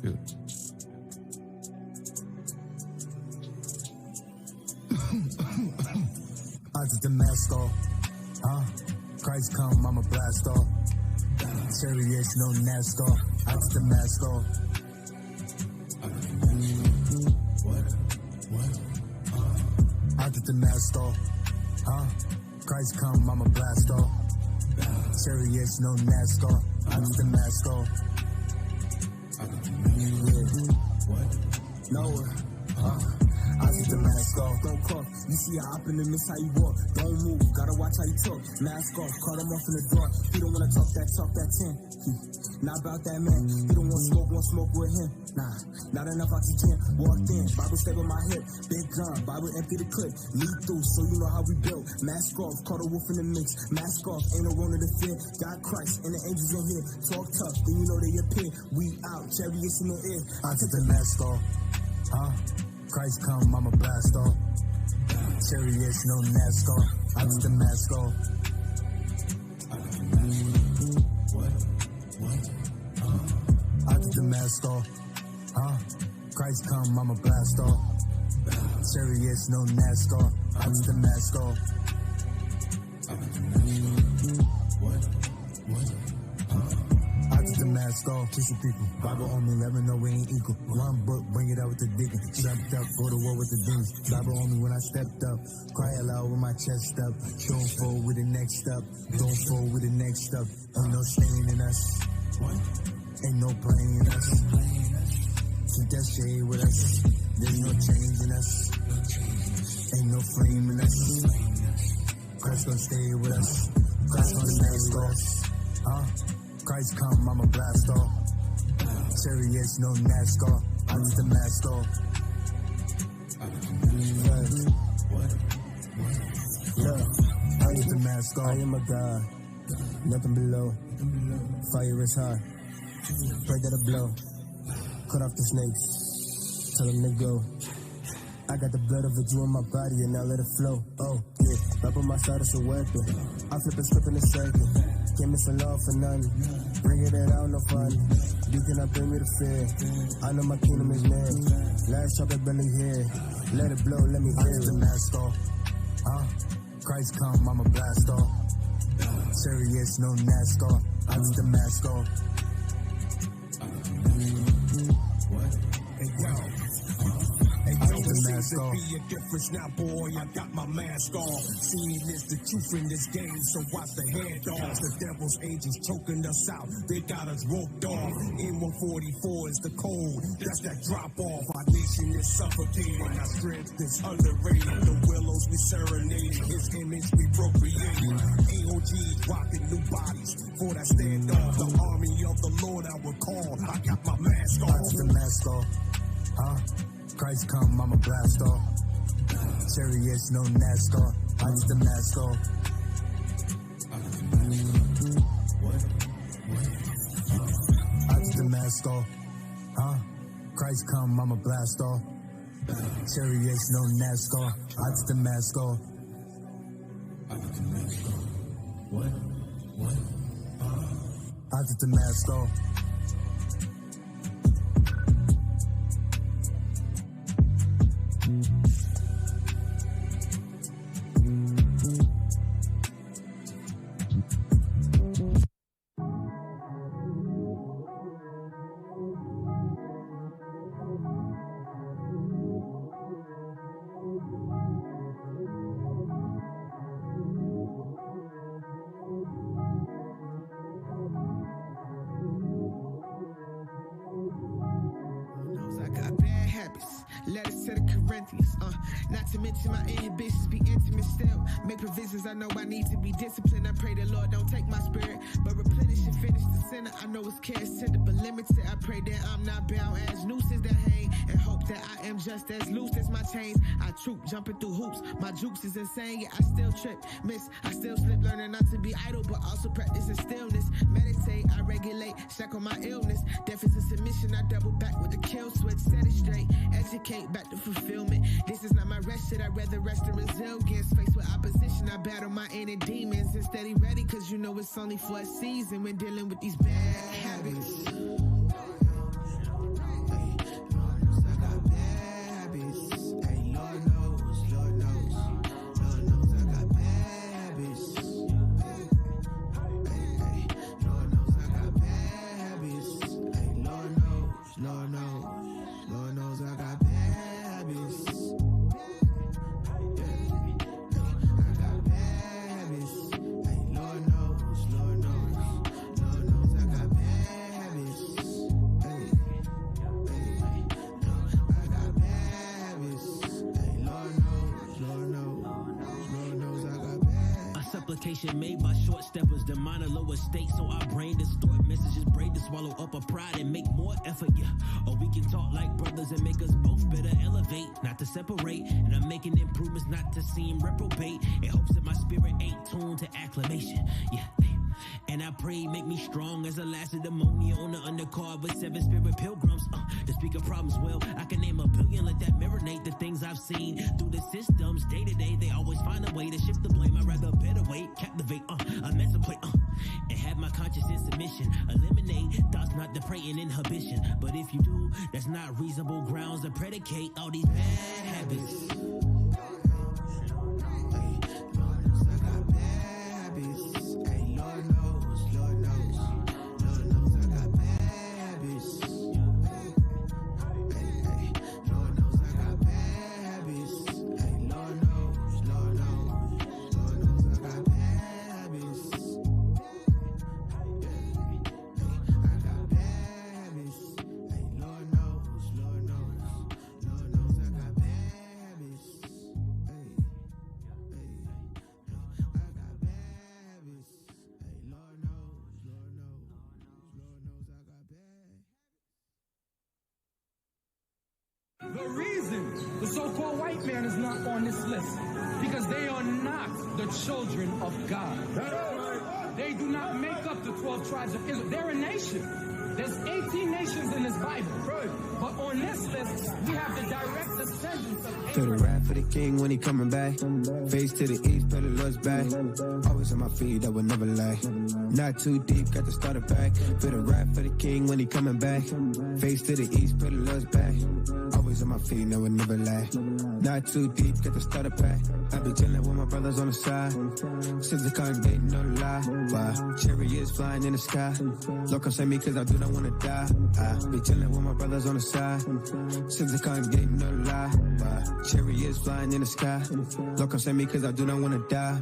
Good. I took the mask off, Christ come, I'ma blast off. Serious, no NASCAR. I took the mask off. I took the mask off, Christ come, I'ma blast off. Serious, no NASCAR. I took the mask off. No. I took the mask off, don't cough. You see how up in the miss how you walk. Don't move, gotta watch how you talk. Mask off, caught him off in the dark. He don't wanna talk that 10. Not about that man. He don't want smoke with him. Nah, not enough oxygen. Walked in, Bible stay with my hip. Big gun, Bible empty the clip. Lead through, so you know how we built. Mask off, caught a wolf in the mix. Mask off, ain't no one to the fear. Got Christ and the angels in here. Talk tough, then you know they appear. We out, chariots in the air. I took the mask off, Christ come, I'ma blast off. Serious, no NASCAR. I took the mask off. I took the mask off. Christ come, I'ma blast off. Serious, no NASCAR. I took the mask off. I took the mask off, kiss the people. Bible on me, let me know we ain't equal. One book, bring it out with the deacon. Stepped up, go to war with the demons. Bible on me when I stepped up. Cry aloud with my chest up. Don't fold with the next step. Don't fold with the next step. Ain't no shame in us. Ain't no playing in us. Keep that shade with us. There's no change in us. Ain't no flame in us. Christ gon' stay with us. Christ gon' stay with us. Christ come, I'ma blast off. Serious, no NASCAR. I took the mask off. I took the mask off. I am a God, nothing below. Fire is high. Pray that a blow. Cut off the snakes. Tell them to go. I got the blood of a Jew in my body and now let it flow. Oh, yeah. Right on my side, it's a weapon. I flip a script in a second. Can't miss a law for none. Bring it out, no fun. You cannot bring me to fear. I know my kingdom is near. Last chocolate belly here. Let it blow, let me hear it. I took the mask off. Christ come, I'ma blast off. Serious, no NASCAR. I took the mask off. To be a difference now, boy, I got my mask off. Seeing is the truth in this game, so watch the head off. The devil's agents choking us out, they got us roped off. M144 is the code, that's that drop off. Our nation is suffocating, our strength is underrated. The willows we serenading, his image we procreating. AOGs rocking new bodies for that standoff. The army of the Lord I will call, I got my mask off. I took the mask off, Christ come, I'ma blast off. Serious, no NASCAR. I took the mask off. I took the mask off. Christ come, I'ma blast off. Serious, no NASCAR. I took the mask off. I took the mask off. Letters to the Corinthians, not to mention my inhibitions, be intimate still. Make provisions, I know I need to be disciplined. I pray the Lord don't take my spirit, but replenish and finish the center. I know it's cash tender, but limited. I pray that I'm not bound as nooses that hang, and hope that I am just as loose as my chains. I troop, jumping through hoops. My jukes is insane, yeah, I still trip, miss. I still slip, learning not to be idle, but also practicing stillness. Meditate, I regulate, shackle my illness. Deficit submission, I double back with the kill switch. Set it straight, educate, back to fulfillment. This is not my rest shit, I'd rather rest in resilience. Faced with opposition, I battle my inner demons and steady ready, cause you know it's only for a season when dealing with these bad habits. Fabrication made by short steppers, the mind a lower state, so our brain distort messages, brain to swallow up our pride and make more effort, yeah. Or we can talk like brothers and make us both better, elevate, not to separate. And I'm making improvements not to seem reprobate, in hopes that my spirit ain't tuned to acclamation, yeah. And I pray, make me strong as a Lacedaemonian on the undercard with 7 spirit pilgrims. To speak of problems, well, I can name a billion, let that marinate. The things I've seen through the systems, day to day, they always find a way to shift the blame. I'd rather better way, captivate, emancipate, and have my conscience in submission. Eliminate thoughts not depraving inhibition. But if you do, that's not reasonable grounds to predicate all these bad habits. The reason the so-called white man is not on this list, because they are not the children of God. They do not make up the 12 tribes of Israel. They're a nation. There's 18 nations in this Bible. But on this list, we have the direct descendants of Abraham. Feel the wrath for the king when he coming back. Face to the east, better Lord's back. Always on my feet, that would never lie. Not too deep, got to start it back. Feel the wrath for the king when he coming back. Face to the east, better Lord's back. Always on my feet, that would never lie. Not too deep, got to start it back. I be chilling with my brothers on the side. Since the congregating, no lie. Why? Chariots flying in the sky. Lord, come save me, cause I do not wanna die. I be chilling with my brothers on the side. Since the congregating, no lie. Why? Chariots flying in the sky. Lord, come save me, cause I do not wanna die.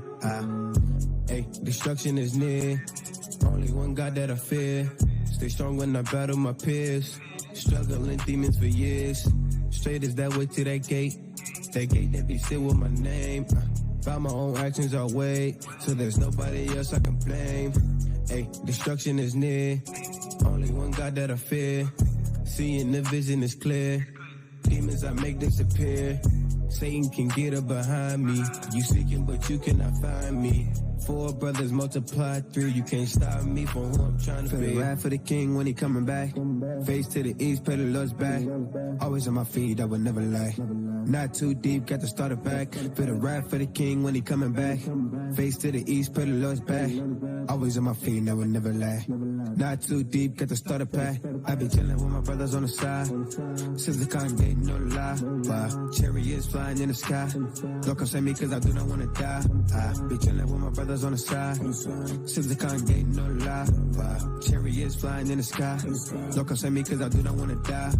Hey, destruction is near. Only one God that I fear. Stay strong when I battle my peers. Struggling demons for years. Straight as that way to that gate. That gate that be sealed with my name. By my own actions I wait. So there's nobody else I can blame. Hey, destruction is near. Only one God that I fear. Seeing the vision is clear. Demons I make disappear. Satan can get up behind me. You seeking but you cannot find me. 4 brothers multiplied 3. You can't stop me from who I'm trying to be. Feel the wrath for the king when he coming back. Face to the east, pay the Lord's back. Always on my feet, I would never lie. Not too deep, got to start it back. Feel the wrath for the king when he coming back. Face to the east, pay the Lord's back. Always on my feet, I would never lie. Not too deep, got to start it back. I be chilling with my brothers on the side. Since the congregating, no lie. Why? Chariots flying in the sky. Lord, come save me, cause I do not wanna die. I be chilling with my brothers on the side. Since the congregating, no lie. Why? Chariots flying in the sky. Lord, come save me, cause I do not wanna die.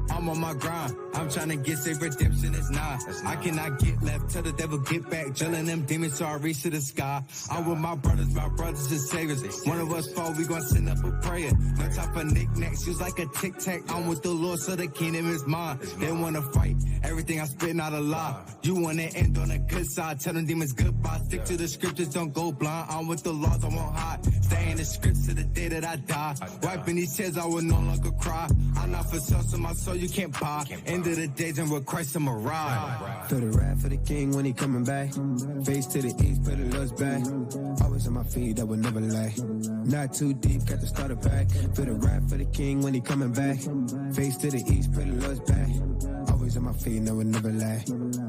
I'm on my grind. I'm trying to get safe. Redemption is not. I cannot get left. Tell the devil get back. Drilling them demons so I reach to the sky. I'm with my brothers and saviors. One of us fall, we gon' send up a prayer. No time for knickknacks. Use like a tic-tac. I'm with the Lord, so the kingdom is mine. They wanna fight. Everything I spit, not a lie. You wanna end on a good side. Tell them demons goodbye. Stick to the scriptures, don't go blind. I'm with the laws, I won't hide. Stay in the scripts to the day that I die. Wiping these tears, I will no longer cry. I'm not for sale, so my soul you can't buy. End of the days and with Christ I'm a ride. Feel the wrath for the king when he coming back. Face to the east, pay the Lord's back. Always on my feet, I would never lie. Not too deep, got to start it back. Feel the wrath for the king when he coming back. Face to the east, pay the Lord's back. Always on my feet, I would never lie.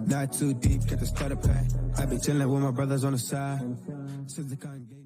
Not too deep, got to start it back. I be chilling with my brothers on the side. Since the congregating.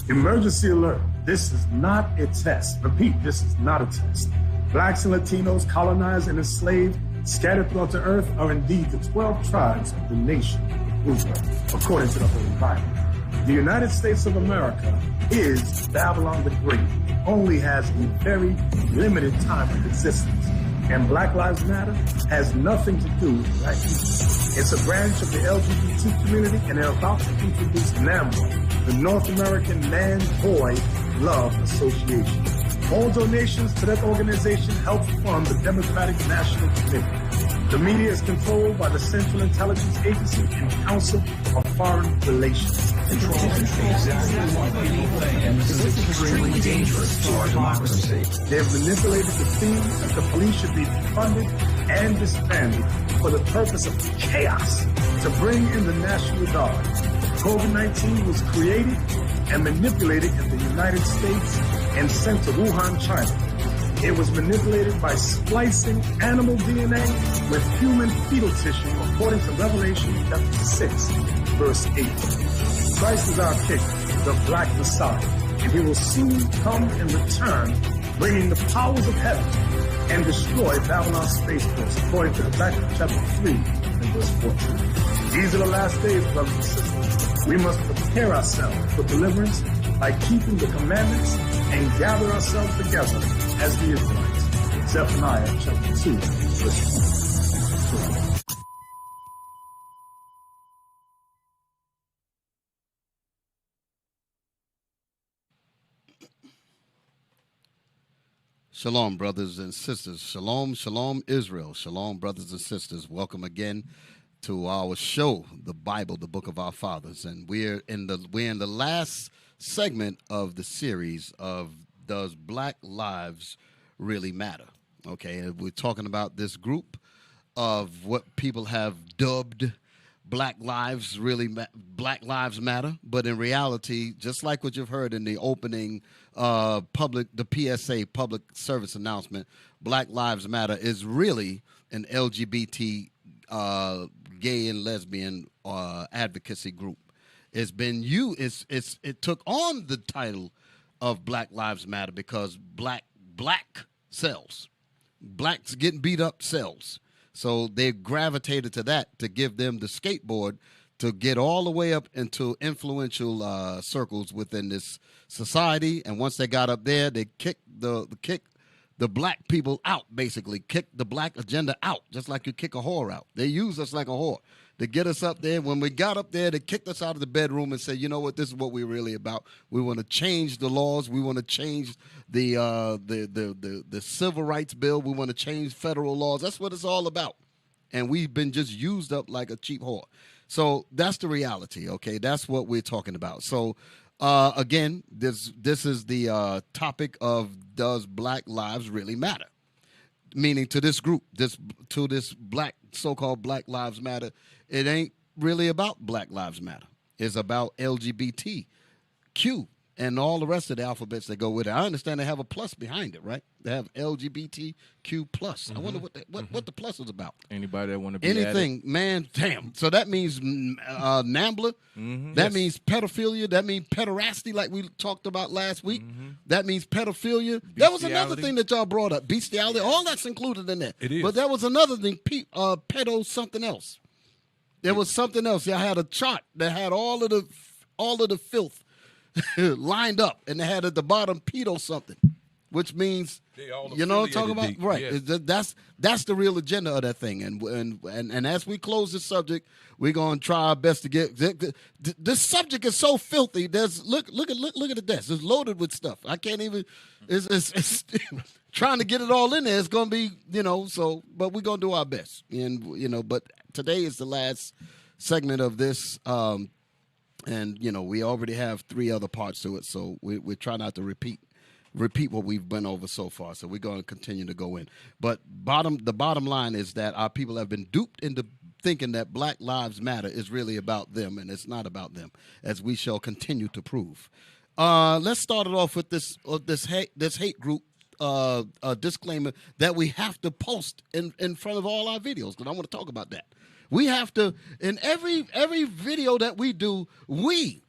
Emergency alert. This is not a test. Repeat, this is not a test. Blacks and Latinos, colonized and enslaved, scattered throughout the earth, are indeed the 12 tribes of the nation Israel, according to the Holy Bible. The United States of America is Babylon the Great, only has a very limited time of existence. And Black Lives Matter has nothing to do with black people. It's a branch of the LGBT community, and they're about to introduce NAMBLA, the North American Man-Boy Love Association. All donations to that organization help fund the Democratic National Committee. The media is controlled by the Central Intelligence Agency and Council of Foreign Relations. And this is extremely dangerous to our democracy. They have manipulated the theme that the police should be defunded and disbanded for the purpose of chaos to bring in the National Guard. COVID-19 was created and manipulated in the United States and sent to Wuhan, China. It was manipulated by splicing animal DNA with human fetal tissue, according to Revelation chapter 6, verse 8. Christ is our King, the Black Messiah, and he will soon come and return, bringing the powers of heaven and destroy Babylon's space force, according to Habakkuk chapter 3 and verse 14. These are the last days, brothers and sisters. We must prepare ourselves for deliverance by keeping the commandments and gather ourselves together as the Israelites. Zephaniah chapter 2, verse 1. Shalom, brothers and sisters. Shalom, shalom, Israel. Shalom, brothers and sisters. Welcome again to our show, The Bible, the Book of Our Fathers. And we're in the last segment of the series of Does Black Lives Really Matter? Okay, and we're talking about this group of what people have dubbed Black Lives Matter, but in reality, just like what you've heard in the opening the PSA public service announcement, Black Lives Matter is really an LGBT gay and lesbian advocacy group. It's been it took on the title of Black Lives Matter because black sells. Blacks getting beat up sells. So they gravitated to that to give them the skateboard to get all the way up into influential circles within this society. And once they got up there, they kicked the black people out, basically. Kicked the black agenda out, just like you kick a whore out. They used us like a whore to get us up there. When we got up there, they kicked us out of the bedroom and said, you know what, this is what we're really about. We want to change the laws. We want to change the civil rights bill. We want to change federal laws. That's what it's all about. And we've been just used up like a cheap whore. So that's the reality, okay? That's what we're talking about. So, again, this is the topic of does Black Lives really matter? Meaning to this group, to this black so-called Black Lives Matter, it ain't really about Black Lives Matter. It's about LGBTQ and all the rest of the alphabets that go with it. I understand they have a plus behind it, right? They have LGBTQ plus. I wonder what the plus is about. Anybody that want to be anything, added? Man, damn. So that means NAMBLA. That means pedophilia. That means pederasty, like we talked about last week. That means pedophilia. That was another thing that y'all brought up. Bestiality. All that's included in there. It is. But there was another thing. Pedo something else. There was something else. Y'all had a chart that had all of the filth lined up, and they had at the bottom pedo something, which means, you know what I'm talking about? Right. Yes. That's the real agenda of that thing. And as we close this subject, we're going to try our best to get this subject is so filthy. There's look at the desk. It's loaded with stuff. I can't even. It's trying to get it all in there. It's going to be, but we're going to do our best. And but today is the last segment of this. And, we already have 3 other parts to it, so we try not to repeat what we've been over so far. So we're going to continue to go in. But the bottom line is that our people have been duped into thinking that Black Lives Matter is really about them, and it's not about them, as we shall continue to prove. Let's start it off with this hate group disclaimer that we have to post in front of all our videos, because I want to talk about that. We have to, in every video that we do, we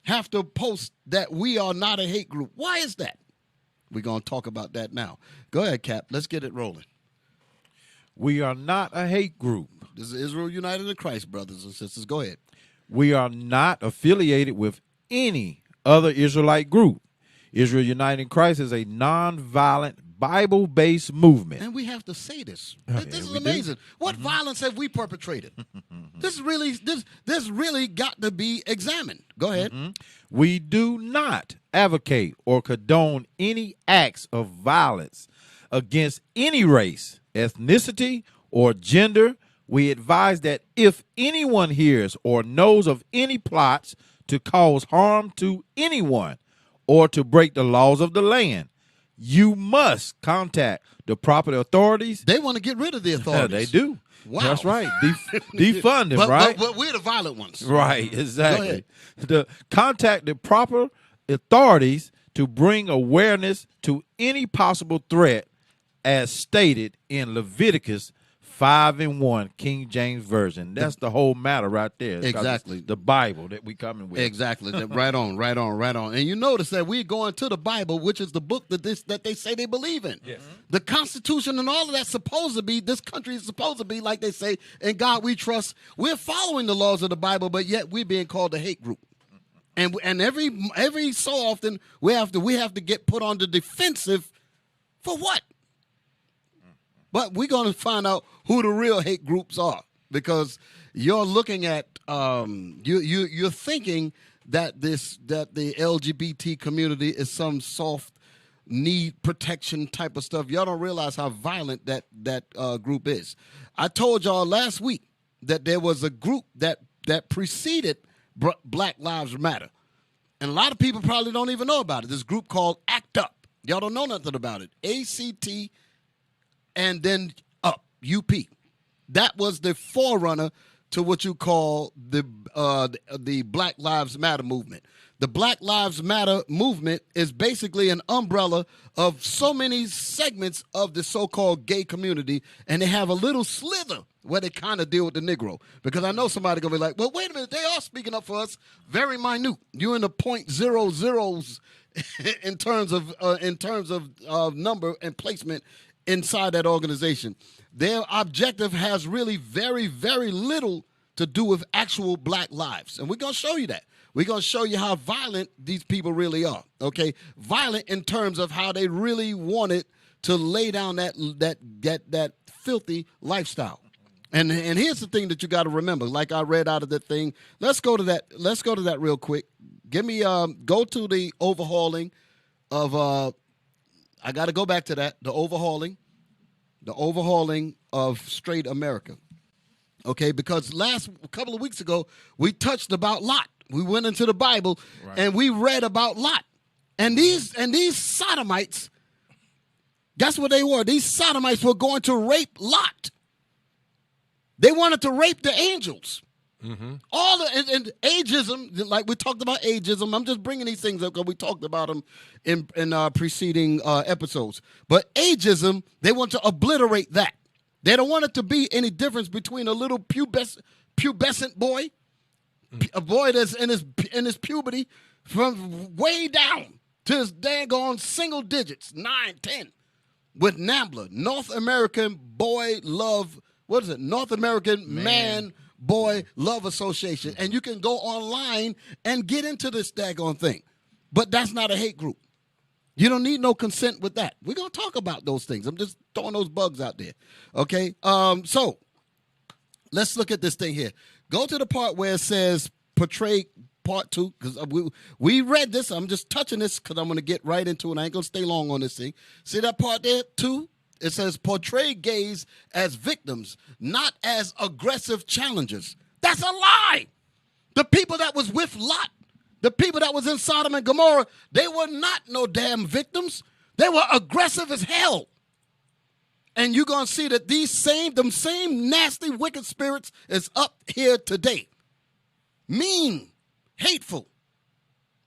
have to post that we are not a hate group. Why is that? We're going to talk about that now. Go ahead, Cap. Let's get it rolling. We are not a hate group. This is Israel United in Christ, brothers and sisters. Go ahead. We are not affiliated with any other Israelite group. Israel United in Christ is a nonviolent, Bible-based movement. And we have to say this. Yeah, This is we amazing. do. What violence have we perpetrated? This really got to be examined. Go ahead. We do not advocate or condone any acts of violence against any race, ethnicity, or gender. We advise that if anyone hears or knows of any plots to cause harm to anyone or to break the laws of the land, you must contact the proper authorities. They want to get rid of the authorities. They do. Wow. That's right. Defund them, right? But we're the violent ones. Right, exactly. Contact the proper authorities to bring awareness to any possible threat as stated in Leviticus 5:1, King James Version. That's the whole matter right there. Exactly. The Bible that we coming with. Exactly. Right on. And you notice that we're going to the Bible, which is the book that they say they believe in. Yes. The Constitution and all of that's supposed to be, this country is supposed to be, like they say, in God we trust. We're following the laws of the Bible, but yet we're being called a hate group. And every so often we have to get put on the defensive for what? But we're going to find out who the real hate groups are, because you're looking at you're thinking that the LGBT community is some soft need protection type of stuff. Y'all don't realize how violent that group is. I told y'all last week that there was a group that preceded Black Lives Matter, and a lot of people probably don't even know about it. This group called ACT UP. Y'all don't know nothing about it. ACT. And then UP, UP. That was the forerunner to what you call the Black Lives Matter movement. The Black Lives Matter movement is basically an umbrella of so many segments of the so-called gay community, and they have a little slither where they kind of deal with the Negro. Because I know somebody gonna be like, well, wait a minute, they are speaking up for us. Very minute. You're in the 0.00s in terms of number and placement inside that organization. Their objective has really very, very little to do with actual black lives. And we're going to show you that. We're going to show you how violent these people really are, okay? Violent in terms of how they really wanted to lay down that filthy lifestyle. And here's the thing that you got to remember. Like I read out of that thing. Let's go to that real quick. Give me go to the overhauling of I got to go back to that. The overhauling of straight America. Okay, because a couple of weeks ago, we touched about Lot. We went into the Bible and we read about Lot. And these sodomites, that's what they were. These sodomites were going to rape Lot. They wanted to rape the angels. Mm-hmm. And ageism, like we talked about ageism. I'm just bringing these things up because we talked about them in preceding episodes. But ageism, they want to obliterate that. They don't want it to be any difference between a little pubescent boy, a boy that's in his puberty, from way down to his daggone single digits, 9, 10, with NAMBLA, North American Boy Love. What is it? North American Man Boy Love Association. And you can go online and get into this daggone thing. But that's not a hate group. You don't need no consent with that. We're going to talk about those things. I'm just throwing those bugs out there. Okay? So let's look at this thing here. Go to the part where it says portray part 2, because we read this. I'm just touching this because I'm going to get right into it. I ain't going to stay long on this thing. See that part there? 2? It says portray gays as victims, not as aggressive challengers. That's a lie. The people that was with Lot, the people that was in Sodom and Gomorrah, they were not no damn victims. They were aggressive as hell. And you're going to see that them same nasty, wicked spirits is up here today. Mean, hateful.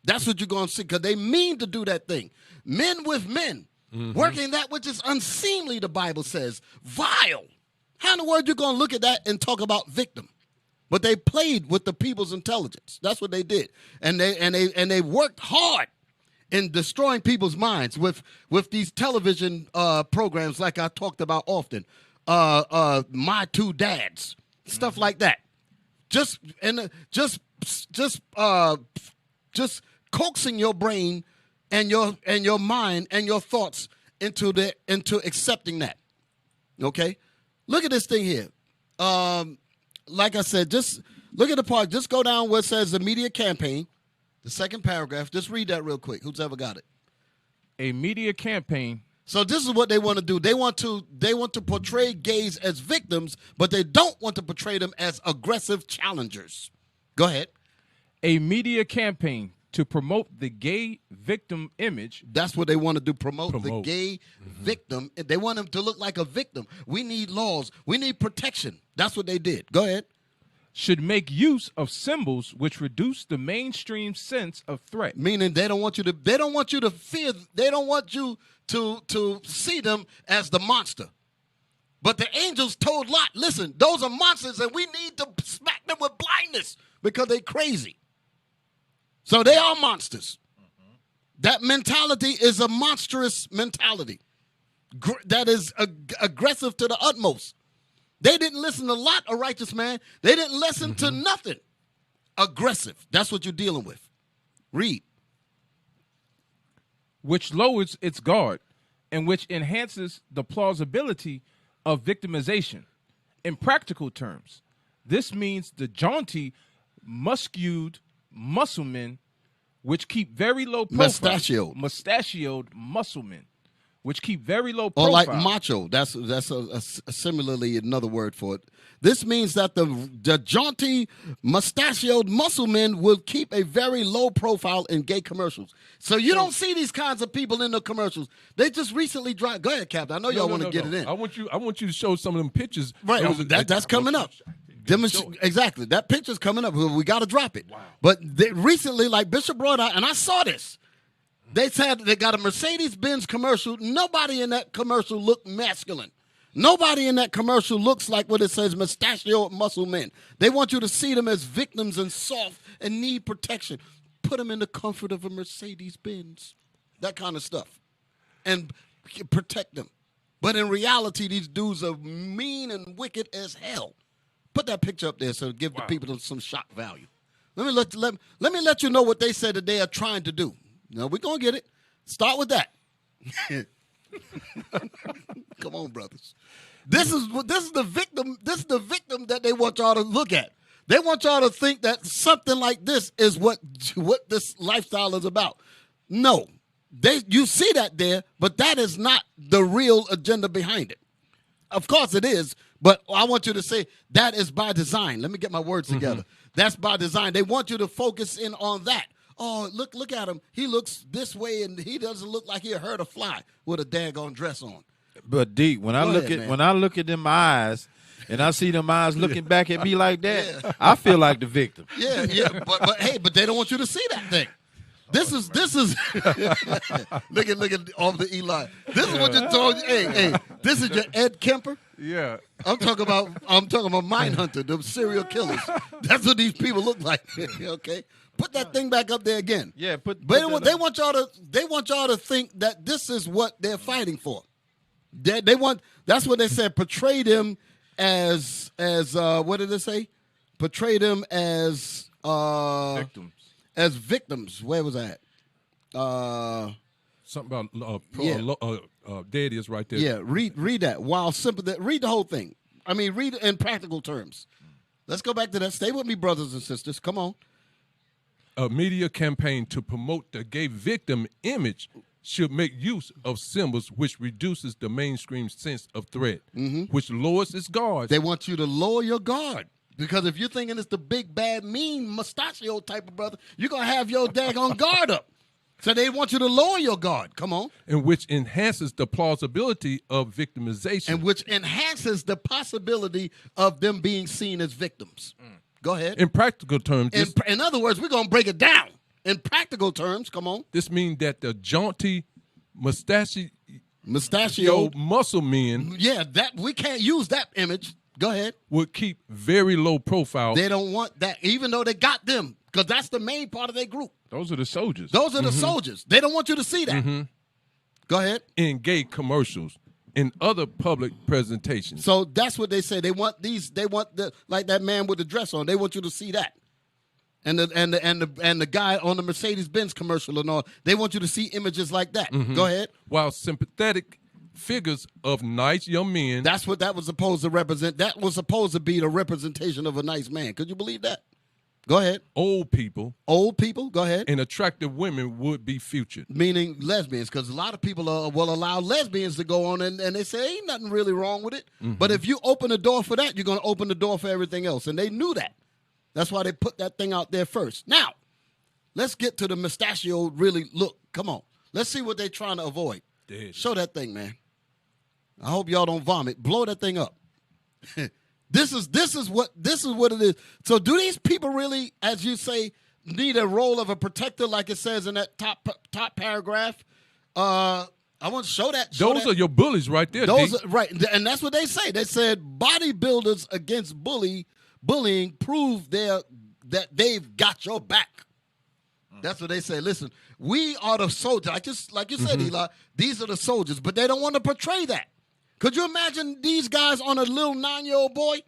That's what you're going to see, because they mean to do that thing. Men with men. Mm-hmm. Working that which is unseemly, the Bible says. Vile. How in the world you going to look at that and talk about victim? But they played with the people's intelligence. That's what they did. And they worked hard in destroying people's minds with these television programs like I talked about often. My Two Dads, stuff like that. Just coaxing your brain and your mind and your thoughts into accepting that. Okay? Look at this thing here. Like I said, just look at the part. Just go down where it says the media campaign, the second paragraph. Just read that real quick. Who's ever got it? A media campaign. So this is what they want to do. They want to portray gays as victims, but they don't want to portray them as aggressive challengers. Go ahead. A media campaign to promote the gay victim image. That's what they want to do, promote. The gay victim. They want them to look like a victim. We need laws. We need protection. That's what they did. Go ahead. Should make use of symbols which reduce the mainstream sense of threat. Meaning they don't want you to fear, they don't want you to see them as the monster. But the angels told Lot, listen, those are monsters and we need to smack them with blindness because they're crazy. So they are monsters. That mentality is a monstrous mentality that is aggressive to the utmost. They didn't listen to Lot, a righteous man. They didn't listen to nothing. Aggressive. That's what you're dealing with. Read. Which lowers its guard and which enhances the plausibility of victimization. In practical terms, this means the jaunty, muscued musclemen which keep very low profile. Mustachioed musclemen which keep very low profile. Or like macho. That's a similarly another word for it. This means that the jaunty, mustachioed muscle men will keep a very low profile in gay commercials. So you don't see these kinds of people in the commercials. They just recently dropped. Go ahead, Captain. I know y'all want to get it in. I want you to show some of them pictures. Right. That's coming up. Exactly. That picture's coming up. We got to drop it. Wow. But recently, like Bishop brought out, and I saw this. They said they got a Mercedes-Benz commercial. Nobody in that commercial looked masculine. Nobody in that commercial looks like what it says, mustachioed muscle men. They want you to see them as victims and soft and need protection. Put them in the comfort of a Mercedes-Benz. That kind of stuff. And protect them. But in reality, these dudes are mean and wicked as hell. Put that picture up there so give the people some shock value. Let me let you know what they said that they are trying to do. No, we're going to get it. Start with that. Come on, brothers. This is the victim. This is the victim that they want y'all to look at. They want y'all to think that something like this is what this lifestyle is about. No. You see that there, but that is not the real agenda behind it. Of course it is, but I want you to say that is by design. Let me get my words together. That's by design. They want you to focus in on that. Oh, look at him. He looks this way, and he doesn't look like he heard a fly with a daggone dress on. But D, when I look at them eyes, and I see them eyes looking back at me like that, I feel like the victim. Yeah. But they don't want you to see that thing. This is look at all the Eli. This is what you're talking. Hey, this is your Ed Kemper. Yeah. I'm talking about Mindhunter, the serial killers. That's what these people look like. Okay. Put that thing back up there again. Yeah, they want y'all to think that this is what they're fighting for. They want, that's what they said, portray them as what did they say? Portray them as victims. As victims. Where was that? Something about there it is right there. Yeah, read that. While simple, read the whole thing. I mean, read it in practical terms. Let's go back to that. Stay with me, brothers and sisters. Come on. A media campaign to promote the gay victim image should make use of symbols which reduces the mainstream sense of threat, which lowers its guard. They want you to lower your guard. Because if you're thinking it's the big, bad, mean, mustachio type of brother, you're going to have your daggone guard up. So they want you to lower your guard. Come on. And which enhances the plausibility of victimization. And which enhances the possibility of them being seen as victims. Go ahead. In practical terms. In other words, we're going to break it down. In practical terms, come on. This means that the jaunty, mustachio muscle men. Yeah, that we can't use that image. Go ahead. would keep very low profile. They don't want that, even though they got them, because that's the main part of their group. Those are the soldiers. Those are the soldiers. They don't want you to see that. Go ahead. In gay commercials, in other public presentations. So that's what they say. They want like that man with the dress on. They want you to see that. And the guy on the Mercedes-Benz commercial and all, they want you to see images like that. Go ahead. While sympathetic figures of nice young men. That's what that was supposed to represent. That was supposed to be the representation of a nice man. Could you believe that? Go ahead. Old people. Go ahead. And attractive women would be featured. Meaning lesbians, because a lot of people will allow lesbians to go on and they say ain't nothing really wrong with it. But if you open the door for that, you're going to open the door for everything else. And they knew that. That's why they put that thing out there first. Now, let's get to the mustachio really look. Come on. Let's see what they're trying to avoid. Show that thing, man. I hope y'all don't vomit. Blow that thing up. This is what it is. So do these people really, as you say, need a role of a protector like it says in that top paragraph? I want to show that. Those are your bullies right there. Those are, right, and that's what they say. They said bodybuilders against bullying prove that they've got your back. That's what they say. Listen, we are the soldiers. Like you said, Eli, these are the soldiers, but they don't want to portray that. Could you imagine these guys on a little 9-year-old boy?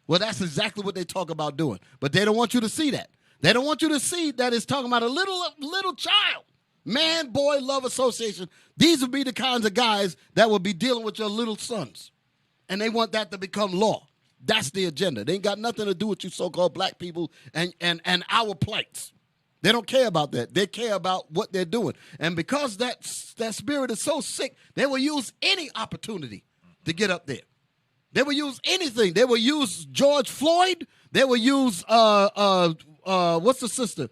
Well, that's exactly what they talk about doing. But they don't want you to see that. They don't want you to see that it's talking about a little child. Man, boy, love association. These would be the kinds of guys that will be dealing with your little sons. And they want that to become law. That's the agenda. They ain't got nothing to do with you so-called black people and our plights. They don't care about that. They care about what they're doing. And because that spirit is so sick, they will use any opportunity to get up there. They will use anything. They will use George Floyd. They will use what's the sister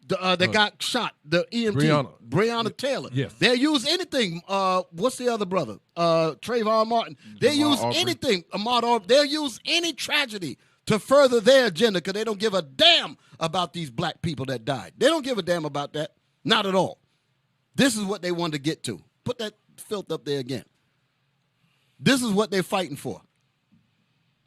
that got shot? The EMT, Breonna Taylor. Yes. They'll use anything. What's the other brother? Trayvon Martin. They use anything. Ahmaud Arbery. They'll use any tragedy to further their agenda because they don't give a damn about these black people that died. They don't give a damn about that. Not at all. This is what they want to get to. Put that filth up there again. This is what they're fighting for.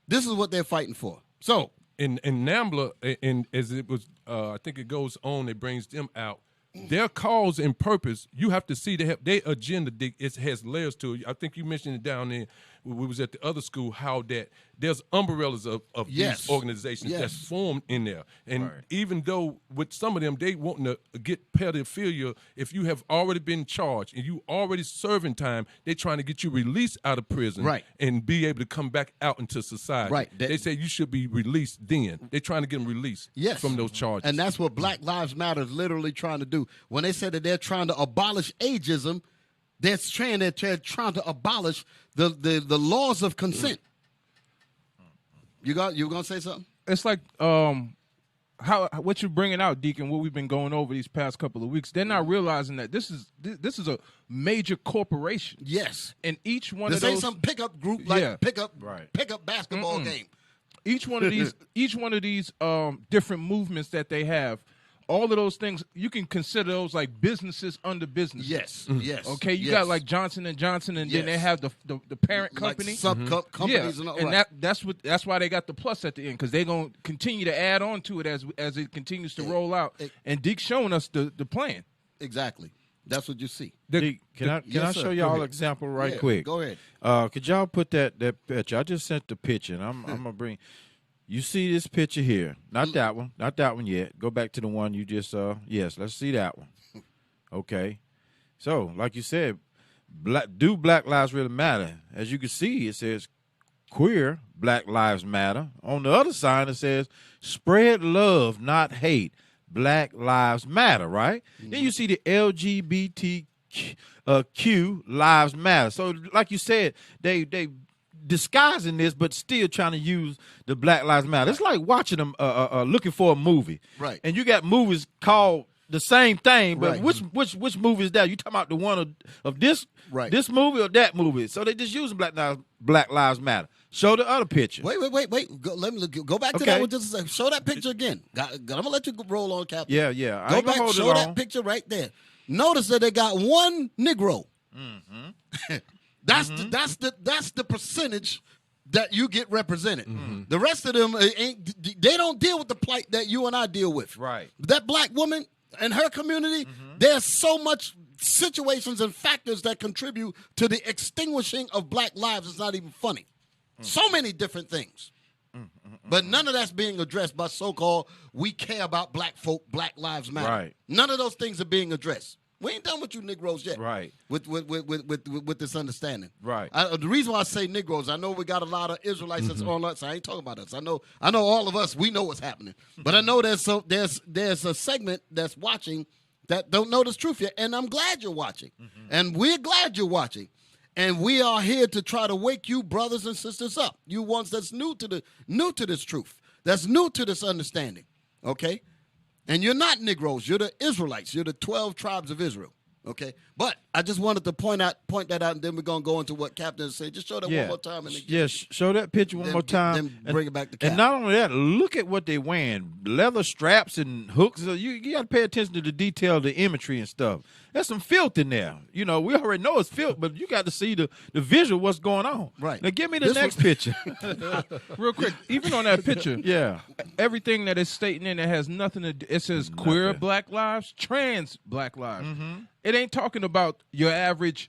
This is what they're fighting for. So in NAMBLA, and as it was, I think it goes on, it brings them out. Their cause and purpose, you have to see their agenda. It has layers to it. I think you mentioned it down there when we was at the other school, how that there's umbrellas of these organizations that's formed in there. And even though with some of them, they wanting to get pedophilia, if you have already been charged and you already serving time, they're trying to get you released out of prison and be able to come back out into society. Right. They say you should be released then. They're trying to get them released from those charges. And that's what Black Lives Matter is literally trying to do. When they say that they're trying to abolish ageism, they're trying to abolish the laws of consent. You were gonna say something? It's like what you're bringing out, Deacon. What we've been going over these past couple of weeks. They're not realizing that this is a major corporation. Yes, and each one this of those ain't some pickup group like pickup basketball game. Each one of these different movements that they have. All of those things, you can consider those like businesses under businesses. Yes, yes. Okay, you got like Johnson & Johnson, and then they have the parent company. Like sub-companies and all that. And that's why they got the plus at the end, because they're going to continue to add on to it as it continues to roll out. And Deke's showing us the plan. Exactly. That's what you see. Can I show y'all an example quick? Go ahead. Could y'all put that picture? I just sent the picture, and I'm going to bring... You see this picture here. Not that one. Not that one yet. Go back to the one you just saw. Yes, let's see that one. Okay. So, like you said, do Black Lives really matter? As you can see, it says queer Black Lives Matter. On the other side, it says spread love, not hate. Black Lives Matter, right? Then you see the LGBTQ Lives Matter. So, like you said, they disguising this, but still trying to use the Black Lives Matter. It's like watching them looking for a movie, right? And you got movies called the same thing, but which movie is that? You talking about the one of this this movie or that movie? So they just using Black Lives Matter. Show the other picture. Wait. Let me go back to that one just a second. Show that picture again. I'm gonna let you roll on, Captain. Yeah. Go back. Show that picture right there. Notice that they got one Negro. That's the percentage that you get represented. The rest of them they don't deal with the plight that you and I deal with. Right. That black woman and her community, there's so much situations and factors that contribute to the extinguishing of black lives. It's not even funny. So many different things. But none of that's being addressed by so-called we care about black folk, Black Lives Matter. Right. None of those things are being addressed. We ain't done with you Negroes yet. Right. With this understanding. Right. The reason why I say Negroes, I know we got a lot of Israelites that's on us. I ain't talking about us. I know all of us, we know what's happening. But I know there's a segment that's watching that don't know this truth yet. And I'm glad you're watching. And we're glad you're watching. And we are here to try to wake you brothers and sisters up. You ones that's new to this truth. That's new to this understanding. Okay? And you're not Negroes. You're the Israelites. You're the 12 tribes of Israel. Okay? But I just wanted to point that out, and then we're going to go into what Captain said. Just show that one more time. And show that picture one more time. Then bring it back to Cap. And not only that, look at what they wearing. Leather straps and hooks. You got to pay attention to the detail, the imagery and stuff. There's some filth in there. You know, we already know it's filth, but you got to see the visual, what's going on. Right. Now, give me the next picture. Real quick, even on that picture, yeah, everything that is stating in it has nothing to do. It says queer Black lives, trans Black lives. It ain't talking about your average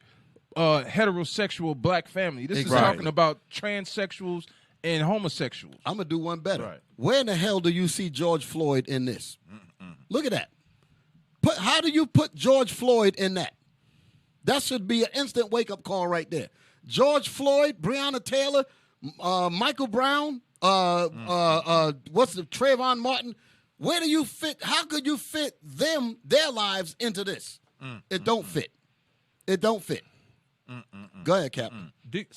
heterosexual black family. This is talking about transsexuals and homosexuals. I'm going to do one better. Right. Where in the hell do you see George Floyd in this? Look at that. How do you put George Floyd in that? That should be an instant wake-up call right there. George Floyd, Breonna Taylor, Michael Brown, Trayvon Martin. Where do you fit? How could you fit their lives into this? It don't fit. It don't fit. Go ahead, Captain. Dick,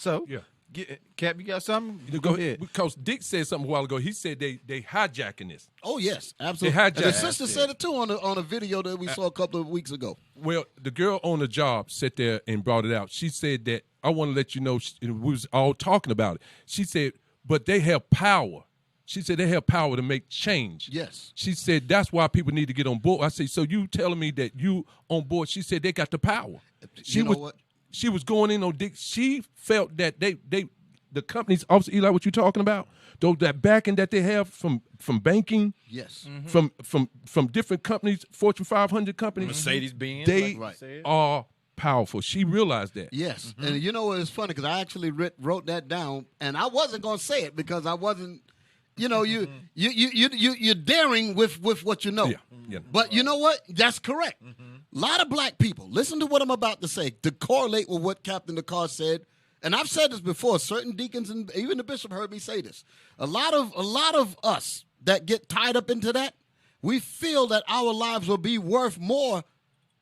Cap, you got something? Go ahead. Because Dick said something a while ago. He said they hijacking this. Oh, yes, absolutely. And the sister said it, too, on a video that we saw a couple of weeks ago. Well, the girl on the job sat there and brought it out. She said that, I want to let you know, we was all talking about it. She said, but they have power. She said they have power to make change. Yes. She said that's why people need to get on board. I said, so you telling me that you on board? She said they got the power. She was going in on Dick. She felt that the companies, obviously, Eli, what you talking about? Though that backing that they have from banking, yes, from different companies, Fortune 500 companies, Mercedes-Benz, they are powerful. She realized that. Yes, and you know what? It's funny because I actually wrote that down, and I wasn't going to say it because I wasn't. You know, you're daring with what you know. Yeah. But you know what? That's correct. A lot of black people, listen to what I'm about to say, to correlate with what Captain Dakar said. And I've said this before, certain deacons and even the bishop heard me say this. A lot of us that get tied up into that, we feel that our lives will be worth more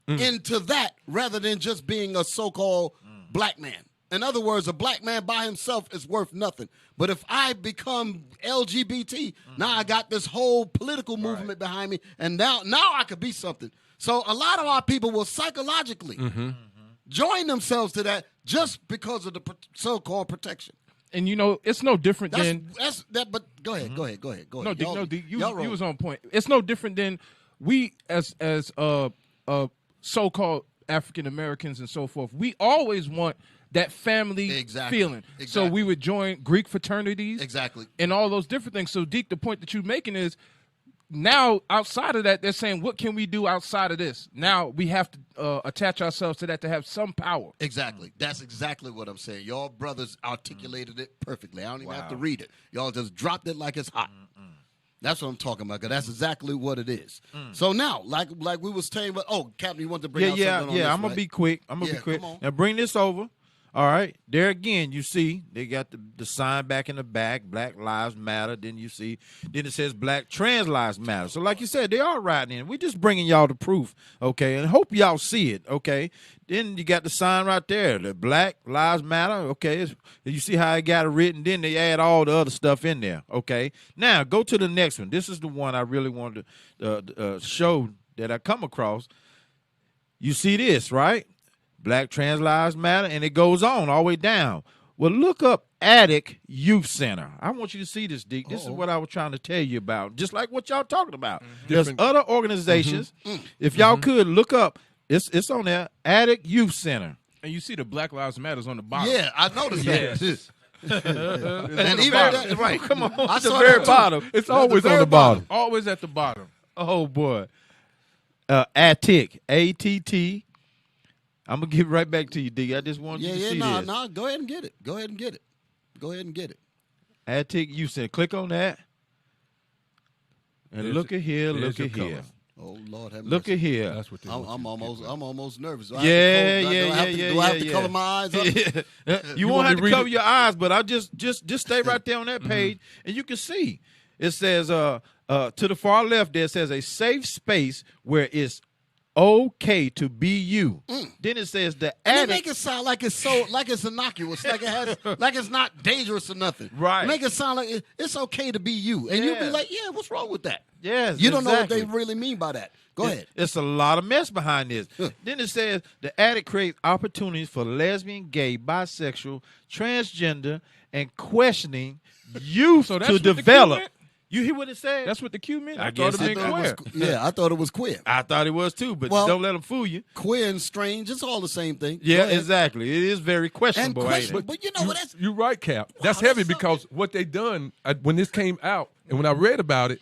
into that rather than just being a so-called black man. In other words, a black man by himself is worth nothing. But if I become LGBT, now I got this whole political movement behind me, and now I could be something. So a lot of our people will psychologically join themselves to that just because of the so-called protection. And, you know, it's no different than... But go ahead. No, Dick, you was on point. It's no different than we as so-called African Americans and so forth. We always want that family feeling. Exactly. So we would join Greek fraternities. Exactly. And all those different things. So, Deke, the point that you're making is now outside of that, they're saying, what can we do outside of this? Now we have to attach ourselves to that to have some power. Exactly. That's exactly what I'm saying. Y'all brothers articulated it perfectly. I don't even have to read it. Y'all just dropped it like it's hot. That's what I'm talking about, because that's exactly what it is. So now, like we was saying, Captain, you want to bring out something on this, I'm going to be quick. Now bring this over. All right. There again, you see, they got the sign back in the back, Black Lives Matter. Then you see, then it says Black Trans Lives Matter. So like you said, they are riding in. We just bringing y'all the proof, okay, and hope y'all see it, okay. Then you got the sign right there, the Black Lives Matter, okay. You see how it got it written. Then they add all the other stuff in there, okay. Now, go to the next one. This is the one I really wanted to show that I come across. You see this, right? Black Trans Lives Matter, and it goes on all the way down. Well, look up Attic Youth Center. I want you to see this, Deke. This is what I was trying to tell you about, just like what y'all talking about. There's other organizations. If y'all could look up, it's on there, Attic Youth Center. And you see the Black Lives Matters on the bottom. Yeah, I noticed that. And even that, right? Come on, I the saw very that too. bottom. It's always on the bottom. Always at the bottom. Oh boy. Attic, ATT. I'm gonna give it right back to you, D. I just want you to see this. No. Go ahead and get it. Go ahead and get it. Attic, you said click on that. And look at here, look at here. Oh Lord, have mercy. Look at here. That's what I'm almost nervous. Do I have to cover my eyes up? You won't have to cover your eyes, but I'll just stay right there on that page, and you can see. It says to the far left there, it says a safe space where it's okay to be you. Then it says the And they make it sound like it's innocuous, like it's not dangerous or nothing. Right. Make it sound like it's okay to be you, and you'll be like, yeah, what's wrong with that? Yes, you don't know what exactly. they really mean by that. Go ahead. It's a lot of mess behind this. Then it says the attic creates opportunities for lesbian, gay, bisexual, transgender, and questioning youth So that's to what the Q develop. meant? You hear what it said? That's what the Q meant? I I guess thought it meant queer. I thought it was queer. I thought it was too, but Well, don't let them fool you. Queer and strange, it's all the same thing. Go Yeah, ahead. exactly. It is very And questionable. ain't questionable, it? but you know what? That's You're right, Cap. That's Wow, heavy that's because what they done when this came out and when I read about it,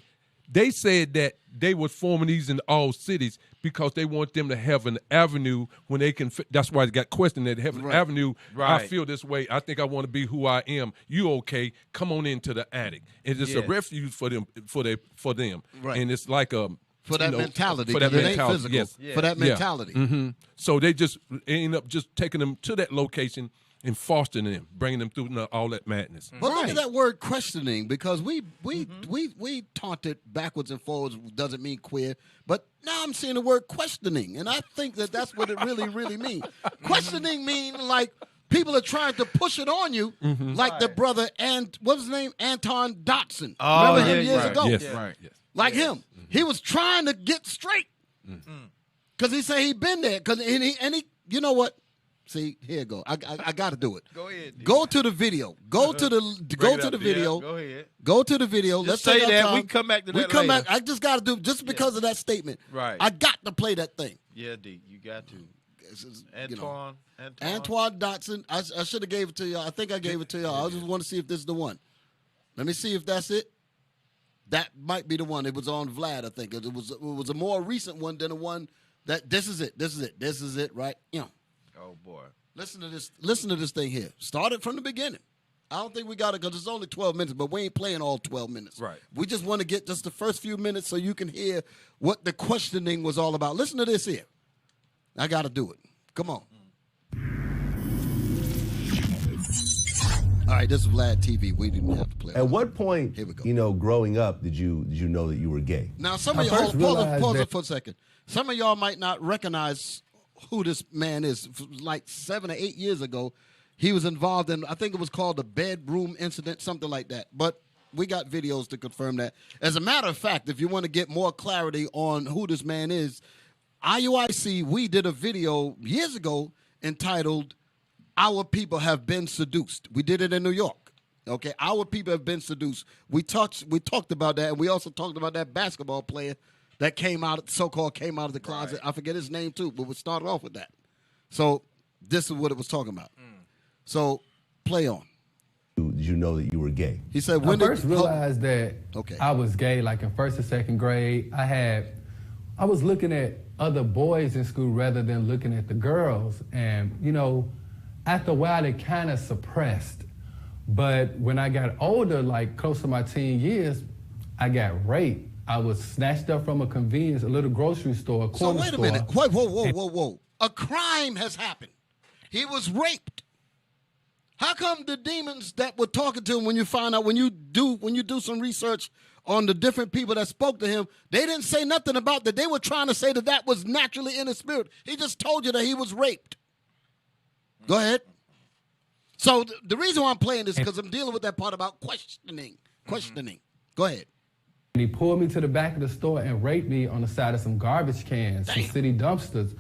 they said that they were forming these in all cities because they want them to have an avenue when they can. That's why they got questioned that have an avenue. Right. I feel this way. I think I want to be who I am. You okay? Come on into the attic. And it's a Yes. refuge for them. Right. And it's like a for that mentality. For that 'cause it ain't mentality. physical. Yes. For that mentality. hmm So they just end up just taking them to that location and fostering them, bringing them through all that madness. But look at that word questioning, because we taunt it backwards and forwards doesn't mean queer, but now I'm seeing the word questioning, and I think that that's what it really means. Questioning mean like people are trying to push it on you, like the brother and what was his name, Anton Dotson. Oh, Remember him yeah, years right. ago? Yes. Right. Yes. Like him, he was trying to get straight because he said he'd been there. Because and he, you know what? See, here you go. I got to do it. Go ahead. D. Go to the video. Go to the video. Go ahead. Go to the video. Just Let's say take our that. time. We come back to that We come later. back. I just got to do just because of that statement. Right. I got to play that thing. Yeah, D, you got to. You know, Antoine. Dotson. I should have gave it to y'all. I think I gave it to y'all. I just want to see if this is the one. Let me see if that's it. That might be the one. It was on Vlad, I think. It was a more recent one than the one that this is it. This is it, right? You know. Oh boy. Listen to this thing here. Start it from the beginning. I don't think we got it because it's only 12 minutes, but we ain't playing all 12 minutes. Right. We just want to get just the first few minutes so you can hear what the questioning was all about. Listen to this here. I got to do it. Come on. All right, this is Vlad TV. We didn't have to play. At what point, Here we go. you know, growing up, did you know that you were gay? Now, some of I y'all, first realized pause it that- for a second. Some of y'all might not recognize who this man is. Like 7 or 8 years ago, he was involved in, I think it was called the bedroom incident, something like that. But we got videos to confirm that. As a matter of fact, if you want to get more clarity on who this man is, IUIC, we did a video years ago entitled, Our People Have Been Seduced. We did it in New York. Okay, our people have been seduced. We talked about that, and we also talked about that basketball player that so-called came out of the closet. Right. I forget his name too, but we started off with that. So this is what it was talking about. So play on. Did you know that you were gay? He said, I first realized that Okay. I was gay, like in first and second grade. I was looking at other boys in school rather than looking at the girls. And, you know, after a while, it kind of suppressed. But when I got older, like close to my teen years, I got raped. I was snatched up from a little grocery store, a corner store. So wait a minute. Whoa. A crime has happened. He was raped. How come the demons that were talking to him when you do some research on the different people that spoke to him, they didn't say nothing about that. They were trying to say that was naturally in his spirit. He just told you that he was raped. Go ahead. So the reason why I'm playing this is because I'm dealing with that part about questioning. Go ahead. And he pulled me to the back of the store and raped me on the side of some garbage cans, some city dumpsters.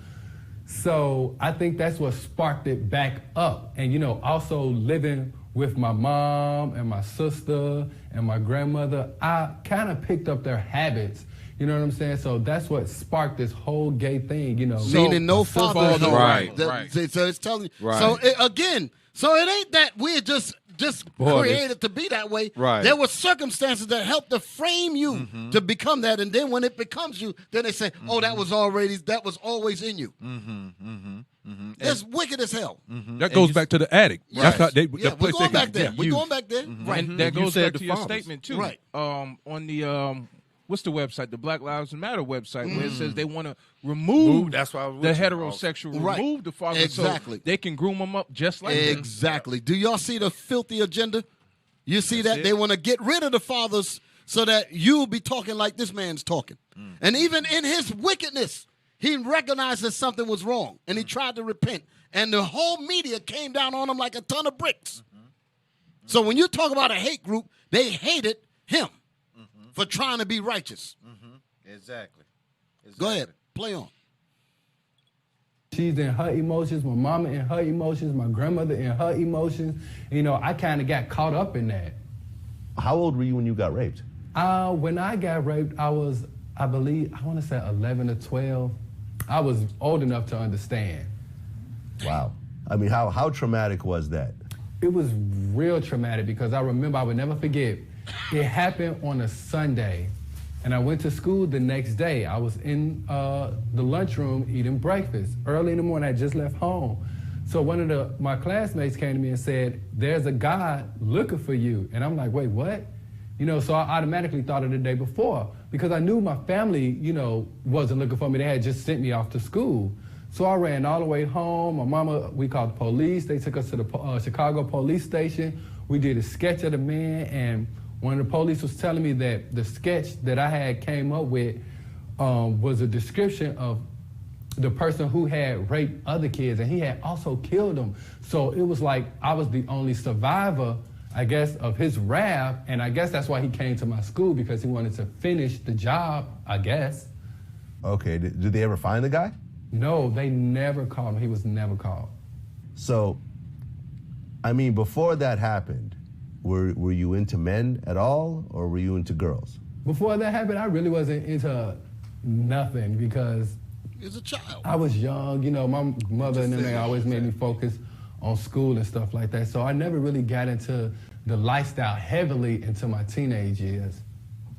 So I think that's what sparked it back up. And, you know, also living with my mom and my sister and my grandmother, I kind of picked up their habits. You know what I'm saying? So that's what sparked this whole gay thing, you know. Meaning no father. Right. So it's telling you. Right. So it ain't that we're just just Boy, created to be that way. Right. There were circumstances that helped to frame you to become that, and then when it becomes you, then they say, "Oh, that was always in you." That's wicked as hell. That goes back to the addict. Right. That's how they. Yeah, the we're place going they back there. get We're used. going back there. Right. Mhm. That You goes said back the to your fathers. statement too. Right. On the what's the website? The Black Lives Matter website, where it says they want to remove That's why I was the with you. heterosexual, Right. remove the father, Exactly. so they can groom them up just like that. Exactly. Do y'all see the filthy agenda? You see That's that? it. They want to get rid of the fathers so that you'll be talking like this man's talking. And even in his wickedness, he recognized that something was wrong, and he tried to repent. And the whole media came down on him like a ton of bricks. So when you talk about a hate group, they hated him for trying to be righteous. Exactly. Go ahead. Play on. She's in her emotions, my mama in her emotions, my grandmother in her emotions. You know, I kind of got caught up in that. How old were you when you got raped? When I got raped, I was, I believe, I want to say 11 or 12. I was old enough to understand. Wow. I mean, how traumatic was that? It was real traumatic because I remember, I would never forget, it happened on a Sunday. And I went to school the next day. I was in the lunchroom eating breakfast. Early in the morning, I just left home. So one of my classmates came to me and said, "There's a guy looking for you." And I'm like, wait, what? You know, so I automatically thought of the day before because I knew my family, you know, wasn't looking for me. They had just sent me off to school. So I ran all the way home. My mama, we called the police. They took us to the Chicago police station. We did a sketch of the man, and one of the police was telling me that the sketch that I had came up with was a description of the person who had raped other kids, and he had also killed them. So it was like I was the only survivor, I guess, of his wrath, and I guess that's why he came to my school, because he wanted to finish the job, I guess. Okay, did they ever find the guy? No, they never called him. He was never called. So, I mean, before that happened, were you into men at all, or were you into girls? Before that happened, I really wasn't into nothing because He's a child. I was young. You know, my mother and them, they always made me focus on school and stuff like that. So I never really got into the lifestyle heavily until my teenage years.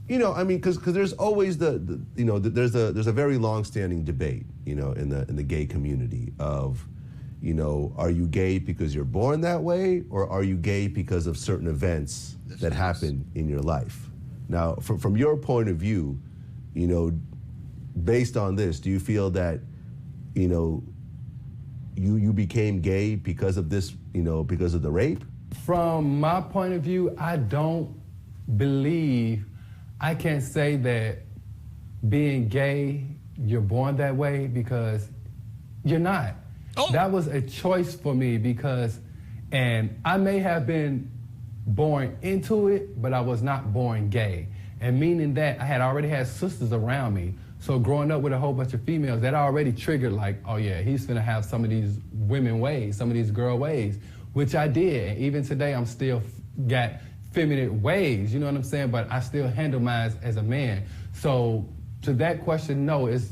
You know, I mean, because there's always there's a very long-standing debate, you know, in the gay community of, you know, are you gay because you're born that way, or are you gay because of certain events that happen in your life? Now, from your point of view, you know, based on this, do you feel that, you know, you became gay because of this, you know, because of the rape? From my point of view, I don't believe, I can't say that being gay, you're born that way, because you're not. Oh. That was a choice for me because, and I may have been born into it, but I was not born gay. And meaning that I had already had sisters around me. So growing up with a whole bunch of females, that already triggered like, oh yeah, he's gonna have some of these women ways, some of these girl ways, which I did. And even today, I'm still got feminine ways, you know what I'm saying? But I still handle mine as a man. So to that question, no, it's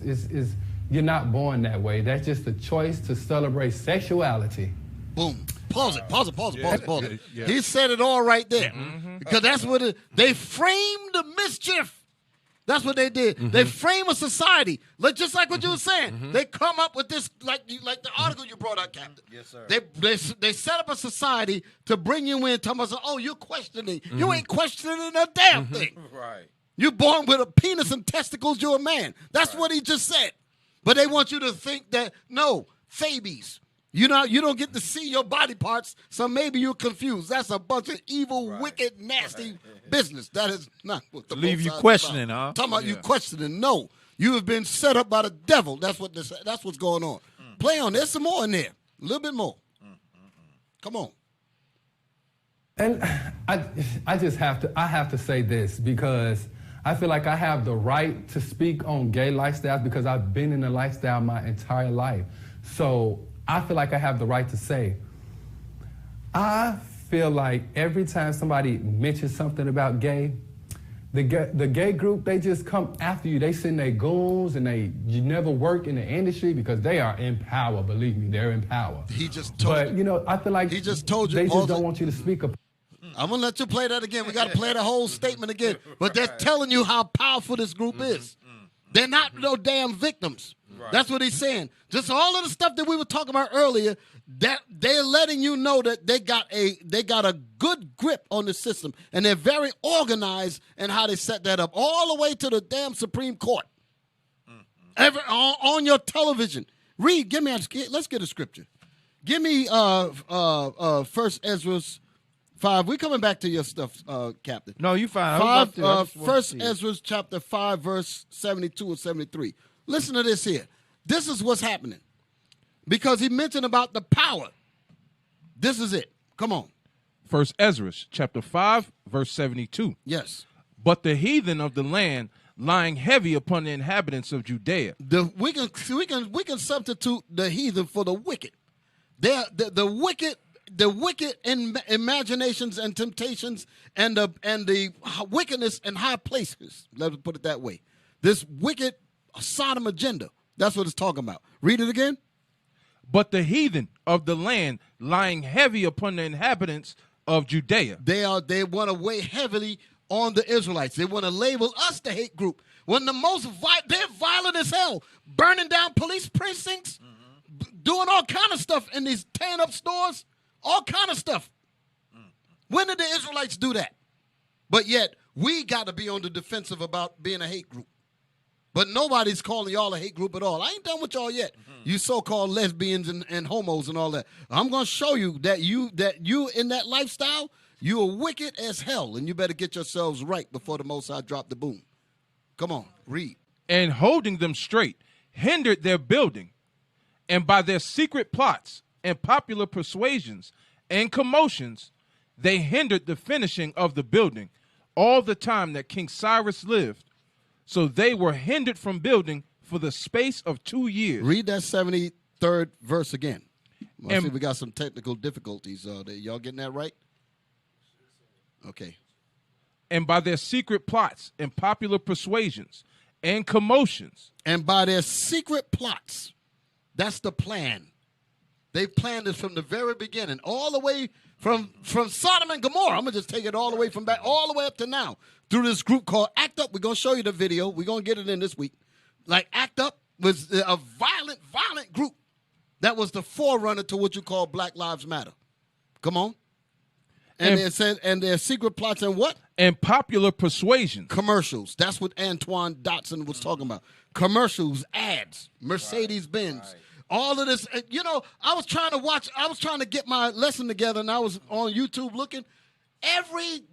you're not born that way. That's just a choice to celebrate sexuality. Boom. Pause it. Yeah. He said it all right there. Because that's what they framed the mischief. That's what they did. They frame a society, just like what you were saying. They come up with this, like the article you brought out, Captain. Yes, sir. They set up a society to bring you in, talking about, oh, you're questioning. You ain't questioning a damn thing. Right. You're born with a penis and testicles, you're a man. That's what he just said. But they want you to think that, no, babies. You don't get to see your body parts, so maybe you're confused. That's a bunch of evil, wicked, nasty business. That is not what the Leave both you sides questioning, about. huh? Talking about you questioning. No, you have been set up by the devil. That's what's going on. Play on. There's some more in there. A little bit more. Come on. And I just have to say this because I feel like I have the right to speak on gay lifestyles because I've been in a lifestyle my entire life. So I feel like I have the right to say, I feel like every time somebody mentions something about gay, the gay group, they just come after you. They send their goons and you never work in the industry because they are in power. Believe me, they're in power. He just told But, you know, I feel like he just told you they all just don't want you to speak up. I'm going to let you play that again. We got to play the whole statement again. But they're telling you how powerful this group is. They're not no damn victims. Right. That's what he's saying. Just all of the stuff that we were talking about earlier, that they're letting you know that they got a good grip on the system, and they're very organized in how they set that up, all the way to the damn Supreme Court. On your television. Read, let's get a scripture. Give me First Ezra 5. We're coming back to your stuff, Captain. No, you fine. First Ezra chapter 5, verse 72 and 73. Listen to this here. This is what's happening. Because he mentioned about the power. This is it. Come on. First Ezra chapter 5, verse 72. Yes. But the heathen of the land lying heavy upon the inhabitants of Judea. We can substitute the heathen for the wicked. The wicked imaginations and temptations and the wickedness in high places. Let's put it that way. This wicked Sodom agenda. That's what it's talking about. Read it again. But the heathen of the land lying heavy upon the inhabitants of Judea. They want to weigh heavily on the Israelites. They want to label us the hate group. When they're violent as hell, burning down police precincts, doing all kind of stuff in these, tearing up stores, all kind of stuff. When did the Israelites do that? But yet, we got to be on the defensive about being a hate group. But nobody's calling y'all a hate group at all. I ain't done with y'all yet. You so-called lesbians and homos and all that. I'm going to show you that you in that lifestyle, you are wicked as hell, and you better get yourselves right before the Most High drop the boom. Come on, read. And holding them straight, hindered their building, and by their secret plots and popular persuasions and commotions, they hindered the finishing of the building all the time that King Cyrus lived. So they were hindered from building for the space of 2 years. Read that 73rd verse again. I see we got some technical difficulties. Y'all getting that right? Okay. And by their secret plots and popular persuasions and commotions. And by their secret plots. That's the plan. They planned this from the very beginning, all the way from Sodom and Gomorrah. I'm going to just take it all the way from back, all the way up to now, through this group called Act Up. We're going to show you the video. We're going to get it in this week. Like, Act Up was a violent group that was the forerunner to what you call Black Lives Matter. Come on. And they said, and their secret plots and what? And popular persuasions. Commercials. That's what Antoine Dotson was talking about. Commercials, ads, Mercedes-Benz. Right. All of this, I was trying to get my lesson together, and I was on YouTube looking. Every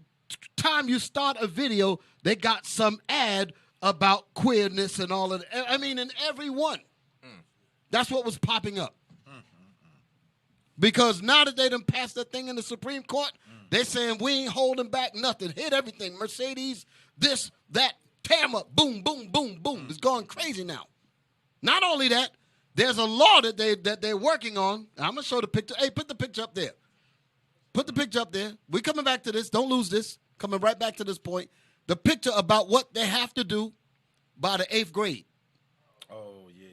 time you start a video, they got some ad about queerness and all of that. I mean, in every one. That's what was popping up. Because now that they done passed that thing in the Supreme Court, they're saying we ain't holding back nothing. Hit everything. Mercedes, this, that, tear 'em up. Boom, boom, boom, boom. It's going crazy now. Not only that, there's a law that they're working on. I'm going to show the picture. Hey, put the picture up there. Put the picture up there. We're coming back to this. Don't lose this. Coming right back to this point. The picture about what they have to do by the 8th grade. Oh, yeah.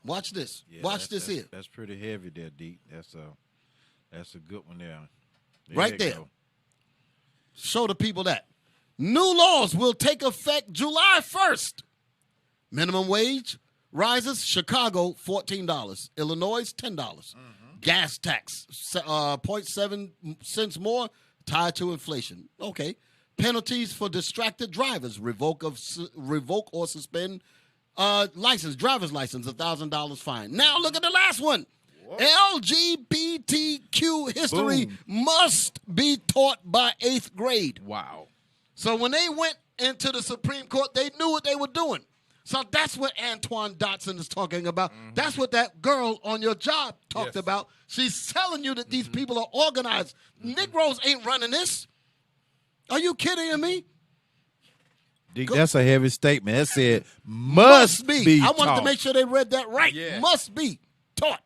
Watch this. Yeah, Watch this here. That's pretty heavy there, Deep. That's a good one there. Right there. Show the people that. New laws will take effect July 1st. Minimum wage rises, Chicago, $14. Illinois, $10. Gas tax, 0.7 cents more, tied to inflation. Okay. Penalties for distracted drivers, revoke or suspend driver's license, $1,000 fine. Now look at the last one. Whoa. LGBTQ history must be taught by 8th grade. Wow. So when they went into the Supreme Court, they knew what they were doing. So that's what Antoine Dotson is talking about. That's what that girl on your job talked about. She's telling you that these people are organized. Negroes ain't running this. Are you kidding me? That's a heavy statement. That said, must be I wanted taught. to make sure they read that right. Yeah. Must be taught.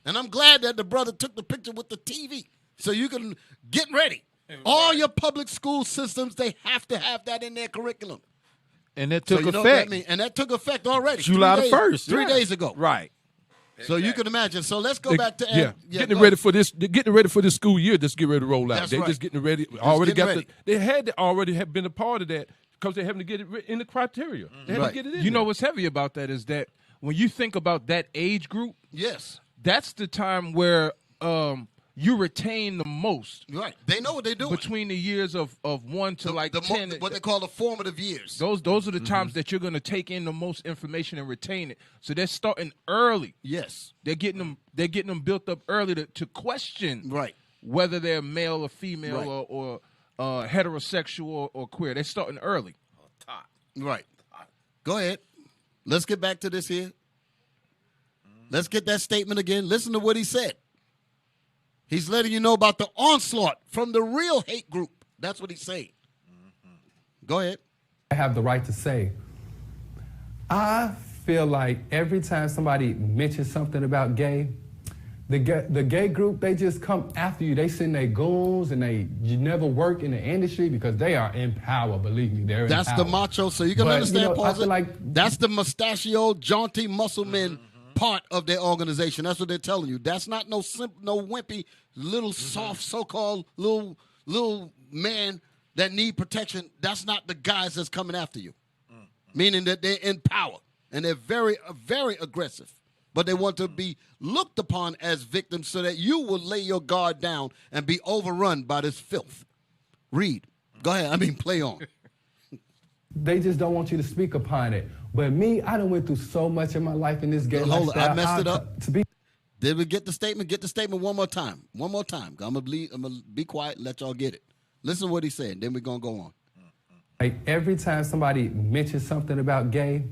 And I'm glad that the brother took the picture with the TV so you can get ready. All your public school systems, they have to have that in their curriculum. And that took so effect. And that took effect already. July the 1st. 3 days ago. Right. So you can imagine. So let's go back to getting ready for this. They're getting ready for this school year. Just get ready to roll out. That's They're right. just getting ready. They had to already have been a part of that because they're having to get it in the criteria. They had to get it in. You know what's heavy about that is that when you think about that age group, yes, that's the time where you retain the most. Right. They know what they're doing. Between the years of 1 to 10. What they call the formative years. Those are the times that you're going to take in the most information and retain it. So they're starting early. Yes. They're getting them built up early to question whether they're male or female or heterosexual or queer. They're starting early. Right. Go ahead. Let's get back to this here. Let's get that statement again. Listen to what he said. He's letting you know about the onslaught from the real hate group. That's what he's saying. Go ahead. I have the right to say, I feel like every time somebody mentions something about gay, the gay group, they just come after you. They send their goons and you never work in the industry because they are in power, believe me. They're in power. That's the macho, so you can understand, I feel like that's the mustachioed, jaunty muscle men part of their organization. That's what they're telling you. That's not no wimpy, little soft, so-called little man that need protection. That's not the guys that's coming after you. Meaning that they're in power and they're very, very aggressive. But they want to be looked upon as victims so that you will lay your guard down and be overrun by this filth. Read. Go ahead. Play on. They just don't want you to speak upon it. But me, I done went through so much in my life in this gay lifestyle. I messed it up. Did we get the statement? Get the statement one more time. One more time. I'm going to be quiet and let y'all get it. Listen to what he said, then we're going to go on. Like every time somebody mentions something about gay,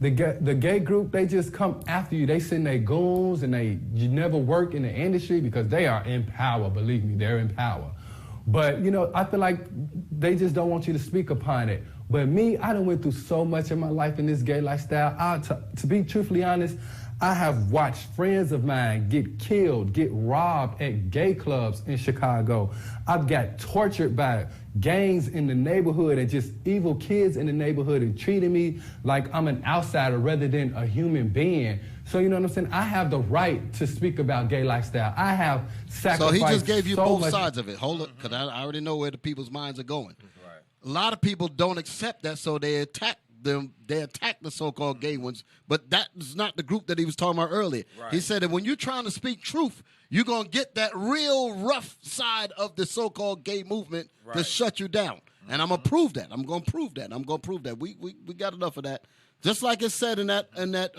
the gay group, they just come after you. They send their goons and you never work in the industry because they are in power, believe me, they're in power. But, I feel like they just don't want you to speak upon it. But me, I done went through so much in my life in this gay lifestyle. To be truthfully honest, I have watched friends of mine get killed, get robbed at gay clubs in Chicago. I've got tortured by gangs in the neighborhood and just evil kids in the neighborhood and treating me like I'm an outsider rather than a human being. So you know what I'm saying? I have the right to speak about gay lifestyle. I have sacrificed. So he just gave you both much. sides of it. Hold it, because I already know where the people's minds are going. Right. A lot of people don't accept that, so they attack them. They attack the so-called gay ones, but that is not the group that he was talking about earlier. Right. He said that when you're trying to speak truth, you're going to get that real rough side of the so-called gay movement to shut you down. And I'm going to prove that. I'm going to prove that. We got enough of that. Just like it said in that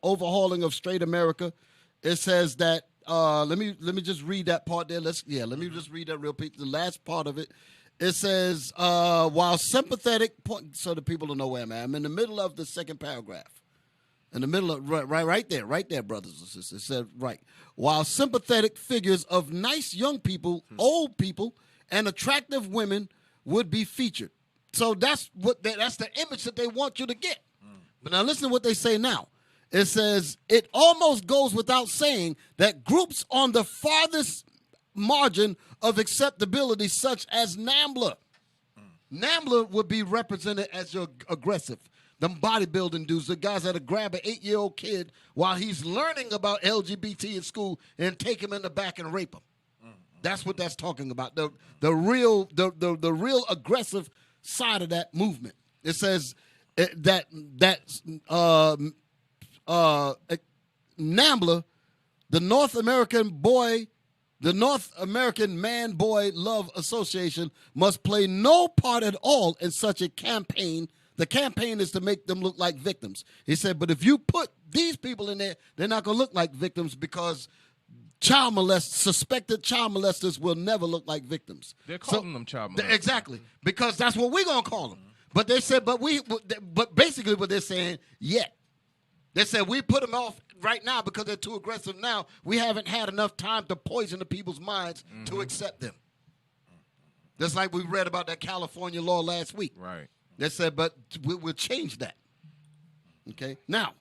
overhauling of Straight America, it says that let me just read that part there. Let me just read that real quick. The last part of it. It says while sympathetic, so the people don't know where I'm at. I'm in the middle of the second paragraph. In the middle of right there, brothers and sisters. It said while sympathetic figures of nice young people, old people, and attractive women would be featured. So that's the image that they want you to get. But now listen to what they say now. It says, it almost goes without saying that groups on the farthest margin of acceptability, such as NAMBLA. NAMBLA would be represented as your aggressive. Them bodybuilding dudes, the guys that'll grab an 8-year-old kid while he's learning about LGBT in school and take him in the back and rape him. That's what that's talking about. The real aggressive side of that movement. It says that NAMBLA, the North American Man-Boy Love Association, must play no part at all in such a campaign. The campaign is to make them look like victims. He said, but if you put these people in there, they're not going to look like victims because suspected child molesters will never look like victims. They're calling them child molesters. Exactly, because that's what we're going to call them. But they said, but basically what they're saying, they said we put them off right now because they're too aggressive now. We haven't had enough time to poison the people's minds to accept them. Just like we read about that California law last week. Right. They said, but we'll change that. Okay? Now,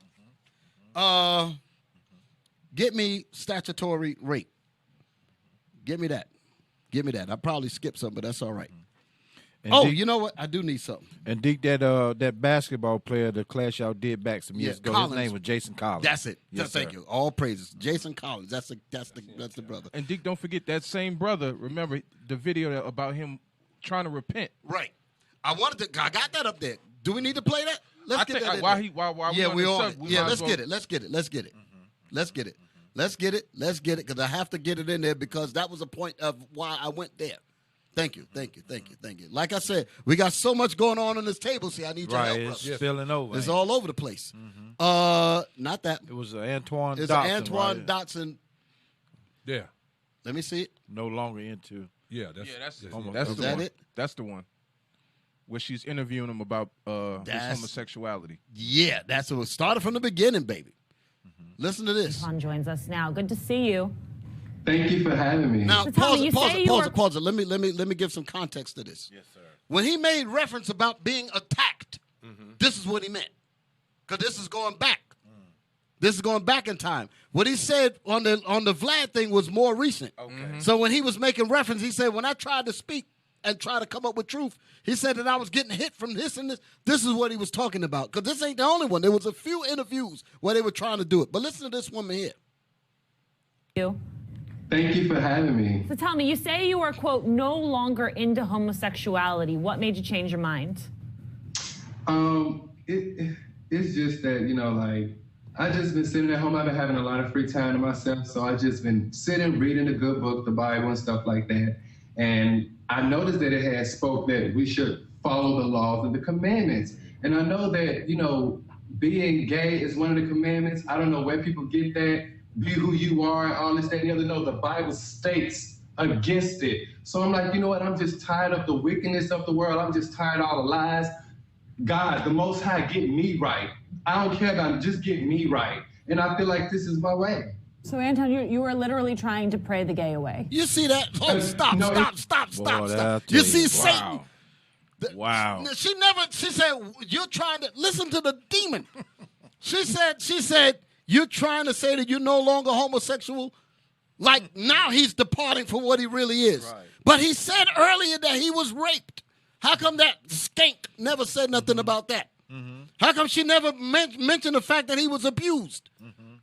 get me statutory rape. Give me that. I probably skipped some, but that's all right. And Oh, Deke, you know what? I do need something. And Deke, that basketball player, the class y'all did back some years ago, Collins. his name was Jason Collins. That's it. Yes, Thank sir. you. All praises. Jason Collins. That's the brother. And Deke, don't forget that same brother. Remember the video about him trying to repent. Right. I got that up there. Do we need to play that? Let's get that. While we on it. yeah, Let's get it. Let's get it. Let's get it. Let's get it. Let's get it. Let's get it because I have to get it in there because that was a point of why I went there. Thank you. Like I said, we got so much going on this table. See, I need your help. It's spilling over. It's all over the place. Not that. It was Antoine It's Dotson. Antoine Dotson. Yeah. Let me see it. No longer into. Yeah, that's Is the that one. it? That's the one. Where she's interviewing him about his homosexuality. Yeah, that's what started from the beginning, baby. Listen to this. Antoine joins us now. Good to see you. Thank you for having me. Now, So pause Tommy, it. Let me give some context to this. Yes, sir. When he made reference about being attacked, this is what he meant. Because this is going back. This is going back in time. What he said on the Vlad thing was more recent. Okay. So when he was making reference, he said, when I tried to speak and try to come up with truth, he said that I was getting hit from this and this. This is what he was talking about. Because this ain't the only one. There was a few interviews where they were trying to do it. But listen to this woman here. You. Thank you for having me. So tell me, you say you are, quote, no longer into homosexuality. What made you change your mind? It's just that, I just been sitting at home. I've been having a lot of free time to myself. So I just been sitting, reading a good book, the Bible and stuff like that. And I noticed that it had spoke that we should follow the laws and the commandments. And I know that, being gay is one of the commandments. I don't know where people get that. Be who you are and all this, that, and the other. No, the Bible states against it. So I'm like, you know what? I'm just tired of the wickedness of the world. I'm just tired of all the lies. God, the Most High, get me right. I don't care, God, just get me right. And I feel like this is my way. So, Anton, you are literally trying to pray the gay away. You see that? Oh, stop. You see Satan. Wow. She said, you're trying to listen to the demon. She said, you're trying to say that you're no longer homosexual. Like now he's departing from what he really is. Right. But he said earlier that he was raped. How come that skank never said nothing about that? How come she never mentioned the fact that he was abused?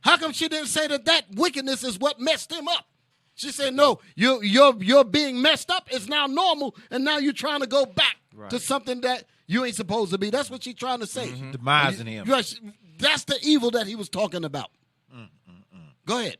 How come she didn't say that wickedness is what messed him up? She said, no, you're being messed up. It's now normal, and now you're trying to go back to something that you ain't supposed to be. That's what she's trying to say. Demising him. That's the evil that he was talking about. Go ahead.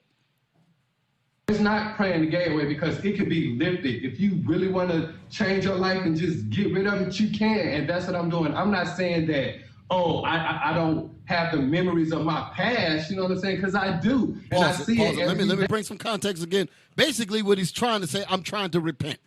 It's not praying the gay away because it can be lifted. If you really want to change your life and just get rid of it, you can. And that's what I'm doing. I'm not saying that, I don't have the memories of my past, you know what I'm saying? Because I do. And I see it. Let me bring some context again. Basically, what he's trying to say, I'm trying to repent.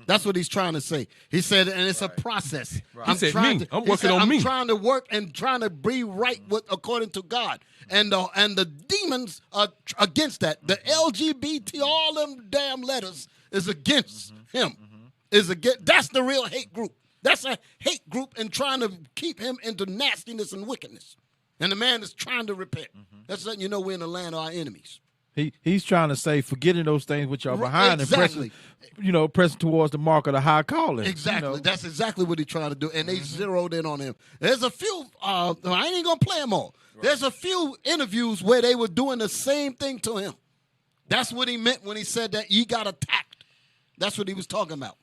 That's what he's trying to say. He said, and it's a process. I'm trying to work and trying to be right according to God. And the demons are against that. The LGBT, all them damn letters is against him. That's the real hate group. That's a hate group and trying to keep him into nastiness and wickedness. And the man is trying to repent. That's letting you know we're in the land of our enemies. He's trying to say, forgetting those things which are behind exactly. and pressing towards the mark of the high calling. Exactly. That's exactly what he's trying to do. And they zeroed in on him. There's a few, I ain't even going to play them all. Right. There's a few interviews where they were doing the same thing to him. That's what he meant when he said that he got attacked. That's what he was talking about.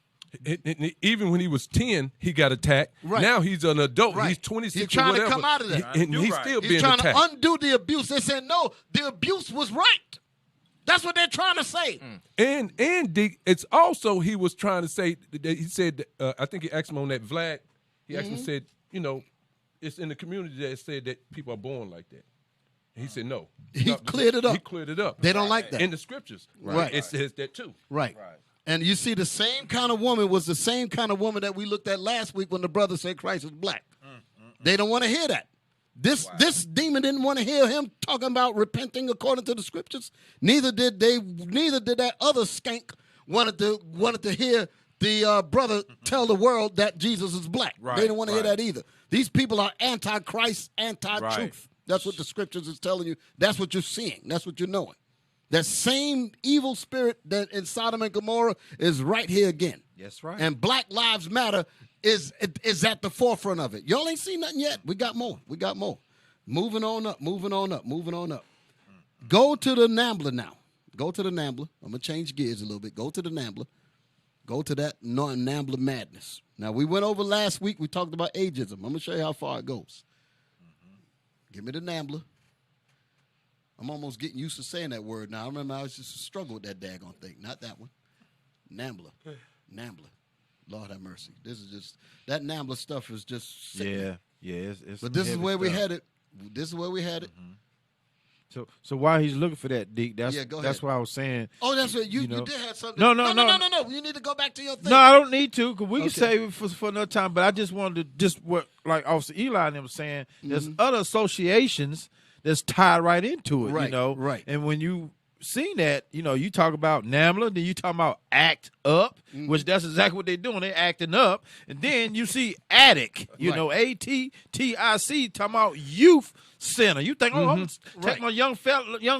Even when he was 10, he got attacked. Right. Now he's an adult. Right. He's 26 He's trying or whatever. to come out of that. And he's still being attacked. He's trying to undo the abuse. They said, no, the abuse was right. That's what they're trying to say. And it's also he was trying to say, he said, I think he asked him on that Vlad, he actually said, it's in the community that said that people are born like that. And he said no. He cleared it up. He cleared it up. They don't like that. In the scriptures, it says that too. Right. And you see the same kind of woman was the same kind of woman that we looked at last week when the brother said Christ is black. They don't want to hear that. This demon didn't want to hear him talking about repenting according to the scriptures. Neither did that other skank wanted to hear the brother tell the world that Jesus is black. They didn't want to hear that either. These people are anti-Christ, anti-truth. That's what the scriptures is telling you. That's what you're seeing. That's what you're knowing. That same evil spirit that in Sodom and Gomorrah is right here again. That's right. And Black Lives Matter is at the forefront of it. Y'all ain't seen nothing yet. We got more. Moving on up. Go to the NAMBLA now. Go to the NAMBLA. I'm going to change gears a little bit. Go to the NAMBLA. Go to that NAMBLA madness. Now, we went over last week. We talked about ageism. I'm going to show you how far it goes. Give me the NAMBLA. I'm almost getting used to saying that word now. I remember I was just a struggle with that daggone thing. Not that one. NAMBLA. Lord have mercy. This is just, that NAMBLA stuff is just sick. Yeah. It's but this is where we headed. So while he's looking for that, Deke, go that's ahead. why I was saying. Oh, that's right. You did have something. No. You need to go back to your thing. No, I don't need to, because we can save it for another time. But I just wanted to what like Officer Eli and them saying. There's other associations that's tied right into it. Right, right. And when you seen that, you talk about NAMBLA, then you talk about ACT UP, which that's exactly what they're doing. They're acting up. And then you see ATTIC, ATTIC, talking about youth center. You think, I'm going to take my young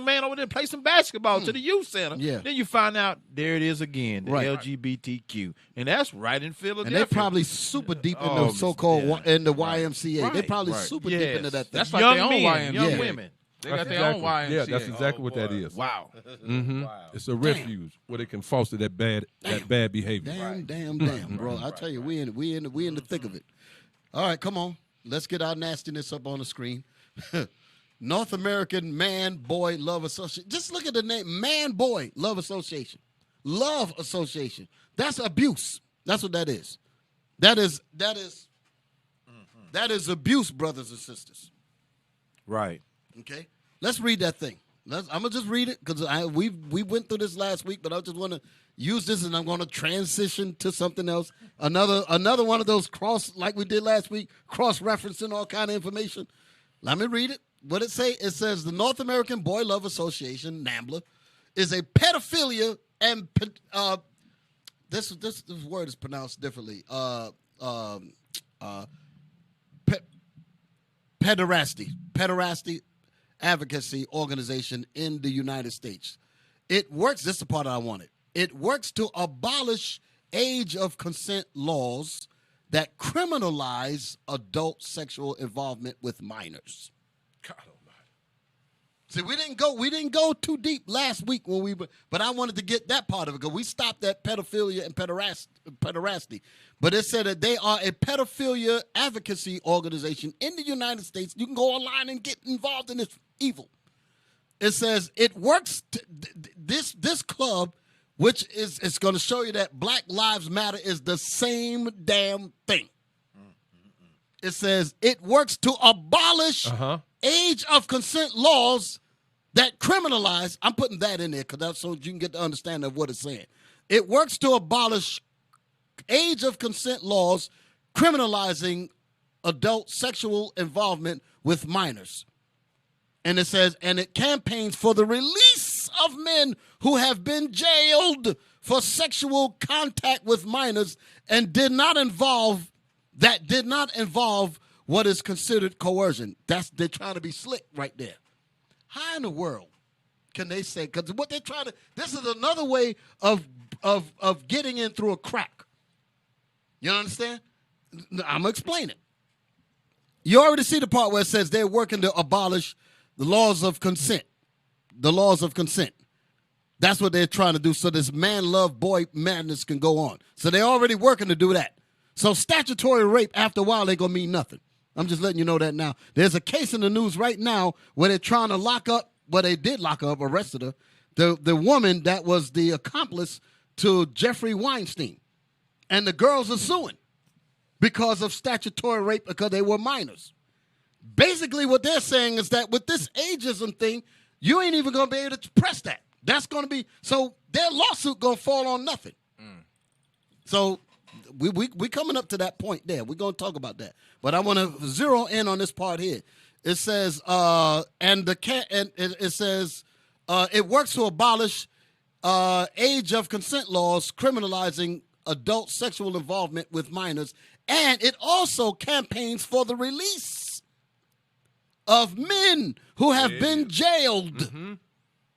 man over there and play some basketball to the youth center. Yeah. Then you find out, there it is again, the Right. LGBTQ. And that's right in Philadelphia. And they probably super deep in the so-called in the YMCA. Right. They probably Right. super deep into that thing. That's like Young their own men, YMCA. young women. They got their own YMCA. Yeah, that's exactly what that is. Wow. It's a refuge where they can foster that bad behavior. Damn, bro. I tell you, we in the thick of it. All right, come on. Let's get our nastiness up on the screen. North American Man-Boy Love Association. Just look at the name, Man-Boy Love Association. Love Association. That's abuse. That's what that is. That is abuse, brothers and sisters. Right. Okay, let's read that thing. I'm gonna just read it because we went through this last week, but I just want to use this and I'm going to transition to something else. Another one of those like we did last week, cross-referencing all kind of information. Let me read it. What it say? It says the North American Boy Love Association (NAMBLA) is a pedophilia and this word is pronounced differently. Pederasty advocacy organization in the United States. It works, this is the part I wanted. It works to abolish age of consent laws that criminalize adult sexual involvement with minors. God almighty. See, we didn't go too deep last week but I wanted to get that part of it because we stopped at pedophilia and pederasty. But it said that they are a pedophilia advocacy organization in the United States. You can go online and get involved in this evil. It says it works. This club, which it's going to show you that Black Lives Matter is the same damn thing. It says it works to abolish age of consent laws that criminalize. I'm putting that in there because that's so you can get the understanding of what it's saying. It works to abolish age of consent laws criminalizing adult sexual involvement with minors. And it says, and it campaigns for the release of men who have been jailed for sexual contact with minors and did not involve what is considered coercion. They're trying to be slick right there. How in the world can they say? Because what they're trying to, this is another way of getting in through a crack. You understand? I'm gonna explain it. You already see the part where it says they're working to abolish the laws of consent. The laws of consent. That's what they're trying to do so this man love boy madness can go on. So they're already working to do that. So statutory rape after a while ain't gonna mean nothing. I'm just letting you know that now. There's a case in the news right now where they're trying to lock up, they did lock her up, arrested her, the woman that was the accomplice to Jeffrey Weinstein. And the girls are suing because of statutory rape because they were minors. Basically what they're saying is that with this ageism thing, you ain't even going to be able to press that. That's going to be, so their lawsuit going to fall on nothing. So we coming up to that point there. We're going to talk about that. But I want to zero in on this part here. It says, it says, it works to abolish age of consent laws criminalizing adult sexual involvement with minors, and it also campaigns for the release of men who have been jailed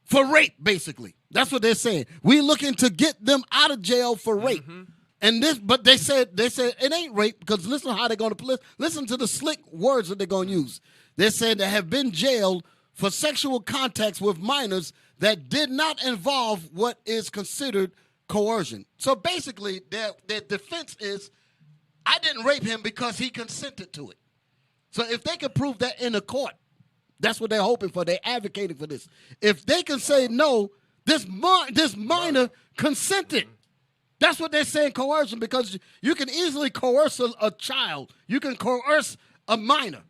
for rape, basically. That's what they're saying. We're looking to get them out of jail for rape. And this, but they said it ain't rape because listen how they're going to listen to the slick words that they're going to use. They said they have been jailed for sexual contacts with minors that did not involve what is considered coercion. So basically, their defense is, I didn't rape him because he consented to it. So if they can prove that in a court, that's what they're hoping for. They're advocating for this. If they can say no, this minor consented. That's what they're saying, coercion, because you can easily coerce a child. You can coerce a minor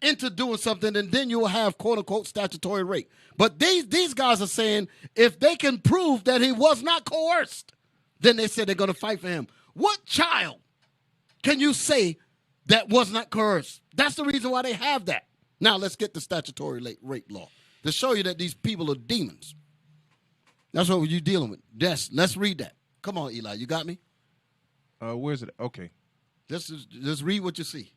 into doing something, and then you will have, quote-unquote, statutory rape. But these guys are saying if they can prove that he was not coerced, then they said they're going to fight for him. What child can you say that was not coerced? That's the reason why they have that. Now, let's get the statutory rape law to show you that these people are demons. That's what you're dealing with. Yes, let's read that. Come on, Eli, you got me? Where's it? Okay. Just read what you see.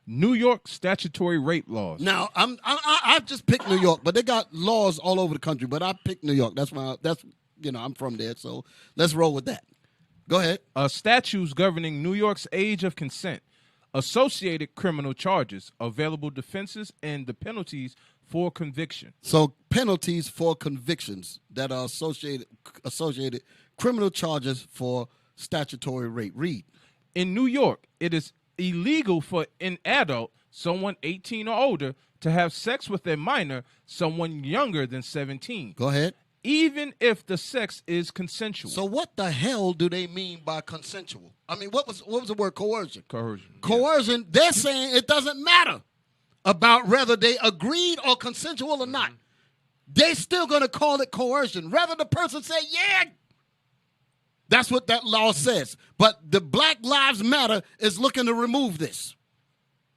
New York statutory rape laws. Now, I just picked New York, but they got laws all over the country. But I picked New York. I'm from there, so let's roll with that. Go ahead. Statutes governing New York's age of consent, associated criminal charges, available defenses, and the penalties for conviction. So penalties for convictions that are associated criminal charges for statutory rape. Read. In New York, it is illegal for an adult, someone 18 or older, to have sex with a minor, someone younger than 17. Go ahead. Even if the sex is consensual. So what the hell do they mean by consensual? I mean, what was the word coercion? Coercion. Coercion, yeah. They're saying it doesn't matter about whether they agreed or consensual or not. They're still going to call it coercion. Rather the person say, yeah, that's what that law says. But the Black Lives Matter is looking to remove this.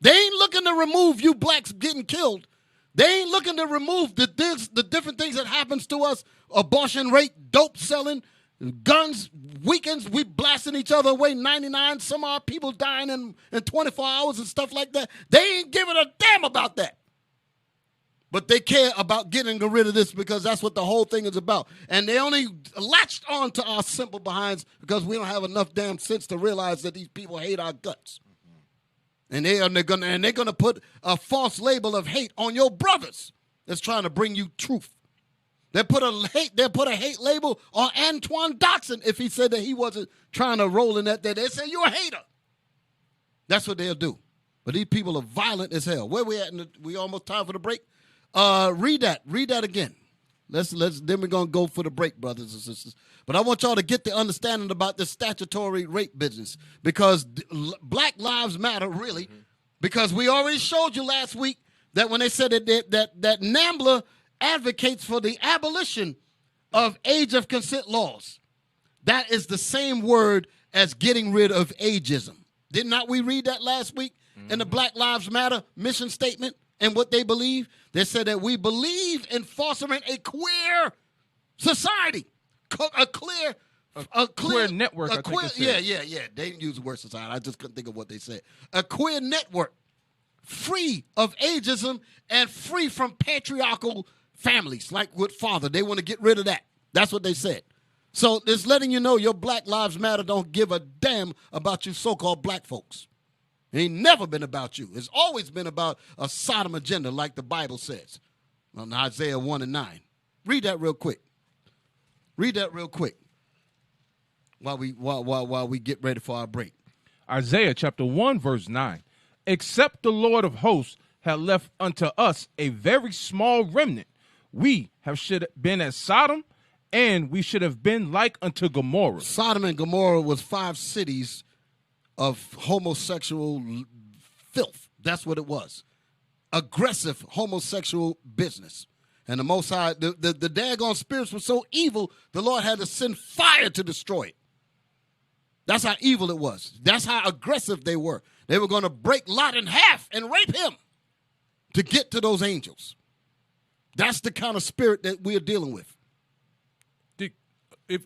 They ain't looking to remove you blacks getting killed. They ain't looking to remove the different things that happens to us, abortion rate, dope selling, guns, weekends, we blasting each other away, 99, some of our people dying in 24 hours and stuff like that. They ain't giving a damn about that. But they care about getting rid of this because that's what the whole thing is about. And they only latched on to our simple behinds because we don't have enough damn sense to realize that these people hate our guts. And they're gonna put a false label of hate on your brothers that's trying to bring you truth. They put a hate label on Antoine Dotson if he said that he wasn't trying to roll in that. They say you're a hater. That's what they'll do. But these people are violent as hell. Where we at? We almost time for the break. Read that again. Then we're gonna go for the break, brothers and sisters. But I want y'all to get the understanding about this statutory rape business because Black Lives Matter, really, because we already showed you last week that when they said that NAMBLA advocates for the abolition of age of consent laws, that is the same word as getting rid of ageism. Did not we read that last week in the Black Lives Matter mission statement and what they believe? They said that we believe in fostering a queer society. A queer network. Yeah. They didn't use the word society. I just couldn't think of what they said. A queer network, free of ageism and free from patriarchal families, like with father. They want to get rid of that. That's what they said. So it's letting you know your Black Lives Matter don't give a damn about you so-called black folks. It ain't never been about you. It's always been about a Sodom agenda, like the Bible says on Isaiah 1:9. Read that real quick. While we get ready for our break. Isaiah chapter 1, verse 9. Except the Lord of hosts had left unto us a very small remnant, we should have been as Sodom, and we should have been like unto Gomorrah. Sodom and Gomorrah was 5 cities of homosexual filth. That's what it was. Aggressive homosexual business. And the Most High, the daggone spirits were so evil, the Lord had to send fire to destroy it. That's how evil it was. That's how aggressive they were. They were going to break Lot in half and rape him to get to those angels. That's the kind of spirit that we're dealing with. Dick,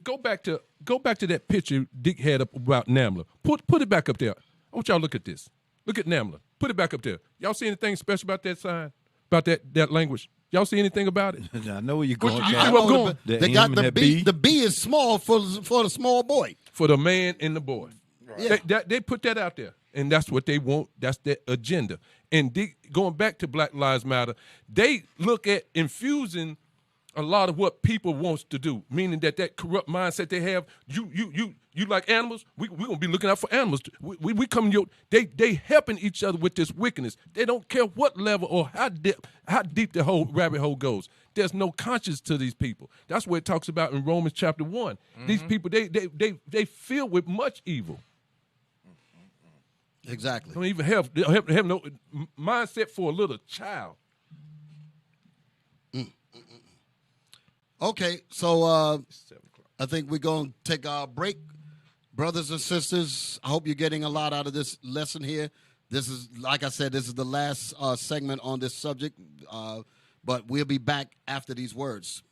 go back to that picture Dick had up about NAMBLA. Put it back up there. I want y'all to look at this. Look at NAMBLA. Put it back up there. Y'all see anything special about that sign? about that language? Y'all see anything about it? I know where you're going. You see where I'm going? They got the B. The B is small for the small boy. For the man and the boy. Right. Yeah. They put that out there, and that's what they want. That's their agenda. And going back to Black Lives Matter, they look at infusing a lot of what people wants to do, meaning that corrupt mindset they have. You like animals? We gonna be looking out for animals. We come they helping each other with this wickedness. They don't care what level or how deep the whole rabbit hole goes. There's no conscience to these people. That's what it talks about in Romans chapter 1. Mm-hmm. These people they filled with much evil. Exactly. Don't even have no mindset for a little child. Okay, so I think we're going to take our break. Brothers and sisters, I hope you're getting a lot out of this lesson here. This is, like I said, this is the last segment on this subject, but we'll be back after these words.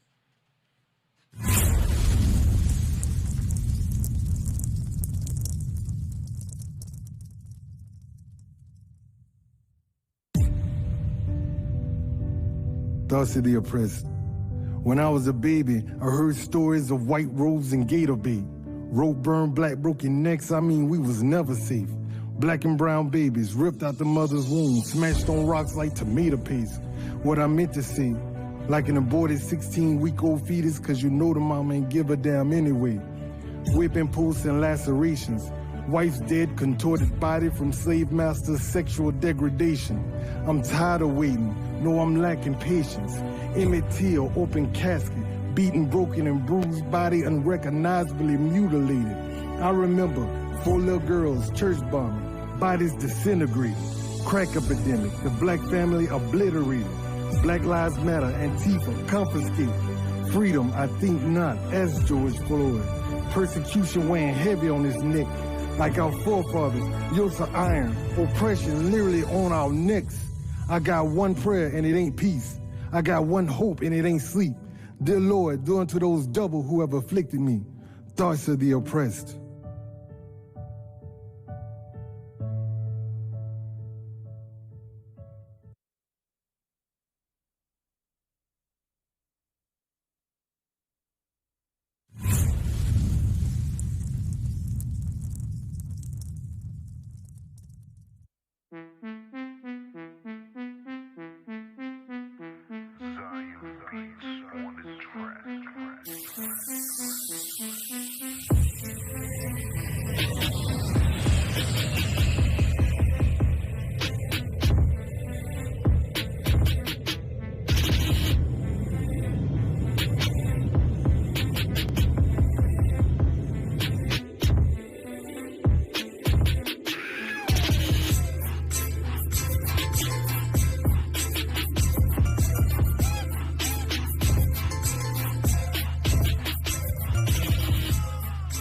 Thus of the oppressed. When I was a baby, I heard stories of white robes and gator bait. Rope burned, black broken necks, I mean we was never safe. Black and brown babies ripped out the mother's womb, smashed on rocks like tomato paste. What I meant to say, like an aborted 16-week-old fetus, cause you know the mama ain't give a damn anyway. Whipping posts and lacerations. Wife's dead, contorted body from slave master's sexual degradation. I'm tired of waiting, no I'm lacking patience. Emmett Till, open casket, beaten, broken, and bruised body unrecognizably mutilated. I remember 4 little girls, church bombing, bodies disintegrated. Crack epidemic, the black family obliterated. Black Lives Matter, Antifa, confiscated. Freedom, I think not, as George Floyd. Persecution weighing heavy on his neck. Like our forefathers, yokes of iron, oppression literally on our necks. I got one prayer and it ain't peace. I got one hope and it ain't sleep. Dear Lord, do unto those double who have afflicted me. Thoughts of the oppressed.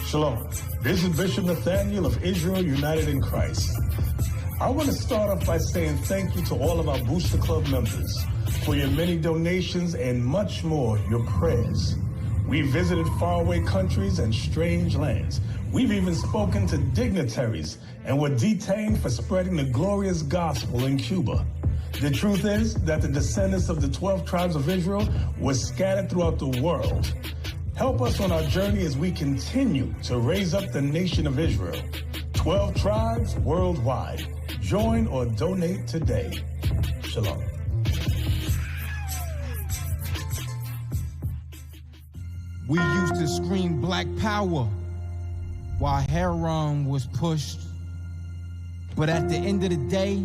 Shalom. This is Bishop Nathaniel of Israel United in Christ. I want to start off by saying thank you to all of our Booster Club members for your many donations and much more, your prayers. We visited faraway countries and strange lands. We've even spoken to dignitaries and were detained for spreading the glorious gospel in Cuba. The truth is that the descendants of the 12 tribes of Israel were scattered throughout the world. Help us on our journey as we continue to raise up the nation of Israel. 12 tribes worldwide. Join or donate today. Shalom. We used to scream black power while Heron was pushed. But at the end of the day,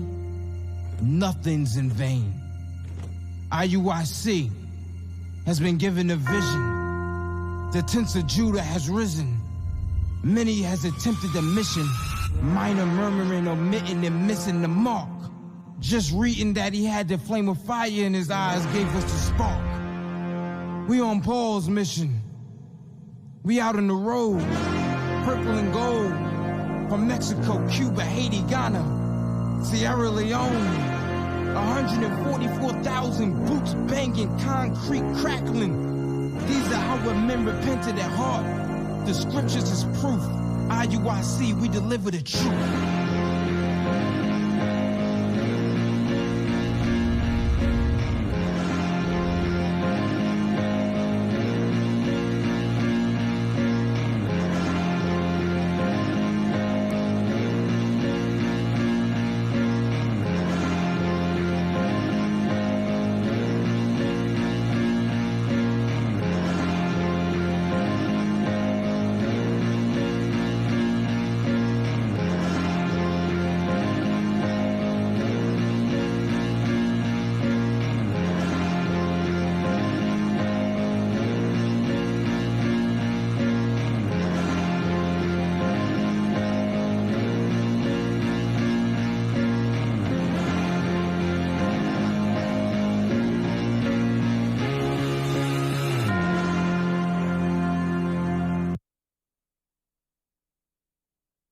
nothing's in vain. IUIC has been given a vision. The tents of Judah has risen. Many has attempted the mission. Minor murmuring, omitting, and missing the mark. Just reading that he had the flame of fire in his eyes gave us the spark. We on Paul's mission. We out on the road. Purple and gold. From Mexico, Cuba, Haiti, Ghana, Sierra Leone. 144,000 boots banging, concrete crackling. These are how men repented at heart. The scriptures is proof. IUIC, we deliver the truth.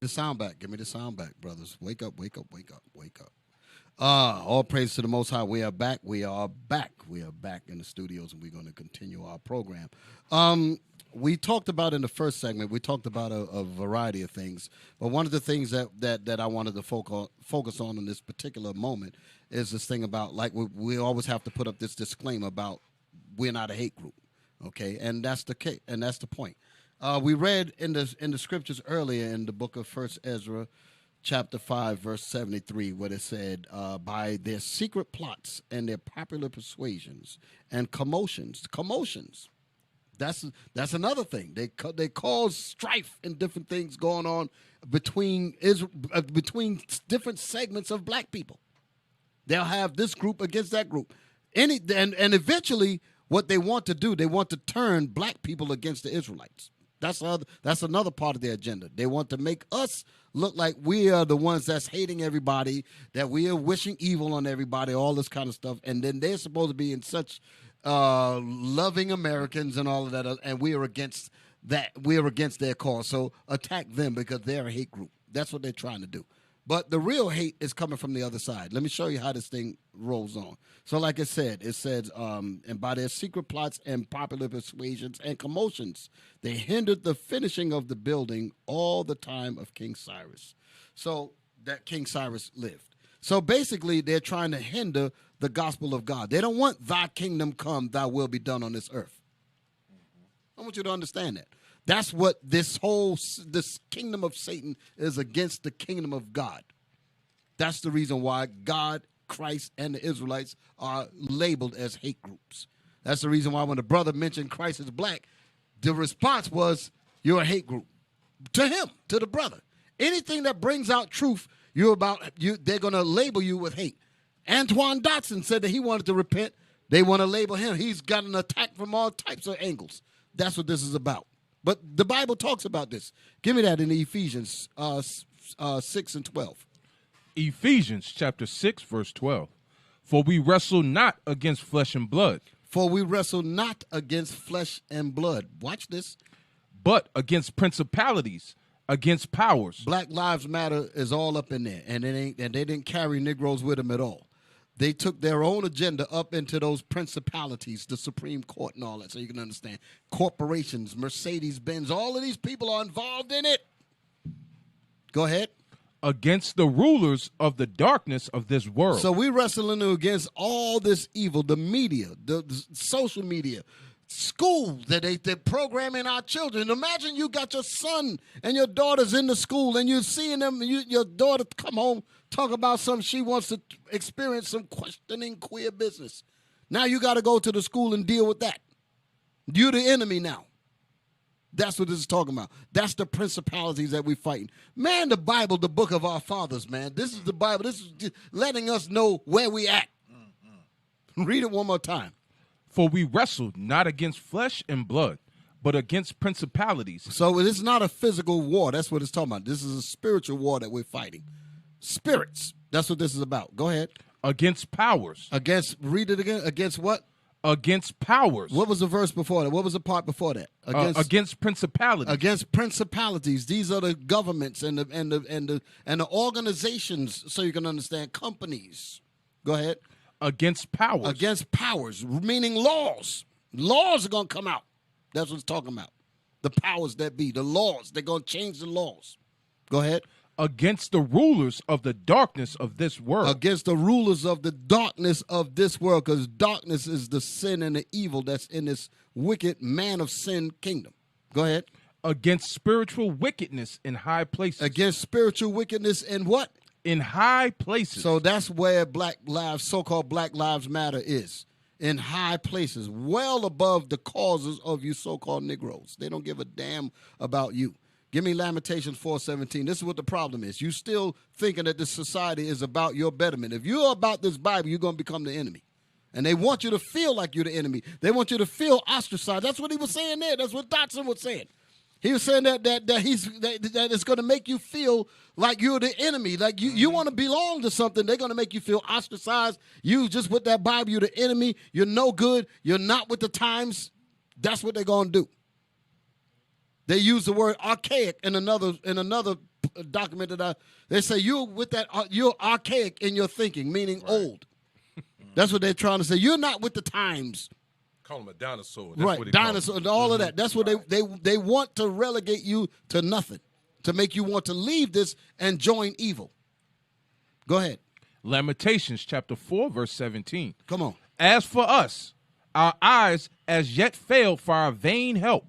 The sound back. Give me the sound back, brothers. Wake up, wake up, wake up, wake up. All praise to the Most High. We are back. We are back. We are back in the studios, and we're going to continue our program. We talked about in the first segment, we talked about a variety of things. But one of the things that I wanted to focus on in this particular moment is this thing about, like, we always have to put up this disclaimer about we're not a hate group, okay? And that's the case, and that's the point. We read in the scriptures earlier in the book of 1 Ezra, chapter 5, verse 73, where it said, by their secret plots and their popular persuasions and commotions, that's another thing. They cause strife and different things going on between different segments of black people. They'll have this group against that group. And eventually what they want to do, they want to turn black people against the Israelites. That's another part of their agenda. They want to make us look like we are the ones that's hating everybody, that we are wishing evil on everybody, all this kind of stuff. And then they're supposed to be in such loving Americans and all of that, and we are against that. We are against their cause. So attack them because they're a hate group. That's what they're trying to do. But the real hate is coming from the other side. Let me show you how this thing rolls on. So like I said, it says, and by their secret plots and popular persuasions and commotions, they hindered the finishing of the building all the time of King Cyrus. So that King Cyrus lived. So basically, they're trying to hinder the gospel of God. They don't want thy kingdom come, thy will be done on this earth. I want you to understand that. That's what this kingdom of Satan is against the kingdom of God. That's the reason why God, Christ, and the Israelites are labeled as hate groups. That's the reason why when the brother mentioned Christ is black, the response was, you're a hate group. To him, to the brother. Anything that brings out truth, they're going to label you with hate. Antoine Dotson said that he wanted to repent. They want to label him. He's got an attack from all types of angles. That's what this is about. But the Bible talks about this. Give me that in Ephesians 6 and 12. Ephesians chapter 6, verse 12. For we wrestle not against flesh and blood. For we wrestle not against flesh and blood. Watch this. But against principalities, against powers. Black Lives Matter is all up in there, and they didn't carry Negroes with them at all. They took their own agenda up into those principalities, the Supreme Court and all that, so you can understand. Corporations, Mercedes-Benz, all of these people are involved in it. Go ahead. Against the rulers of the darkness of this world. So we're wrestling against all this evil, the media, the social media, schools that they're programming our children. Imagine you got your son and your daughters in the school and you're seeing them, your daughter come home, talk about something she wants to experience, some questioning queer business. Now you got to go to the school and deal with that. You're the enemy now. That's what this is talking about. That's the principalities that we're fighting. Man, the Bible, the book of our fathers, man. This is the Bible. This is just letting us know where we at. Read it one more time. For we wrestle not against flesh and blood, but against principalities. So it is not a physical war. That's what it's talking about. This is a spiritual war that we're fighting. Spirits. That's what this is about. Go ahead. Against powers. Read it again. Against what? Against powers. What was the verse before that? What was the part before that? Against principalities. Against principalities. These are the governments and the organizations, so you can understand, companies. Go ahead. Against powers. Against powers, meaning laws. Laws are going to come out. That's what it's talking about. The powers that be, the laws. They're going to change the laws. Go ahead. Against the rulers of the darkness of this world. Against the rulers of the darkness of this world, because darkness is the sin and the evil that's in this wicked man of sin kingdom. Go ahead. Against spiritual wickedness in high places. Against spiritual wickedness in what? In high places. So that's where so-called Black Lives Matter is. In high places, well above the causes of you so-called Negroes. They don't give a damn about you. Give me Lamentations 4:17. This is what the problem is. You still thinking that this society is about your betterment. If you're about this Bible, you're going to become the enemy. And they want you to feel like you're the enemy. They want you to feel ostracized. That's what he was saying there. That's what Dotson was saying. He was saying that it's going to make you feel like you're the enemy. Like you want to belong to something. They're going to make you feel ostracized. You just with that Bible, you're the enemy. You're no good. You're not with the times. That's what they're going to do. They use the word archaic in another document that they say you're with that. You're archaic in your thinking, meaning old. That's what they're trying to say. You're not with the times. Call him a dinosaur. That's Right, what dinosaur, and all of that. That's what they want to relegate you to nothing, to make you want to leave this and join evil. Go ahead. Lamentations chapter 4, verse 17. Come on. As for us, our eyes as yet failed for our vain help.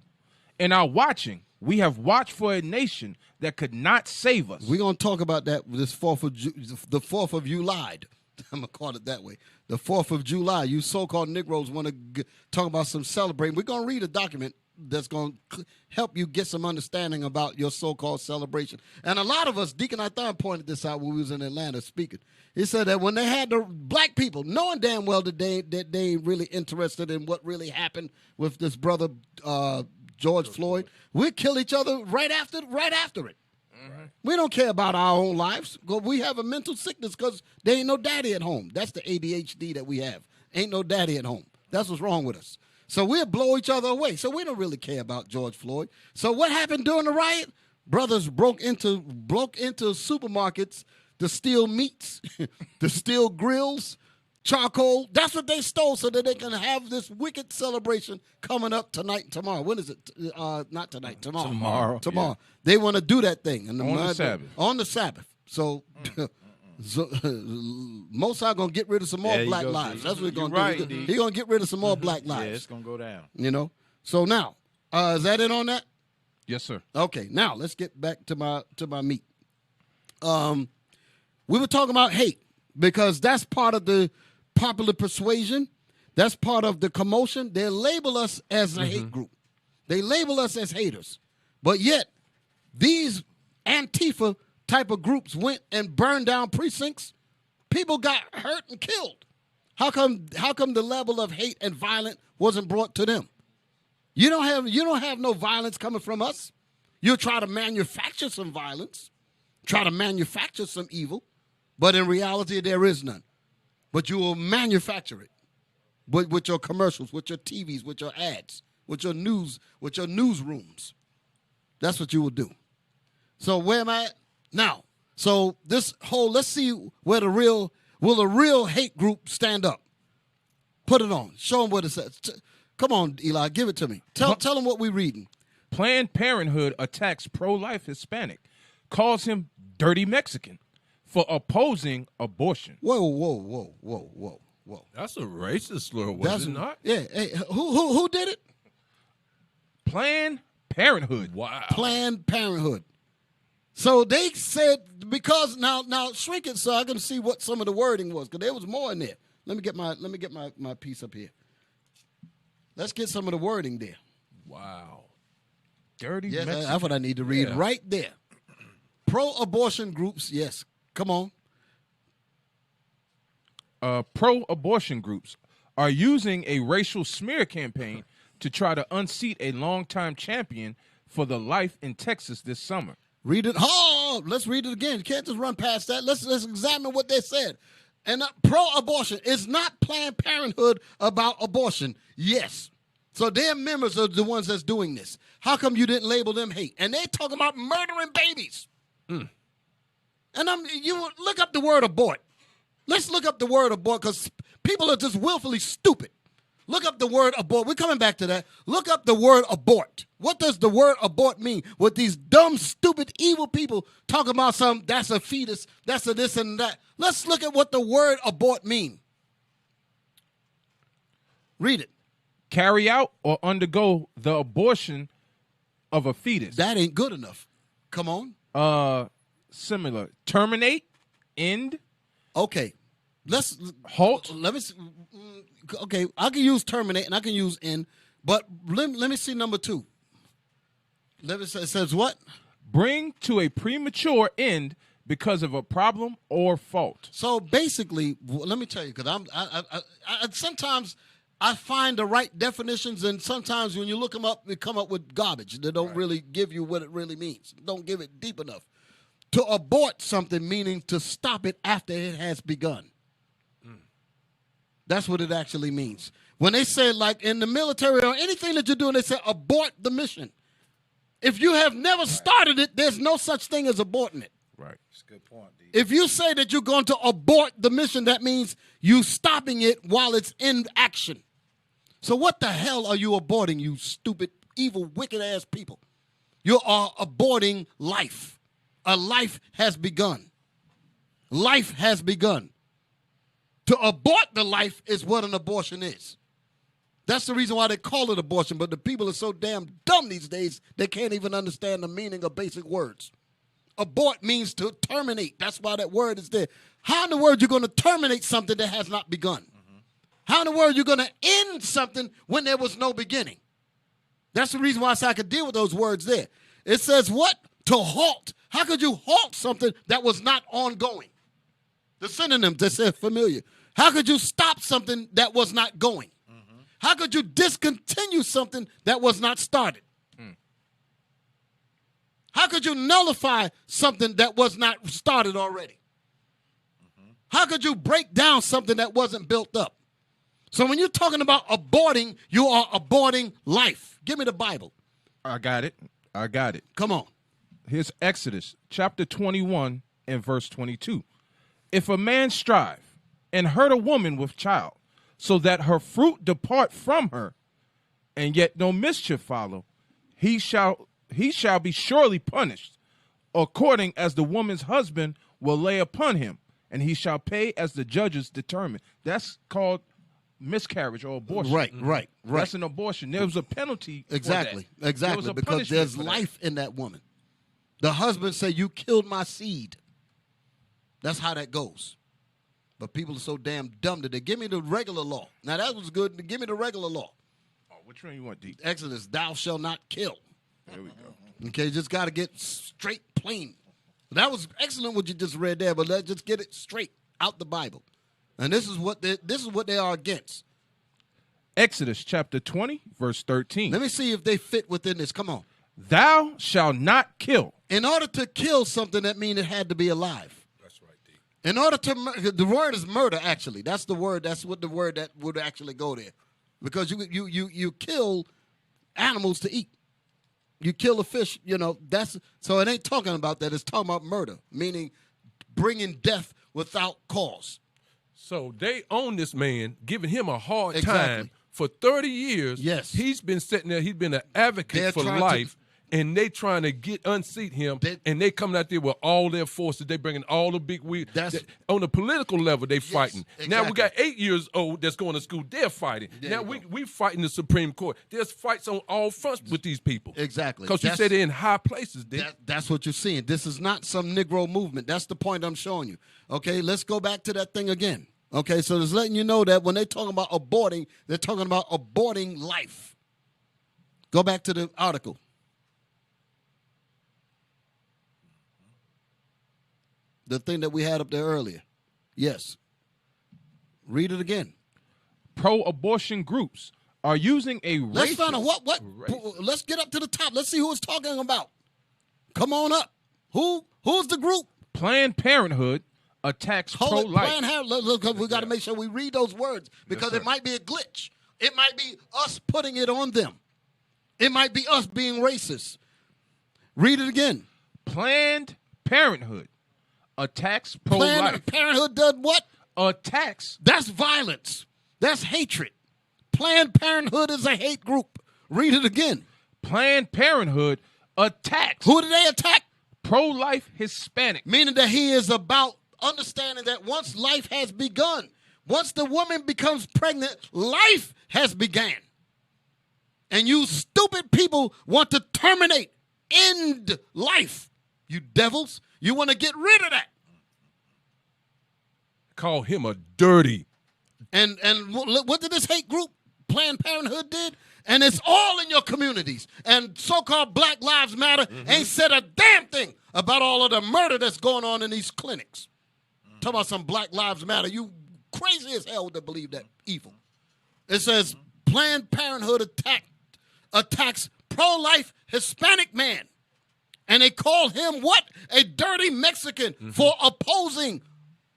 In our watching, we have watched for a nation that could not save us. We're going to talk about that the 4th of July. I'm going to call it that way. The 4th of July. You so-called Negroes want to talk about some celebrating. We're going to read a document that's going to help you get some understanding about your so-called celebration. And a lot of us, Deacon Ithon pointed this out when we was in Atlanta speaking. He said that when they had the black people, knowing damn well that they ain't really interested in what really happened with this brother George Floyd, we'd kill each other right after it. Mm-hmm. We don't care about our own lives. We have a mental sickness because there ain't no daddy at home. That's the ADHD that we have. Ain't no daddy at home. That's what's wrong with us. So we'll blow each other away. So we don't really care about George Floyd. So what happened during the riot? Brothers broke into supermarkets to steal meats, to steal grills, charcoal. That's what they stole so that they can have this wicked celebration coming up tonight and tomorrow. When is it? Not tonight, tomorrow. Tomorrow. Yeah. They want to do that thing. And the Sabbath. On the Sabbath. So... Most High gonna get rid of some more black lives. That's what he's gonna do. He's gonna get rid of some more black lives. Yeah, it's gonna go down. You know. So now, is that it on that? Yes, sir. Okay. Now let's get back to my meat. We were talking about hate because that's part of the popular persuasion. That's part of the commotion. They label us as a hate group. They label us as haters, but yet these Antifa type of groups went and burned down precincts. People got hurt and killed. How come the level of hate and violence wasn't brought to them? You don't have no violence coming from us. You'll try to manufacture some violence, try to manufacture some evil, but in reality there is none. But you will manufacture it with your commercials, with your TVs, with your ads, with your news, with your newsrooms. That's what you will do. So where am I at? Now, so let's see where will a real hate group stand up? Put it on. Show them what it says. Come on, Eli, give it to me. Tell them what we're reading. Planned Parenthood attacks pro-life Hispanic, calls him dirty Mexican for opposing abortion. Whoa. That's a racist slur, was it not? Yeah. Hey, who did it? Planned Parenthood. Wow. Planned Parenthood. So they said, because now shrink it so I can see what some of the wording was, because there was more in there. Let me get my piece up here. Let's get some of the wording there. Wow. Dirty yes, Mexican. That's what I need to read right there. Pro-abortion groups, yes. Come on. Pro-abortion groups are using a racial smear campaign to try to unseat a longtime champion for the life in Texas this summer. Read it. Oh, let's read it again. You can't just run past that. Let's examine what they said. And pro-abortion is not Planned Parenthood about abortion. Yes. So their members are the ones that's doing this. How come you didn't label them hate? And they talking about murdering babies. And you look up the word abort. Let's look up the word abort because people are just willfully stupid. Look up the word abort. We're coming back to that. Look up the word abort. What does the word abort mean? With these dumb, stupid, evil people talking about that's a fetus, that's a this and that. Let's look at what the word abort mean. Read it. Carry out or undergo the abortion of a fetus. That ain't good enough. Come on. Similar. Terminate, end. Okay. Let's halt. Let me see. Okay, I can use terminate and I can use end, but let me see number 2. It says what? Bring to a premature end because of a problem or fault. So basically, let me tell you, because I sometimes I find the right definitions, and sometimes when you look them up, they come up with garbage. They don't really give you what it really means. Don't give it deep enough. To abort something meaning to stop it after it has begun. That's what it actually means. When they say, like in the military or anything that you're doing, they say abort the mission. If you have never started it, there's no such thing as aborting it. Right. That's a good point, D. If you say that you're going to abort the mission, that means you stopping it while it's in action. So what the hell are you aborting, you stupid, evil, wicked-ass people? You are aborting life. A life has begun. Life has begun. To abort the life is what an abortion is. That's the reason why they call it abortion, but the people are so damn dumb these days, they can't even understand the meaning of basic words. Abort means to terminate. That's why that word is there. How in the world are you going to terminate something that has not begun? How in the world are you going to end something when there was no beginning? That's the reason why I could deal with those words there. It says what? To halt. How could you halt something that was not ongoing? The synonym that says familiar. How could you stop something that was not going? How could you discontinue something that was not started? How could you nullify something that was not started already? How could you break down something that wasn't built up? So when you're talking about aborting, you are aborting life. Give me the Bible. I got it. Come on. Here's Exodus chapter 21 and verse 22. If a man strive and hurt a woman with child, so that her fruit depart from her, and yet no mischief follow, he shall be surely punished, according as the woman's husband will lay upon him, and he shall pay as the judges determine. That's called miscarriage or abortion. Right. That's an abortion. There was a penalty. Exactly. For that. Exactly. Because there's life in that woman. The husband say, "You killed my seed." That's how that goes. But people are so damn dumb that they give me the regular law. Now that was good. Give me the regular law. Oh, which one you want, D? Exodus, thou shalt not kill. There we go. Okay, just got to get straight, plain. That was excellent what you just read there, but let's just get it straight out the Bible. And this is what they are against. Exodus chapter 20, verse 13. Let me see if they fit within this. Come on. Thou shalt not kill. In order to kill something, that means it had to be alive. In order to, the word is murder, actually. That's the word. That's what the word that would actually go there. Because you kill animals to eat. You kill a fish, so it ain't talking about that. It's talking about murder, meaning bringing death without cause. So they own this man, giving him a hard Exactly. time for 30 years. Yes. He's been sitting there. He's been an advocate for life. And they trying to unseat him, and they coming out there with all their forces. They bringing all the big wheels. On the political level, they fighting. Exactly. Now we got 8 years old that's going to school. They're fighting. Now we fighting the Supreme Court. There's fights on all fronts with these people. Exactly. Because you say they're in high places. That's what you're seeing. This is not some Negro movement. That's the point I'm showing you. Okay, let's go back to that thing again. Okay, so it's letting you know that when they're talking about aborting, they're talking about aborting life. Go back to the article. The thing that we had up there earlier. Yes. Read it again. Pro-abortion groups are using a Let's find out what let's get up to the top. Let's see who it's talking about. Come on up. Who's the group? Planned Parenthood attacks pro-life. Look, we got to make sure we read those words because it might be a glitch. It might be us putting it on them. It might be us being racist. Read it again. Planned Parenthood attacks pro-life. Planned Parenthood does what? Attacks. That's violence. That's hatred. Planned Parenthood is a hate group. Read it again. Planned Parenthood attacks. Who do they attack? Pro-life Hispanic. Meaning that he is about understanding that once life has begun, once the woman becomes pregnant, life has began. And you stupid people want to terminate, end life. You devils. You want to get rid of that. Call him a dirty. And what did this hate group, Planned Parenthood, did? And it's all in your communities. And so-called Black Lives Matter ain't said a damn thing about all of the murder that's going on in these clinics. Talk about some Black Lives Matter. You crazy as hell to believe that evil. It says Planned Parenthood attacks pro-life Hispanic man. And they call him what? A dirty Mexican for opposing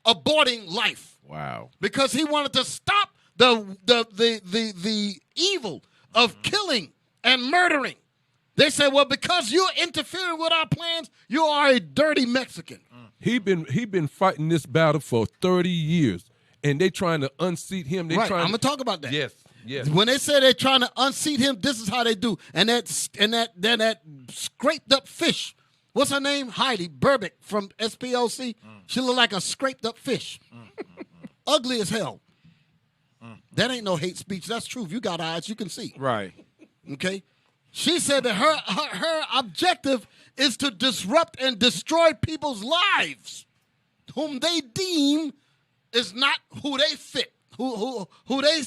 aborting life. Wow. Because he wanted to stop the evil of killing and murdering. They say, well, because you're interfering with our plans, you are a dirty Mexican. He been fighting this battle for 30 years, and they trying to unseat him. Right, I'm gonna talk about that. Yes. When they say they're trying to unseat him, this is how they do. And that scraped up fish. What's her name? Heidi Burbick from SPLC. She look like a scraped up fish. Ugly as hell. That ain't no hate speech. That's truth. You got eyes, you can see. Right. Okay. She said that her objective is to disrupt and destroy people's lives, whom they deem is not who they fit, who they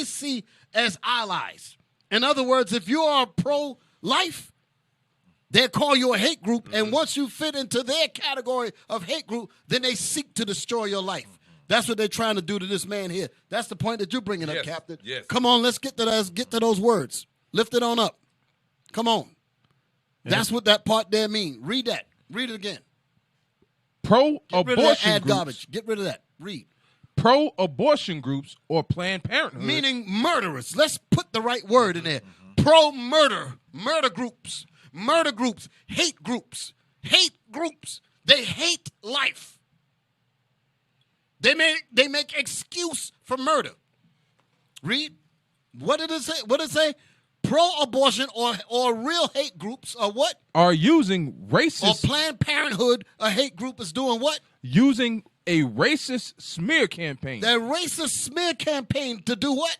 see as allies. In other words, if you are pro-life, they call you a hate group, and once you fit into their category of hate group, then they seek to destroy your life. That's what they're trying to do to this man here. That's the point that you're bringing up, Captain. Yes. Come on, let's get to those words. Lift it on up. Come on. That's what that part there means. Read that. Read it again. Pro-abortion groups. Garbage. Get rid of that. Read. Pro-abortion groups or Planned Parenthood. Meaning murderers. Let's put the right word in there. Pro-murder. Murder groups. Murder groups. Hate groups. Hate groups. They hate life. They make excuse for murder. Read. What did it say? What did it say? Pro-abortion or real hate groups are what? Are using racist. Or Planned Parenthood, a hate group, is doing what? Using a racist smear campaign. That racist smear campaign to do what?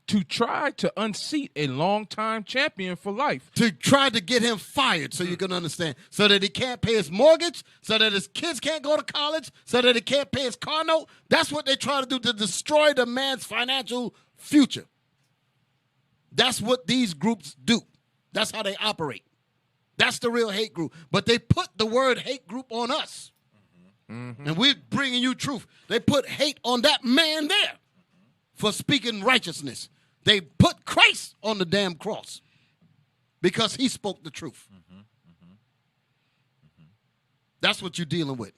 To try to unseat a longtime champion for life. To try to get him fired, so you can understand. So that he can't pay his mortgage, so that his kids can't go to college, so that he can't pay his car note. That's what they try to do, to destroy the man's financial future. That's what these groups do. That's how they operate. That's the real hate group. But they put the word hate group on us. And we're bringing you truth. They put hate on that man there for speaking righteousness. They put Christ on the damn cross because he spoke the truth. That's what you're dealing with.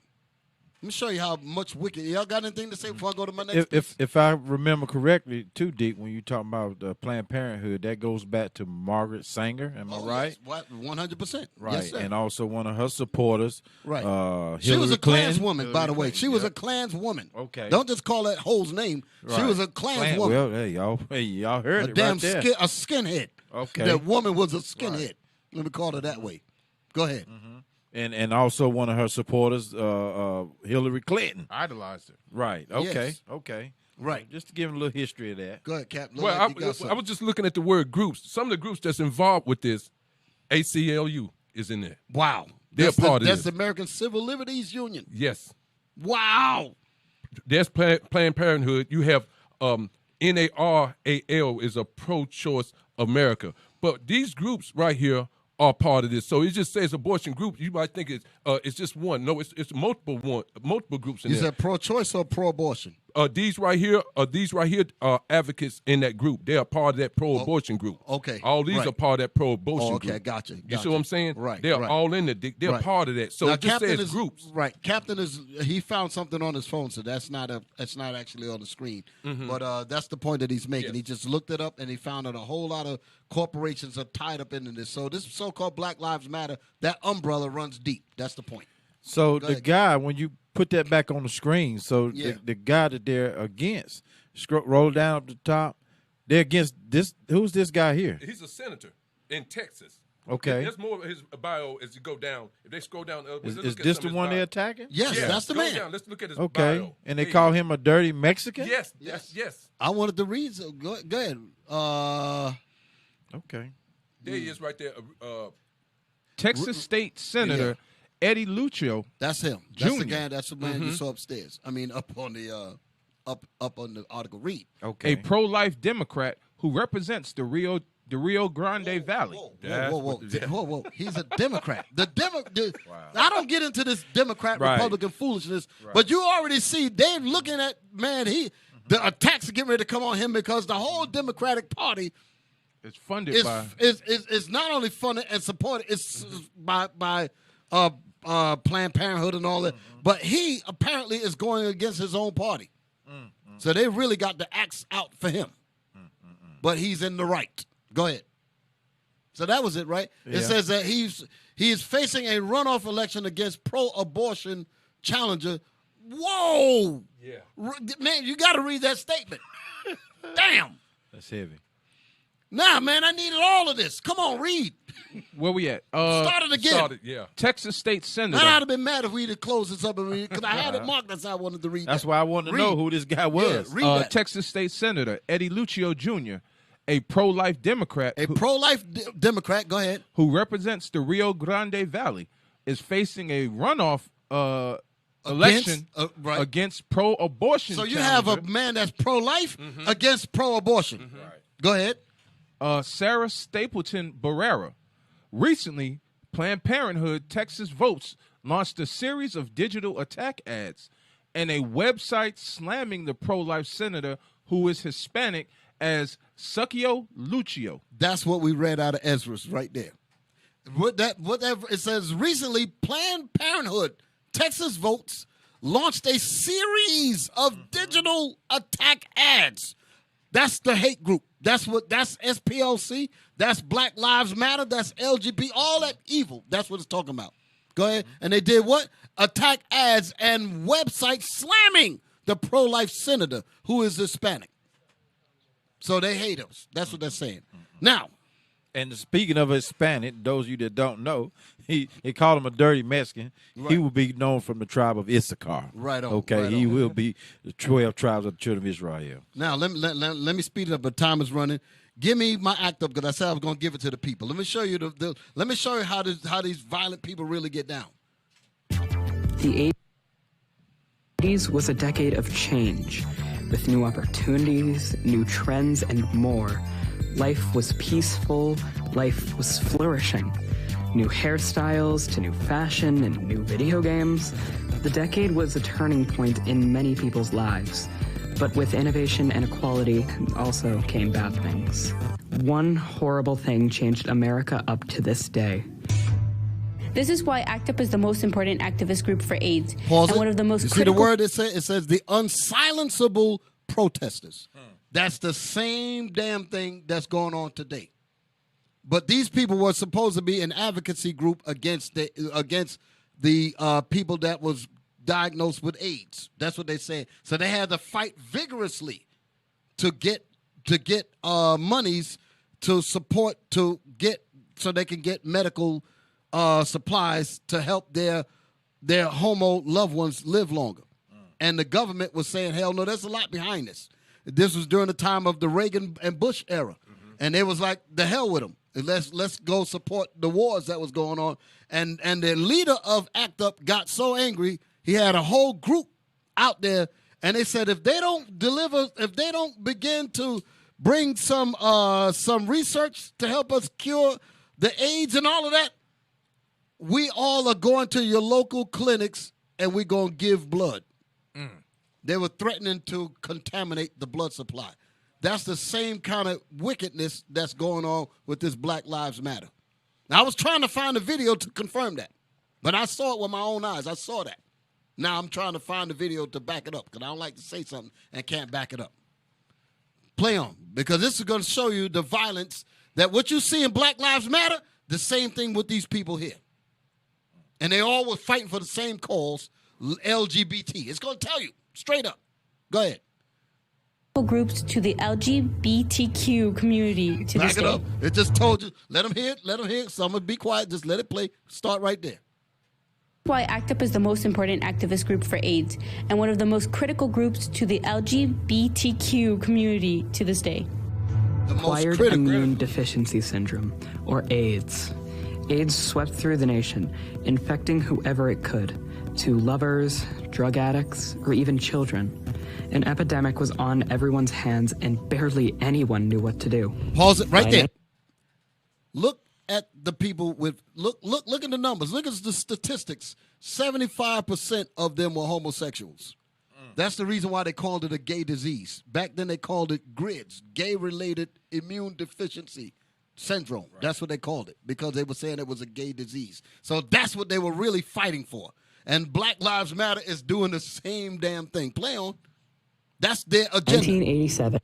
Let me show you how much wicked. Y'all got anything to say before I go to my next piece? If I remember correctly, too, Deep, when you're talking about Planned Parenthood, that goes back to Margaret Sanger. Am I right? Yes, 100%. Right, yes, sir. and also one of her supporters. Right. She was a Clinton. Klanswoman, by the way. She was a Klanswoman. Okay. Don't just call that hole's name. Right. She was a Klanswoman. Well, y'all heard it damn right there. a skinhead. Okay. That woman was a skinhead. Let me call her that way. Go ahead. And also one of her supporters, Hillary Clinton. Idolized her. Right. Okay. Yes. Okay. Right. Just to give him a little history of that. Go ahead, Cap. Well, I was just looking at the word groups. Some of the groups that's involved with this, ACLU is in there. Wow. They're part of That's this. the American Civil Liberties Union. Yes. Wow. There's Planned Parenthood. You have NARAL is a pro-choice America. But these groups right here are part of this. So it just says abortion group. You might think it's just one. No, it's multiple groups in You there. said pro-choice or pro-abortion? These right here are advocates in that group. They are part of that pro-abortion group. Okay. All these Right. are part of that pro-abortion Oh, okay, group. gotcha. You see what I'm saying? Right. They're right. all in it. They're Right. part of that. So Now, it just Captain says is, groups. Right. Captain he found something on his phone, so that's not actually on the screen. But that's the point that he's making. Yes. He just looked it up and he found that a whole lot of corporations are tied up into this. So this so-called Black Lives Matter, that umbrella runs deep. That's the point. So Go the ahead. guy, when you put that back on the screen, so Yeah. the guy that they're against, roll down up the top, they're against this. Who's this guy here? He's a senator in Texas. Okay. There's more of his bio as you go down. If they scroll down, Is let's look at this some the of his one bio. they're attacking? Yes, Yeah, that's the go man. down. Let's look at his Okay. bio. And they There call you him a dirty Mexican? go. Yes. I wanted to read. So go ahead. Okay. There he is right there. Texas State Senator Eddie Lucio. That's him. That's the Jr. guy. That's the man you saw upstairs. I mean, up on the article. Read. Okay. A pro-life Democrat who represents the Rio Grande Valley. Whoa. He's a Democrat. I don't get into this Democrat Right. Republican foolishness, but you already see they're looking at the attacks are getting ready to come on him because the whole Democratic Party It's funded is by is not only funded and supported by Planned Parenthood and all that, but he apparently is going against his own party. So they really got the axe out for him. But he's in the right. Go ahead. So that was it, right? Yeah. It says that he is facing a runoff election against pro-abortion challenger. Whoa! Yeah. Man, you got to read that statement. Damn. That's heavy. Nah, man, I needed all of this. Come on, read. Where we at? Start it again. Started, yeah. Texas State Senator. I'd have been mad if we'd have closed this up and read because I had it marked. That's how I wanted to read. That's that. why I wanted to know who this guy was. Yeah, read that. Texas State Senator Eddie Lucio Jr., a pro-life Democrat. Democrat, go ahead. Who represents the Rio Grande Valley, is facing a runoff election against pro-abortion. So you have a man that's pro-life against pro-abortion. Right. Go ahead. Sarah Stapleton Barrera. Recently, Planned Parenthood Texas Votes launched a series of digital attack ads and a website slamming the pro-life senator who is Hispanic as Sucio Lucio. That's what we read out of Ezra's right there. Whatever it says, recently Planned Parenthood Texas Votes launched a series of digital attack ads. That's the hate group. That's SPLC. That's Black Lives Matter. That's LGBT. All that evil. That's what it's talking about. Go ahead. And they did what? Attack ads and websites slamming the pro-life senator who is Hispanic. So they hate us. That's what they're saying. Now. And speaking of Hispanic, those of you that don't know, he called him a dirty Mexican. Right. He will be known from the tribe of Issachar. Right on. Okay, right he on. will be the 12 tribes of the children of Israel. Now, let me speed it up, but time is running. Give me my act up because I said I was going to give it to the people. Let me show you let me show you how these violent people really get down. The 80s was a decade of change, with new opportunities, new trends, and more. Life was peaceful, life was flourishing. New hairstyles to new fashion and new video games. The decade was a turning point in many people's lives. But with innovation and equality also came bad things. One horrible thing changed America up to this day. This is why ACT UP is the most important activist group for AIDS. Pause and it. One of the most you critical... see the word it says the unsilenceable protesters. That's the same damn thing that's going on today. But these people were supposed to be an advocacy group against the people that was diagnosed with AIDS. That's what they said. So they had to fight vigorously to get monies to support so they can get medical supplies to help their homo loved ones live longer. And the government was saying, hell no, there's a lot behind this. This was during the time of the Reagan and Bush era. And they was like, the hell with them. Let's go support the wars that was going on. And the leader of ACT UP got so angry, he had a whole group out there, and they said if they don't begin to bring some research to help us cure the AIDS and all of that, we all are going to your local clinics and we're going to give blood. They were threatening to contaminate the blood supply. That's the same kind of wickedness that's going on with this Black Lives Matter. Now, I was trying to find a video to confirm that, but I saw it with my own eyes. I saw that. Now I'm trying to find the video to back it up because I don't like to say something and can't back it up. Play on, because this is going to show you the violence that what you see in Black Lives Matter, the same thing with these people here. And they all were fighting for the same cause, LGBT. It's going to tell you straight up. Go ahead. Groups to the LGBTQ community to Back this it day. up. It just told you. Let them hear it. Let them hear it. Someone be quiet. Just let it play. Start right there. Why ACT UP is the most important activist group for AIDS and one of the most critical groups to the LGBTQ community to this day. Acquired immune deficiency syndrome, or AIDS. AIDS swept through the nation, infecting whoever it could, to lovers, drug addicts, or even children. An epidemic was on everyone's hands and barely anyone knew what to do. Pause it right there. Look at the people with look at the numbers. Look at the statistics. 75% of them were homosexuals. That's the reason why they called it a gay disease. Back then they called it GRIDS, gay-related immune deficiency syndrome. Right. That's what they called it because they were saying it was a gay disease. So that's what they were really fighting for. And Black Lives Matter is doing the same damn thing. Play on. That's their agenda. 1987,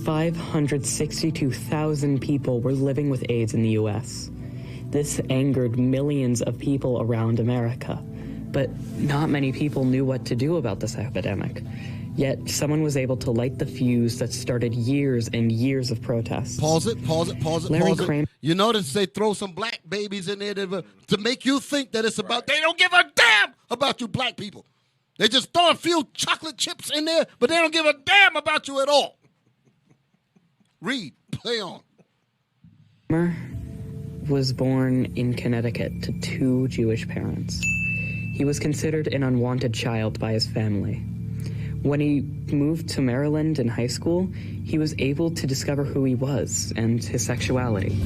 562,000 people were living with AIDS in the U.S. This angered millions of people around America, but not many people knew what to do about this epidemic. Yet someone was able to light the fuse that started years and years of protests. Pause it. Larry Kramer. You notice they throw some black babies in there to make you think that it's about, they don't give a damn about you black people. They just throw a few chocolate chips in there, but they don't give a damn about you at all. Read, play on. Kramer was born in Connecticut to 2 Jewish parents. He was considered an unwanted child by his family. When he moved to Maryland in high school, he was able to discover who he was and his sexuality.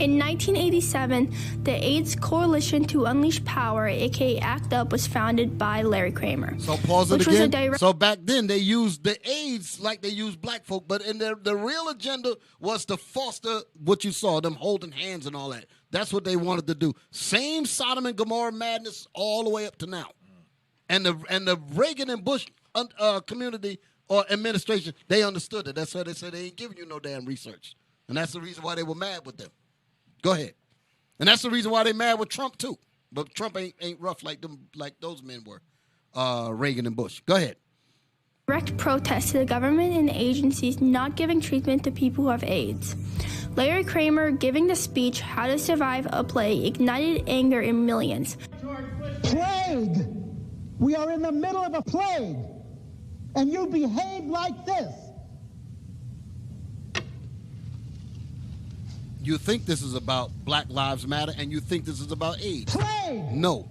In 1987, the AIDS Coalition to Unleash Power, aka ACT UP, was founded by Larry Kramer. So pause it again. So back then they used the AIDS like they used black folk, but in the real agenda was to foster what you saw, them holding hands and all that. That's what they wanted to do. Same Sodom and Gomorrah madness all the way up to now. And the Reagan and Bush community or administration, they understood it. That's why they said they ain't giving you no damn research. And that's the reason why they were mad with them. Go ahead. And that's the reason why they mad with Trump too. But Trump ain't rough like those men were, Reagan and Bush. Go ahead. Direct protest to the government and agencies not giving treatment to people who have AIDS. Larry Kramer giving the speech, How to Survive a Plague, ignited anger in millions. Plague! We are in the middle of a plague, and you behave like this. You think this is about Black Lives Matter, and you think this is about AIDS. Plague! No.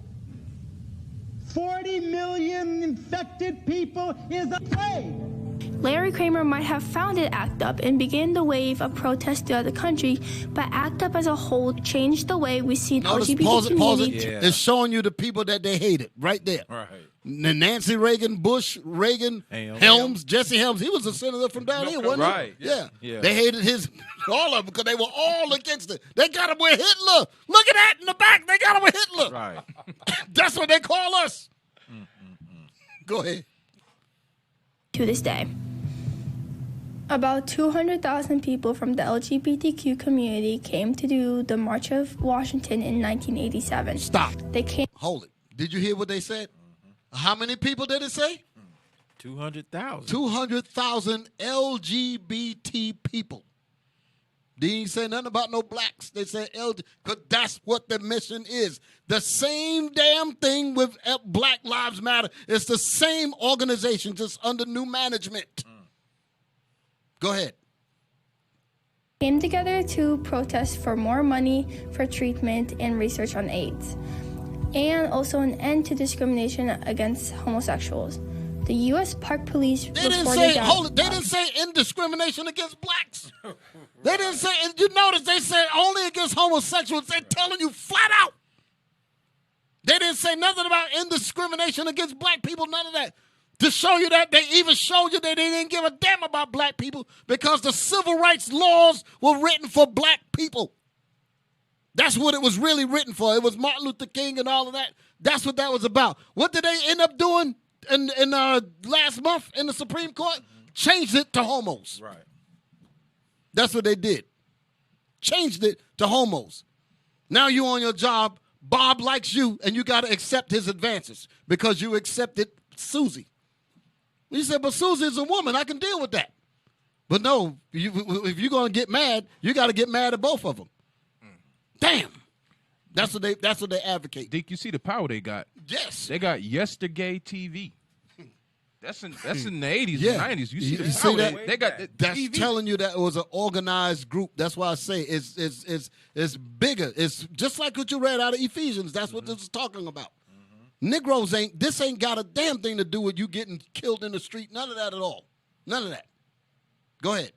40 million infected people is a plague. Larry Kramer might have founded ACT UP and began the wave of protests throughout the country, but ACT UP as a whole changed the way we see the LGBT community. Yeah. It's showing you the people that they hated right there. Right. Nancy Reagan, Bush, Reagan, Helms, Jesse Helms. He was a senator from down here, wasn't he? Right. Yeah. They hated all of them because they were all against it. They got him with Hitler. Look at that in the back. They got him with Hitler. Right. That's what they call us. Go ahead. To this day. About 200,000 people from the LGBTQ community came to do the March of Washington in 1987. Stop. They came. Hold it. Did you hear what they said? How many people did it say? 200,000. 200,000 LGBT people. They didn't say nothing about no blacks. They said LGBT, because that's what the mission is. The same damn thing with Black Lives Matter. It's the same organization, just under new management. Go ahead. Came together to protest for more money for treatment and research on AIDS, and also an end to discrimination against homosexuals. The U.S. Park Police They didn't say indiscrimination against blacks. They didn't say, and you notice they said only against homosexuals. They're telling you flat out. They didn't say nothing about indiscrimination against black people, none of that. To show you that, they even showed you that they didn't give a damn about black people because the civil rights laws were written for black people. That's what it was really written for. It was Martin Luther King and all of that. That's what that was about. What did they end up doing in last month in the Supreme Court? Changed it to homos. Right. That's what they did. Changed it to homos. Now you on your job, Bob likes you, and you got to accept his advances because you accepted Susie. He said, but Susie's a woman. I can deal with that. But no, if you're going to get mad, you got to get mad at both of them. Damn. That's what they advocate. Deke, you see the power they got? Yes. They got Yesterday TV. That's in the 80s and 90s. You see the you power. see that? They got That's TV. telling you that it was an organized group. That's why I say it's bigger. It's just like what you read out of Ephesians. That's what this is talking about. Negroes this ain't got a damn thing to do with you getting killed in the street. None of that at all. None of that. Go ahead.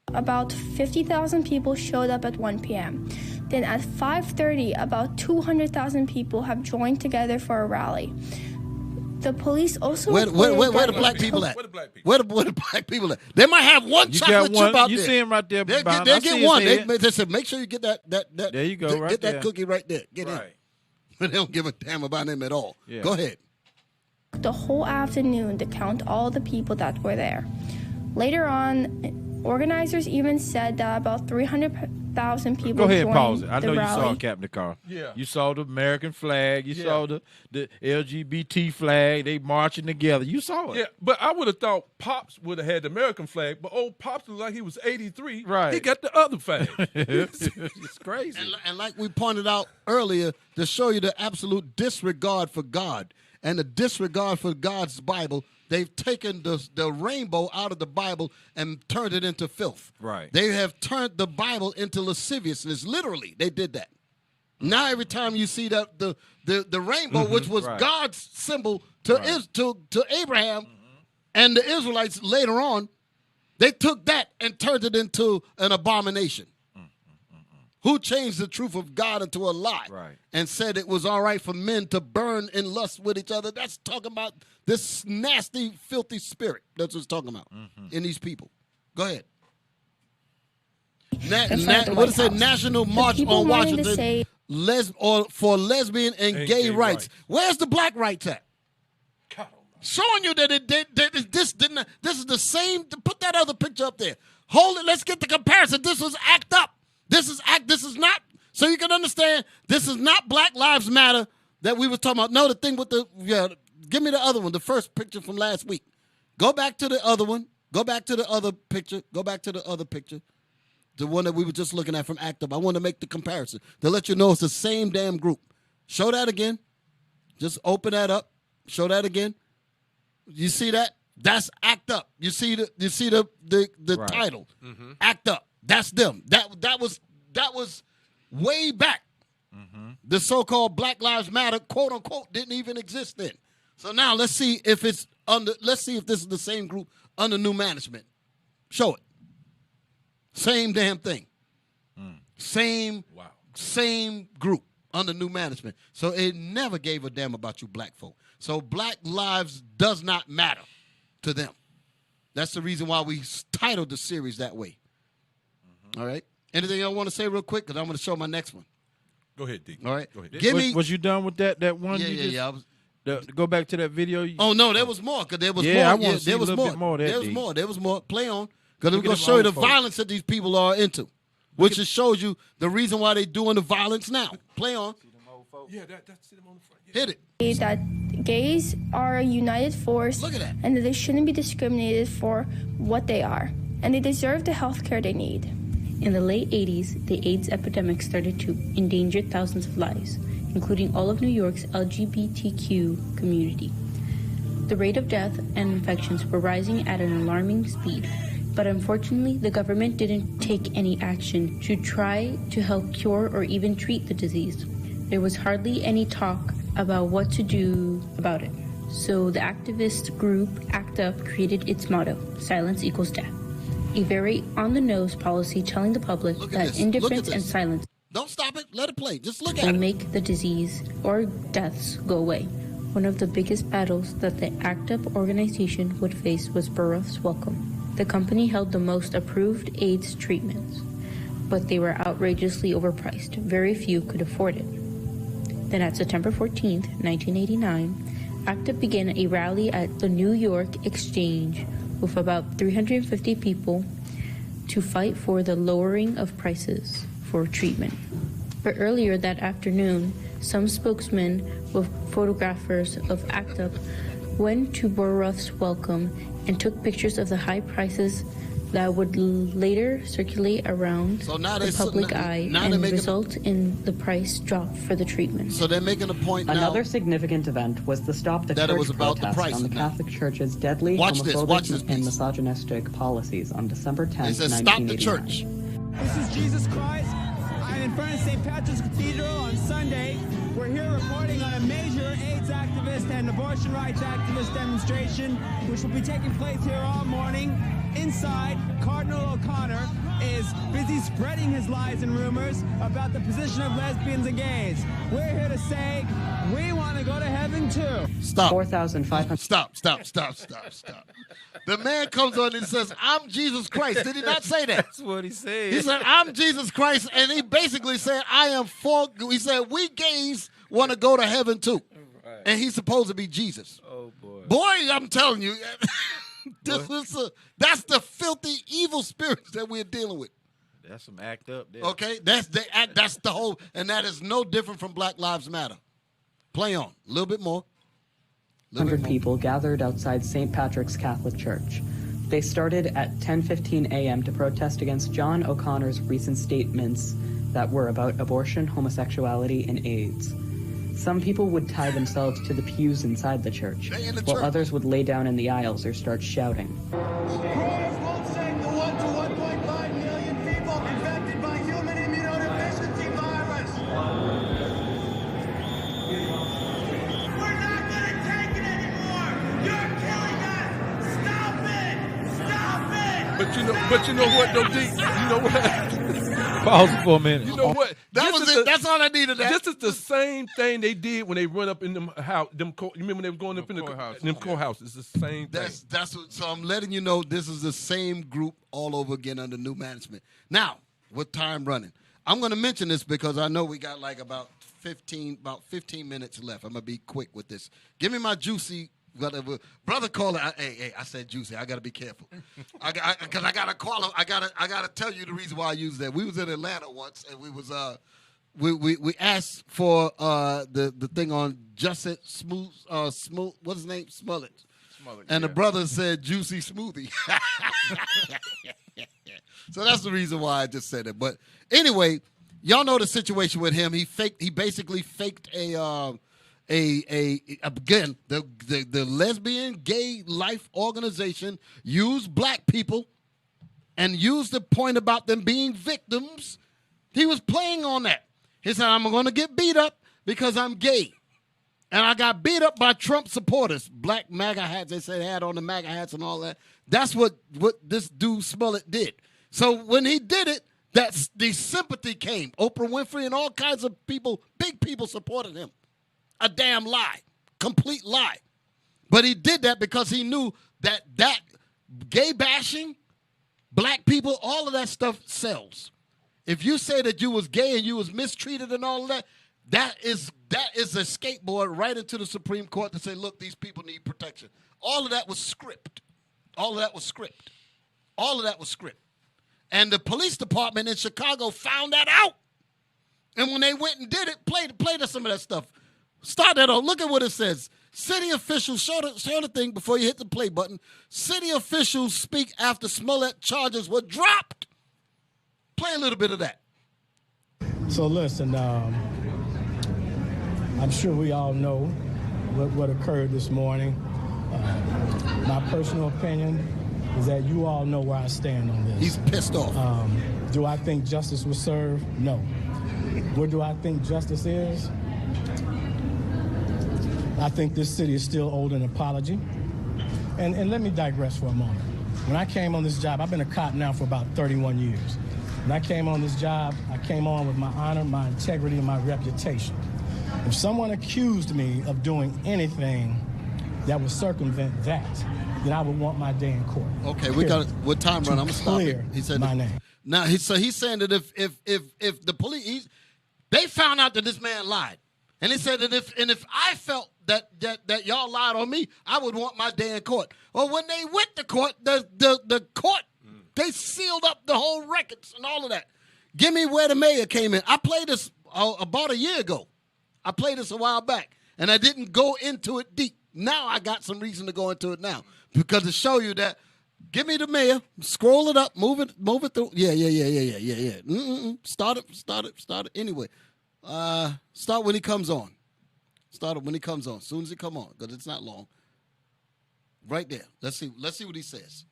About 50,000 people showed up at 1 p.m. Then at 5:30, about 200,000 people have joined together for a rally. The police also where the black people at? Where the black people at? They might have one chocolate chip out there. You see him right there. They get one. They said, make sure you get that. There you go. Get that cookie right there. Get in. But they don't give a damn about him at all. Go ahead. took the whole afternoon to count all the people that were there. Later on, organizers even said that about 300,000 people Go ahead and joined pause it. I the know rally. you saw Captain Carr. Yeah. You saw the American flag. You Yeah. saw the LGBT flag. They marching together. You saw it. Yeah, but I would have thought Pops would have had the American flag, but old Pops looked like he was 83. Right. He got the other flag. It's crazy. And like we pointed out earlier, to show you the absolute disregard for God and the disregard for God's Bible, they've taken the rainbow out of the Bible and turned it into filth. Right. They have turned the Bible into lasciviousness. Literally, they did that. Now every time you see that the rainbow, which was Right. God's symbol to Abraham and the Israelites later on, they took that and turned it into an abomination. Who changed the truth of God into a lie and said it was all right for men to burn in lust with each other? That's talking about this nasty, filthy spirit. That's what it's talking about in these people. Go ahead. What is it? National March on Washington for lesbian and gay rights. Where's the black rights at? Showing you that this is the same. Put that other picture up there. Hold it. Let's get the comparison. This was ACT UP. This is not, so you can understand, this is not Black Lives Matter that we were talking about. No, the thing with give me the other one, the first picture from last week. Go back to the other one. Go back to the other picture. Go back to the other picture. The one that we were just looking at from ACT UP. I want to make the comparison to let you know it's the same damn group. Show that again. Just open that up. Show that again. You see that? That's ACT UP. You see the right. Title. ACT UP. That's them. That was way back. The so-called Black Lives Matter, quote unquote, didn't even exist then. So now let's see if this is the same group under new management. Show it. Same damn thing. Same group under new management. So it never gave a damn about you black folk. So black lives does not matter to them. That's the reason why we titled the series that way. All right. Anything y'all want to say real quick? Because I'm going to show my next one. Go ahead, D. All right. Go ahead. Give me. Was you done with that one? Yeah. Go back to that video. Oh no, there was more. Because there was more. I want to see there a was little more. bit more of that, There was D. more. There was more. Play on. Because we're going to show you the violence that these people are into, which just shows you the reason why they're doing the violence now. Play on. Yeah, that's them on the front. Yeah. Hit it. That gays are a united force. Look at that. And that they shouldn't be discriminated for what they are. And they deserve the health care they need. In the late 80s, the AIDS epidemic started to endanger thousands of lives, including all of New York's LGBTQ community. The rate of death and infections were rising at an alarming speed, but unfortunately, the government didn't take any action to try to help cure or even treat the disease. There was hardly any talk about what to do about it. So the activist group ACT UP created its motto, silence equals death. A very on-the-nose policy telling the public that indifference and silence don't stop it, let it play. Just look at will it. make the disease or deaths go away. One of the biggest battles that the ACT UP organization would face was Burroughs Wellcome. The company held the most approved AIDS treatments, but they were outrageously overpriced. Very few could afford it. Then at September 14th, 1989, ACT UP began a rally at the New York Exchange with about 350 people to fight for the lowering of prices for treatment. But earlier that afternoon, some spokesmen with photographers of ACT UP went to Burroughs Wellcome and took pictures of the high prices that would later circulate around the public eye and result in the price drop for the treatment. So they're making a point now. Another significant event was the Stop the Church protest on the Catholic Church's deadly homophobic and misogynistic policies on December 10th, 1989. Stop the church. This is Jesus Christ. I'm in front of St. Patrick's Cathedral on Sunday. We're here reporting on a major AIDS activist and abortion rights activist demonstration, which will be taking place here all morning. Inside, Cardinal O'Connor is busy spreading his lies and rumors about the position of lesbians and gays. We're here to say we want to go to heaven too. Stop. 4,500. Stop. The man comes on and says, I'm Jesus Christ. Did he not say that? That's what he said. He said, I'm Jesus Christ. And he basically said, he said, we gays want to go to heaven too. and he's supposed to be Jesus. Oh boy, I'm telling you, that's the filthy, evil spirits that we're dealing with. That's some act up there. Okay, that's the whole, and that is no different from Black Lives Matter. Play on a little bit more. 100 people gathered outside St. Patrick's Catholic Church. They started at 10:15 a.m. to protest against John O'Connor's recent statements that were about abortion, homosexuality, and AIDS. Some people would tie themselves to the pews inside the church, while others would lay down in the aisles or start shouting. Prayers won't save the 1 to 1.5 million people infected by human immunodeficiency virus. We're not going to take it anymore. You're killing us. Stop it. Stop it. But you know what, though, D? You know what? Pause for a minute. You know what? That was it. That's all I needed. This is the same thing they did when they run up in them house. You remember when they were going up in them courthouses? It's the same thing. That's what. So I'm letting you know this is the same group all over again under new management. Now, with time running, I'm going to mention this because I know we got like about 15 minutes left. I'm gonna be quick with this. Give me my juicy. Brother caller, hey, I said juicy. I gotta be careful, because I gotta call him. I gotta tell you the reason why I used that. We was in Atlanta once, and we was we asked for the thing on Jussit Smooth. What's his name? Smollett. And the brother said juicy smoothie. So that's the reason why I just said it. But anyway, y'all know the situation with him. He basically faked again, the lesbian gay life organization used black people and used the point about them being victims. He was playing on that. He said, I'm going to get beat up because I'm gay. And I got beat up by Trump supporters. Black MAGA hats, they said had on the MAGA hats and all that. That's what this dude Smollett did. So when he did it, the sympathy came. Oprah Winfrey and all kinds of people, big people supported him. A damn lie, complete lie. But he did that because he knew that gay bashing, black people, all of that stuff sells. If you say that you was gay and you was mistreated and all of that, that is a skateboard right into the Supreme Court to say, look, these people need protection. All of that was script. All of that was script. All of that was script. And the police department in Chicago found that out. And when they went and did it, played us some of that stuff. Start that on. Look at what it says. City officials, show the thing before you hit the play button. City officials speak after Smollett charges were dropped. Play a little bit of that. So listen, I'm sure we all know what occurred this morning. My personal opinion is that you all know where I stand on this. He's pissed off. Do I think justice was served? No. Where do I think justice is? I think this city is still owed an apology. And let me digress for a moment. When I came on this job, I've been a cop now for about 31 years. When I came on this job, I came on with my honor, my integrity, and my reputation. If someone accused me of doing anything that would circumvent that, then I would want my day in court. Okay, we got with time run. I'm gonna stop it. He said my name. Now he's saying that if the police they found out that this man lied. And he said that if I felt that y'all lied on me, I would want my day in court. Well, when they went to court, the court, they sealed up the whole records and all of that. Give me where the mayor came in. I played this about a year ago. I played this a while back, and I didn't go into it deep. Now I got some reason to go into it now because to show you that. Give me the mayor. Scroll it up. Move it through. Yeah. Start it. Anyway. Start when he comes on. Start it when he comes on. As soon as he come on, because it's not long. Right there. Let's see what he says.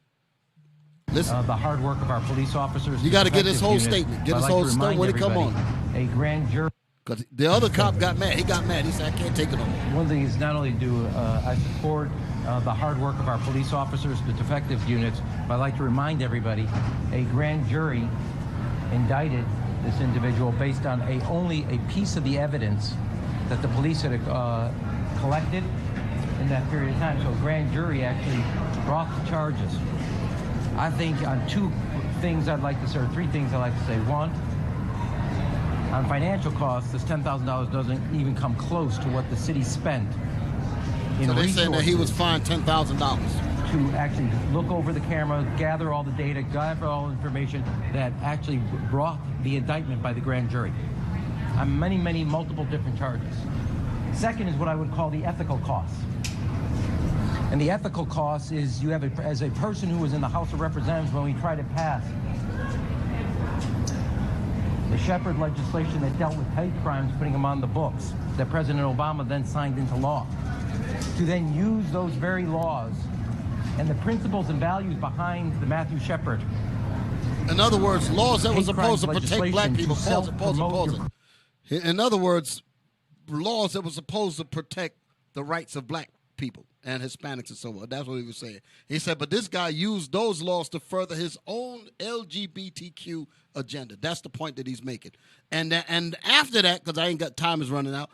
Listen. The hard work of our police officers. You got to get his whole statement. Get his whole statement when he come on. A grand jury. Because the other cop got mad. He got mad. He said, I can't take it no more. One thing is not only do I support the hard work of our police officers, the defective units, but I'd like to remind everybody, a grand jury indicted this individual based on only a piece of the evidence that the police had collected in that period of time. So a grand jury actually brought the charges. I think on three things I'd like to say. One, on financial costs, this $10,000 doesn't even come close to what the city spent in So they're saying that he was resources fined $10,000. to actually look over the camera, gather all the data, gather all the information that actually brought the indictment by the grand jury on many, multiple different charges. Second is what I would call the ethical costs. And the ethical cost is you have, as a person who was in the House of Representatives when we tried to pass the Shepard legislation that dealt with hate crimes, putting them on the books, that President Obama then signed into law, to then use those very laws and the principles and values behind the Matthew Shepard. In other words, laws that were supposed to protect black people. In other words, laws that were supposed to protect the rights of black people and Hispanics and so on. That's what he was saying. He said, but this guy used those laws to further his own LGBTQ agenda. That's the point that he's making. And after that, because I ain't got time is running out,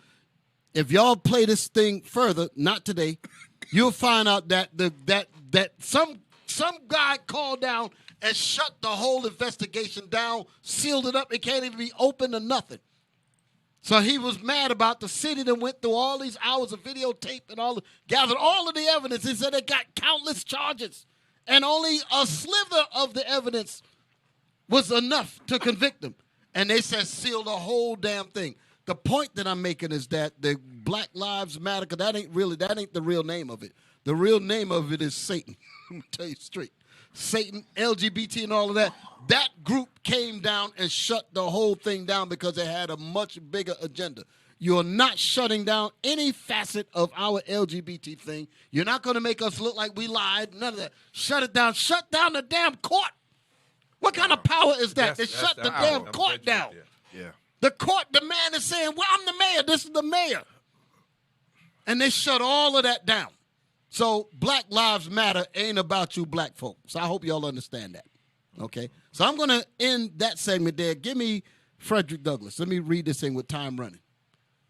if y'all play this thing further, not today, you'll find out that that some guy called down and shut the whole investigation down, sealed it up. It can't even be open or nothing. So he was mad about the city that went through all these hours of videotape and gathered all of the evidence. He said they got countless charges, and only a sliver of the evidence was enough to convict him. And they said seal the whole damn thing. The point that I'm making is that the Black Lives Matter, because that ain't the real name of it. The real name of it is Satan. Let me tell you straight. Satan, LGBT, and all of that. That group came down and shut the whole thing down because it had a much bigger agenda. You're not shutting down any facet of our LGBT thing. You're not going to make us look like we lied. None of that. Shut it down. Shut down the damn court. What kind of power is that? They shut the damn court down. Yeah. The court, the man is saying, well, I'm the mayor. This is the mayor. And they shut all of that down. So Black Lives Matter ain't about you black folks. I hope y'all understand that. Okay? So I'm going to end that segment there. Give me Frederick Douglass. Let me read this thing with time running.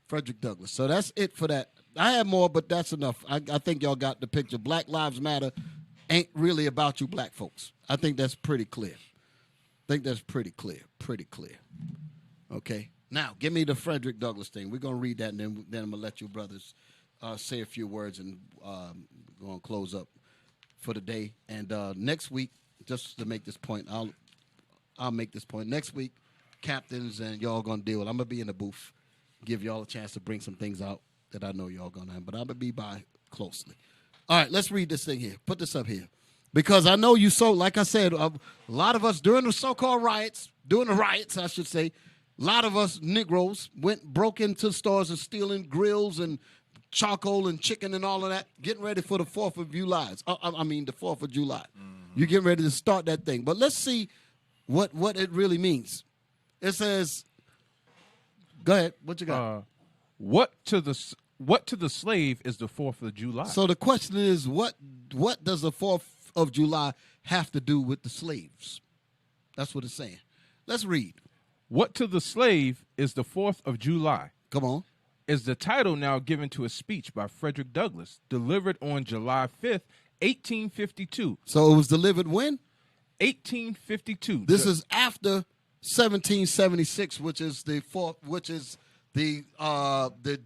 Frederick Douglass. So that's it for that. I have more, but that's enough. I think y'all got the picture. Black Lives Matter ain't really about you black folks. I think that's pretty clear. Pretty clear. Okay? Now, give me the Frederick Douglass thing. We're going to read that, and then I'm going to let you brothers say a few words, and we're going to close up for the day. And next week, just to make this point, I'll make this point. Next week, captains and y'all going to deal with it. I'm going to be in the booth, give y'all a chance to bring some things out that I know y'all going to have, but I'm going to be by closely. All right, let's read this thing here. Put this up here. Because I know like I said, a lot of us during the so-called riots, I should say, a lot of us Negroes broke into stores and stealing grills and charcoal and chicken and all of that, getting ready for the 4th of July. The 4th of July. Mm-hmm. You're getting ready to start that thing. But let's see what it really means. It says, go ahead, what you got? What to the slave is the 4th of July? So the question is, what does the 4th of July have to do with the slaves? That's what it's saying. Let's read. What to the slave is the 4th of July? Come on. Is the title now given to a speech by Frederick Douglass, delivered on July 5th, 1852. So it was delivered when? 1852. This is after 1776, which is the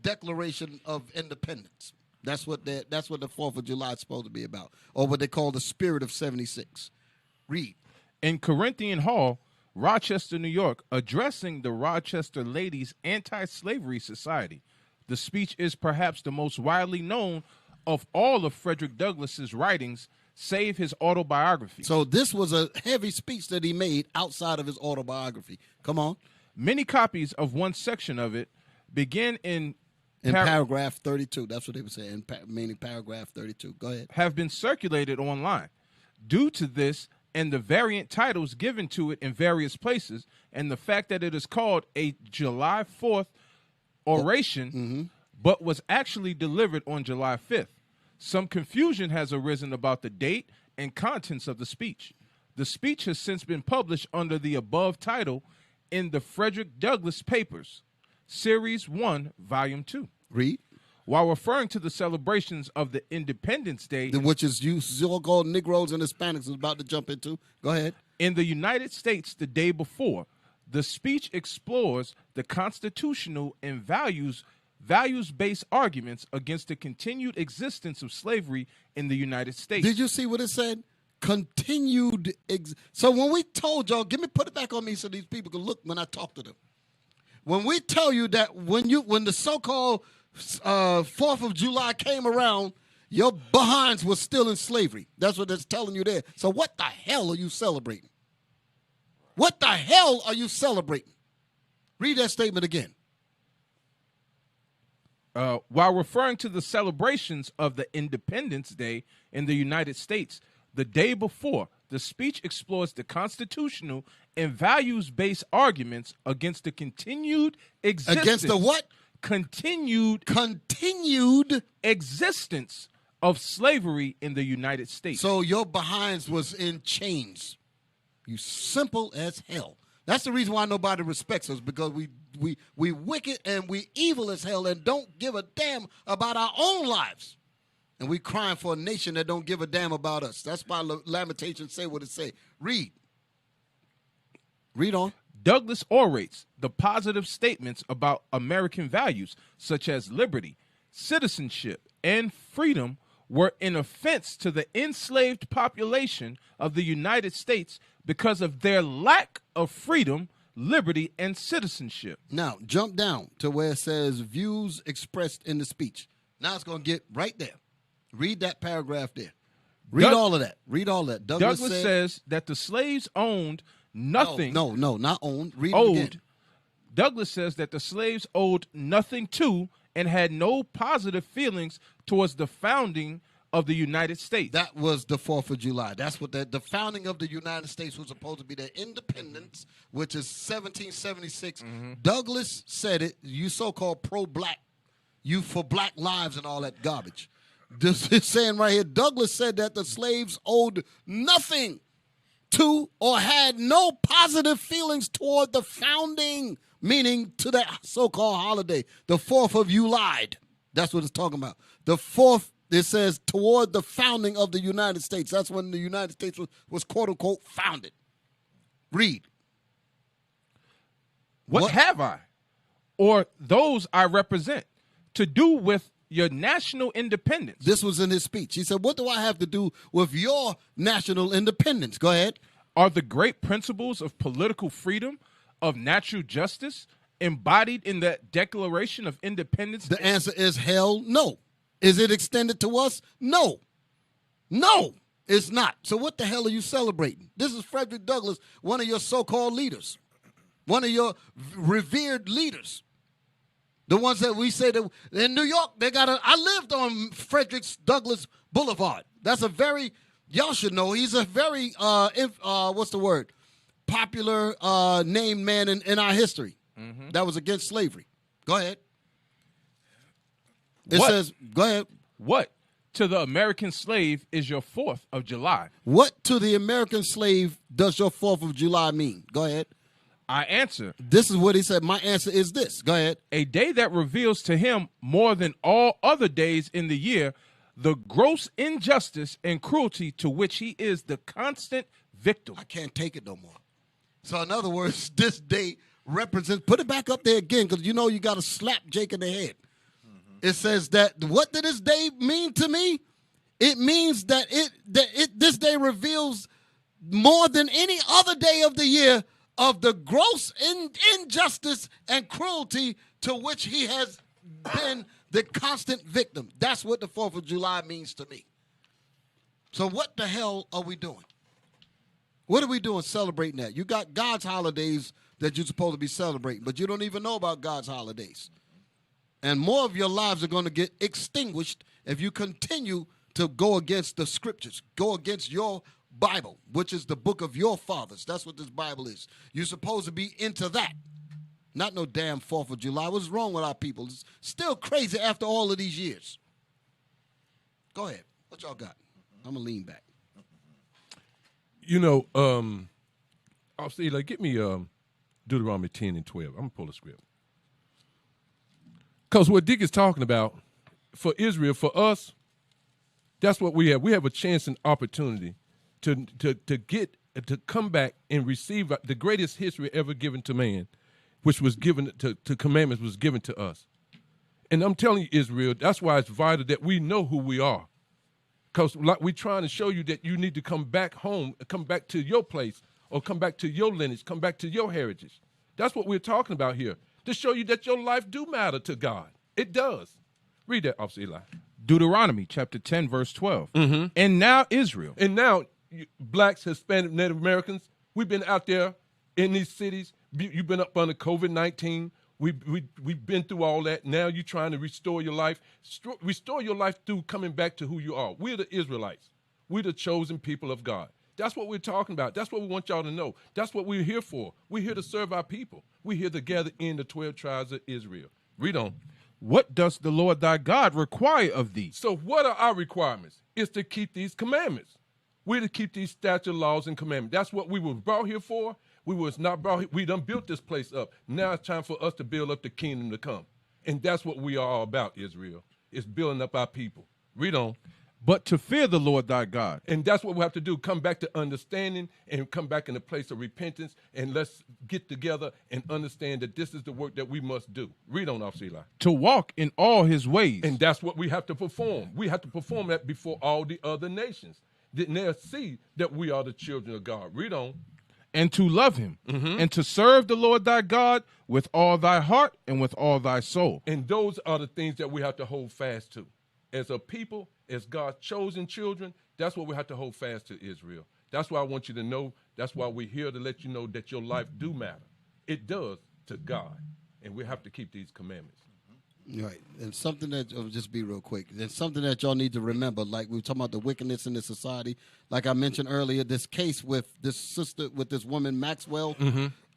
Declaration of Independence. That's what the 4th of July is supposed to be about, or what they call the spirit of 76. Read. In Corinthian Hall, Rochester, New York, addressing the Rochester Ladies Anti-Slavery Society. The speech is perhaps the most widely known of all of Frederick Douglass's writings, save his autobiography. So this was a heavy speech that he made outside of his autobiography. Come on. Many copies of one section of it begin in paragraph 32. That's what they were saying, meaning paragraph 32. Go ahead. Have been circulated online. Due to this and the variant titles given to it in various places, and the fact that it is called a July 4th oration, but was actually delivered on July 5th. Some confusion has arisen about the date and contents of the speech. The speech has since been published under the above title in the Frederick Douglass Papers, Series 1, Volume 2. Read. While referring to the celebrations of the Independence Day, which is you so-called Negroes and Hispanics is about to jump into. Go ahead. In the United States the day before, the speech explores the constitutional and values values-based arguments against the continued existence of slavery in the United States. Did you see what it said? Continued. So when we told y'all, put it back on me so these people can look when I talk to them. When we tell you that when the so-called 4th of July came around, your behinds was still in slavery. That's what it's telling you there. So what the hell are you celebrating? What the hell are you celebrating? Read that statement again. While referring to the celebrations of the Independence Day in the United States, the day before, the speech explores the constitutional and values-based arguments against the continued existence. Against the what? Continued existence of slavery in the United States. So your behinds was in chains. You simple as hell. That's the reason why nobody respects us, because we wicked and we evil as hell and don't give a damn about our own lives. And we crying for a nation that don't give a damn about us. That's why Lamentations say what it say. Read on. Douglas orates the positive statements about American values such as liberty, citizenship, and freedom were an offense to the enslaved population of the United States because of their lack of freedom, liberty, and citizenship. Now, jump down to where it says views expressed in the speech. Now it's going to get right there. Read that paragraph there. Read all of that. Read all that. Douglas says that the slaves owned nothing. No, not owned. Read it again. Douglas says that the slaves owed nothing to and had no positive feelings towards the founding of the United States. That was the 4th of July. That's what the founding of the United States was supposed to be, their independence, which is 1776. Mm-hmm. Douglas said it, you so-called pro-black, you for black lives and all that garbage. This is saying right here, Douglas said that the slaves owed nothing to or had no positive feelings toward the founding, meaning to that so-called holiday, the 4th of July. That's what it's talking about. The 4th, it says, toward the founding of the United States. That's when the United States was quote-unquote founded. Read. What have I, or those I represent, to do with your national independence? This was in his speech. He said, what do I have to do with your national independence? Go ahead. Are the great principles of political freedom, of natural justice, embodied in the Declaration of Independence? The answer is hell no. Is it extended to us? No. No, it's not. So what the hell are you celebrating? This is Frederick Douglass, one of your so-called leaders, one of your revered leaders. The ones that we say that in New York, I lived on Frederick Douglass Boulevard. That's a very, y'all should know, he's a very, popular named man in our history. Mm-hmm. That was against slavery. Go ahead. It says, go ahead. What to the American slave is your 4th of July? What to the American slave does your 4th of July mean? Go ahead. I answer. This is what he said. My answer is this. Go ahead. A day that reveals to him more than all other days in the year the gross injustice and cruelty to which he is the constant victim. I can't take it no more. So in other words, this day represents, put it back up there again, because you know you got to slap Jake in the head. Mm-hmm. It says that, what did this day mean to me? It means that this day reveals more than any other day of the year of the gross injustice and cruelty to which he has been the constant victim. That's what the 4th of July means to me. So what the hell are we doing? What are we doing celebrating that? You got God's holidays that you're supposed to be celebrating, but you don't even know about God's holidays. And more of your lives are going to get extinguished if you continue to go against the scriptures, go against your Bible, which is the book of your fathers. That's what this Bible is. You're supposed to be into that. Not no damn 4th of July. What's wrong with our people? It's still crazy after all of these years. Go ahead. What y'all got? I'm going to lean back. You know, I'll say, like, get me Deuteronomy 10 and 12. I'm going to pull a script. Because what Dick is talking about, for Israel, for us, that's what we have. We have a chance and opportunity to come back and receive the greatest history ever given to man, which was given to commandments was given to us. And I'm telling you, Israel, that's why it's vital that we know who we are. Because like we're trying to show you that you need to come back home, come back to your place, or come back to your lineage, come back to your heritage. That's what we're talking about here, to show you that your life do matter to God. It does. Read that, Officer Eli. Deuteronomy chapter 10, verse 12. And now Israel. And now, blacks, Hispanic, Native Americans, we've been out there in these cities. You've been up under COVID-19. We've been through all that. Now you're trying to restore your life. Restore your life through coming back to who you are. We're the Israelites. We're the chosen people of God. That's what we're talking about. That's what we want y'all to know. That's what we're here for. We're here to serve our people. We're here to gather in the 12 tribes of Israel. Read on. What does the Lord thy God require of thee? So what are our requirements? It's to keep these commandments. We're to keep these statute laws and commandments. That's what we were brought here for. We was not brought here. We done built this place up. Now it's time for us to build up the kingdom to come. And that's what we are all about, Israel. It's building up our people. Read on. But to fear the Lord thy God. And that's what we have to do. Come back to understanding and come back in a place of repentance. And let's get together and understand that this is the work that we must do. Read on, Officer Eli. To walk in all his ways. And that's what we have to perform. We have to perform that before all the other nations. Then they'll see that we are the children of God. Read on. And to love him. And to serve the Lord thy God with all thy heart and with all thy soul. And those are the things that we have to hold fast to. As a people, as God's chosen children, that's what we have to hold fast to, Israel. That's why I want you to know. That's why we're here to let you know that your life do matter. It does to God. And we have to keep these commandments. Right. And something that, just be real quick, there's something that y'all need to remember, like we were talking about the wickedness in the society. Like I mentioned earlier, this case with this sister, with this woman, Maxwell,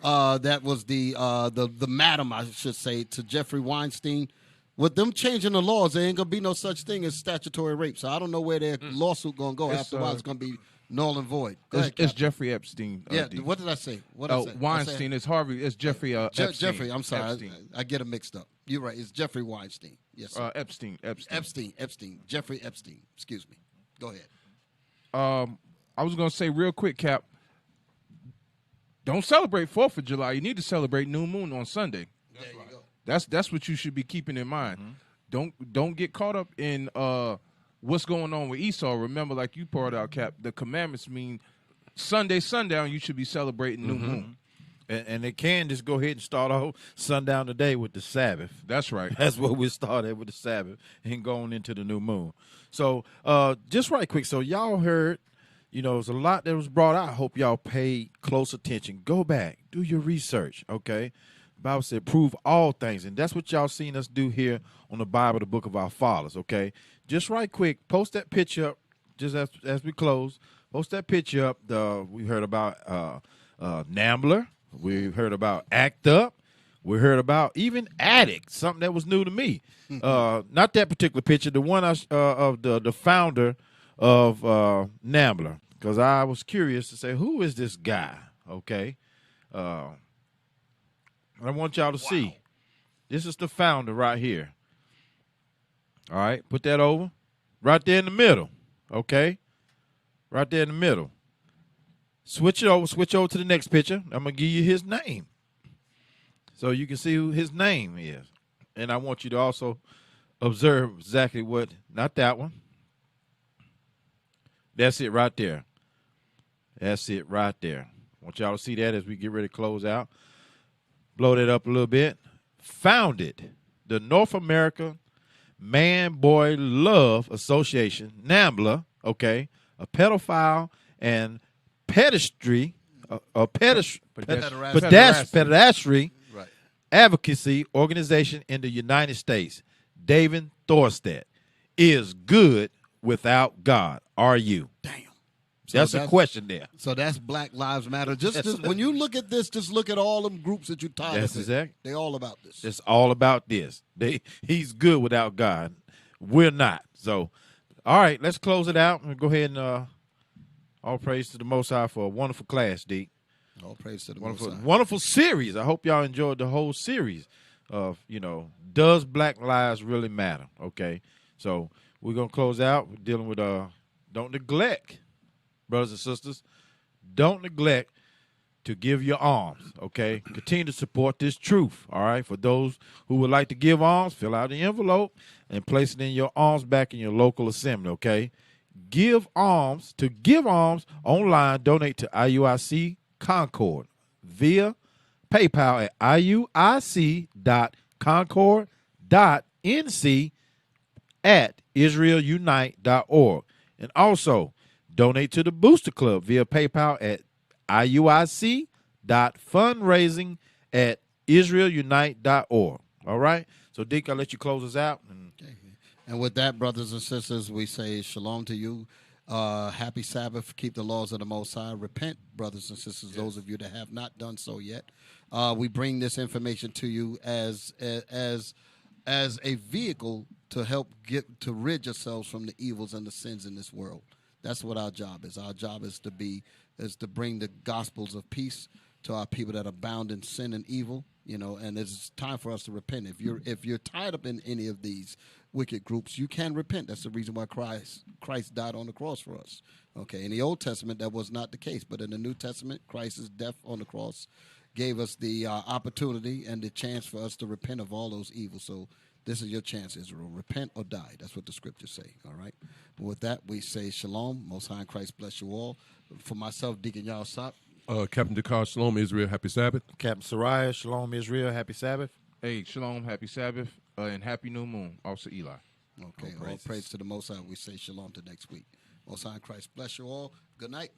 that was the madam, I should say, to Jeffrey Weinstein. With them changing the laws, there ain't going to be no such thing as statutory rape. So I don't know where their lawsuit going to go. After a while, it's going to be null and void. It's Jeffrey Epstein. Yeah, what did I say? What did I say? Weinstein is Harvey. It's Jeffrey Epstein. Jeffrey, I'm sorry. I get them mixed up. You're right. It's Jeffrey Weinstein. Yes, sir. Epstein. Jeffrey Epstein. Excuse me. Go ahead. I was going to say real quick, Cap, don't celebrate 4th of July. You need to celebrate New Moon on Sunday. There you go. That's what you should be keeping in mind. Don't get caught up in what's going on with Esau. Remember, like you poured out, Cap, the commandments mean Sunday, sundown, you should be celebrating New Moon. And they can just go ahead and start off sundown today with the Sabbath. That's right. That's what we started with the Sabbath and going into the new moon. So just right quick, so y'all heard, there's a lot that was brought out. I hope y'all paid close attention. Go back, do your research, okay? The Bible said, prove all things, and that's what y'all seen us do here on the Bible, the Book of Our Fathers, okay? Just right quick, post that picture up just as we close. Post that picture up. We heard about Nambler. We heard about Act Up. We heard about even Addict, something that was new to me. Not that particular picture, the one of the founder of Nambler, because I was curious to say, who is this guy, okay? I want y'all to see. This is the founder right here. All right, put that over. Right there in the middle, okay? Right there in the middle. Switch over to the next picture. I'm going to give you his name so you can see who his name is. And I want you to also observe exactly what, not that one. That's it right there. That's it right there. I want y'all to see that as we get ready to close out. Blow that up a little bit. Founded the North America Man-Boy Love Association, NAMBLA, okay, a pedophile and pedestry advocacy organization in the United States. David Thorstad is good without God. Are you? Damn. That's a question there. So that's Black Lives Matter. Just when you look at this, just look at all them groups that you targeted. That's exactly. They all about this. It's all about this. He's good without God. We're not. So, all right, let's close it out and go ahead and all praise to the Most High for a wonderful class, D. All praise to the Most High. Wonderful series. I hope y'all enjoyed the whole series of, does Black Lives really matter? Okay, so we're going to close out. We're dealing with don't neglect, brothers and sisters, don't neglect to give your alms, okay? Continue to support this truth, all right? For those who would like to give alms, fill out the envelope and place it in your alms back in your local assembly, okay? Give alms online, donate to IUIC Concord via PayPal at iuic.concord.nc@israelunite.org. And also donate to the Booster Club via PayPal at iuic.fundraising@israelunite.org. All right? So, Dick, I'll let you close us out. And with that, brothers and sisters, we say shalom to you. Happy Sabbath. Keep the laws of the Most High. Repent, brothers and sisters, those of you that have not done so yet. We bring this information to you as a vehicle to help to rid yourselves from the evils and the sins in this world. That's what our job is. Our job is to bring the gospels of peace to our people that are bound in sin and evil. And it's time for us to repent. If you're tied up in any of these wicked groups, you can repent. That's the reason why Christ died on the cross for us. Okay, in the Old Testament, that was not the case, but in the New Testament, Christ's death on the cross gave us the opportunity and the chance for us to repent of all those evils. So this is your chance, Israel. Repent or die. That's what the scriptures say. All right. But with that, we say shalom. Most High in Christ bless you all. For myself, Deacon Yalsop. Captain Dakar, shalom, Israel. Happy Sabbath. Captain Sariah, shalom, Israel. Happy Sabbath. Hey, shalom, happy Sabbath, and happy new moon. Also, Eli. Okay, all praise to the Most High. We say shalom to next week. Most High in Christ bless you all. Good night.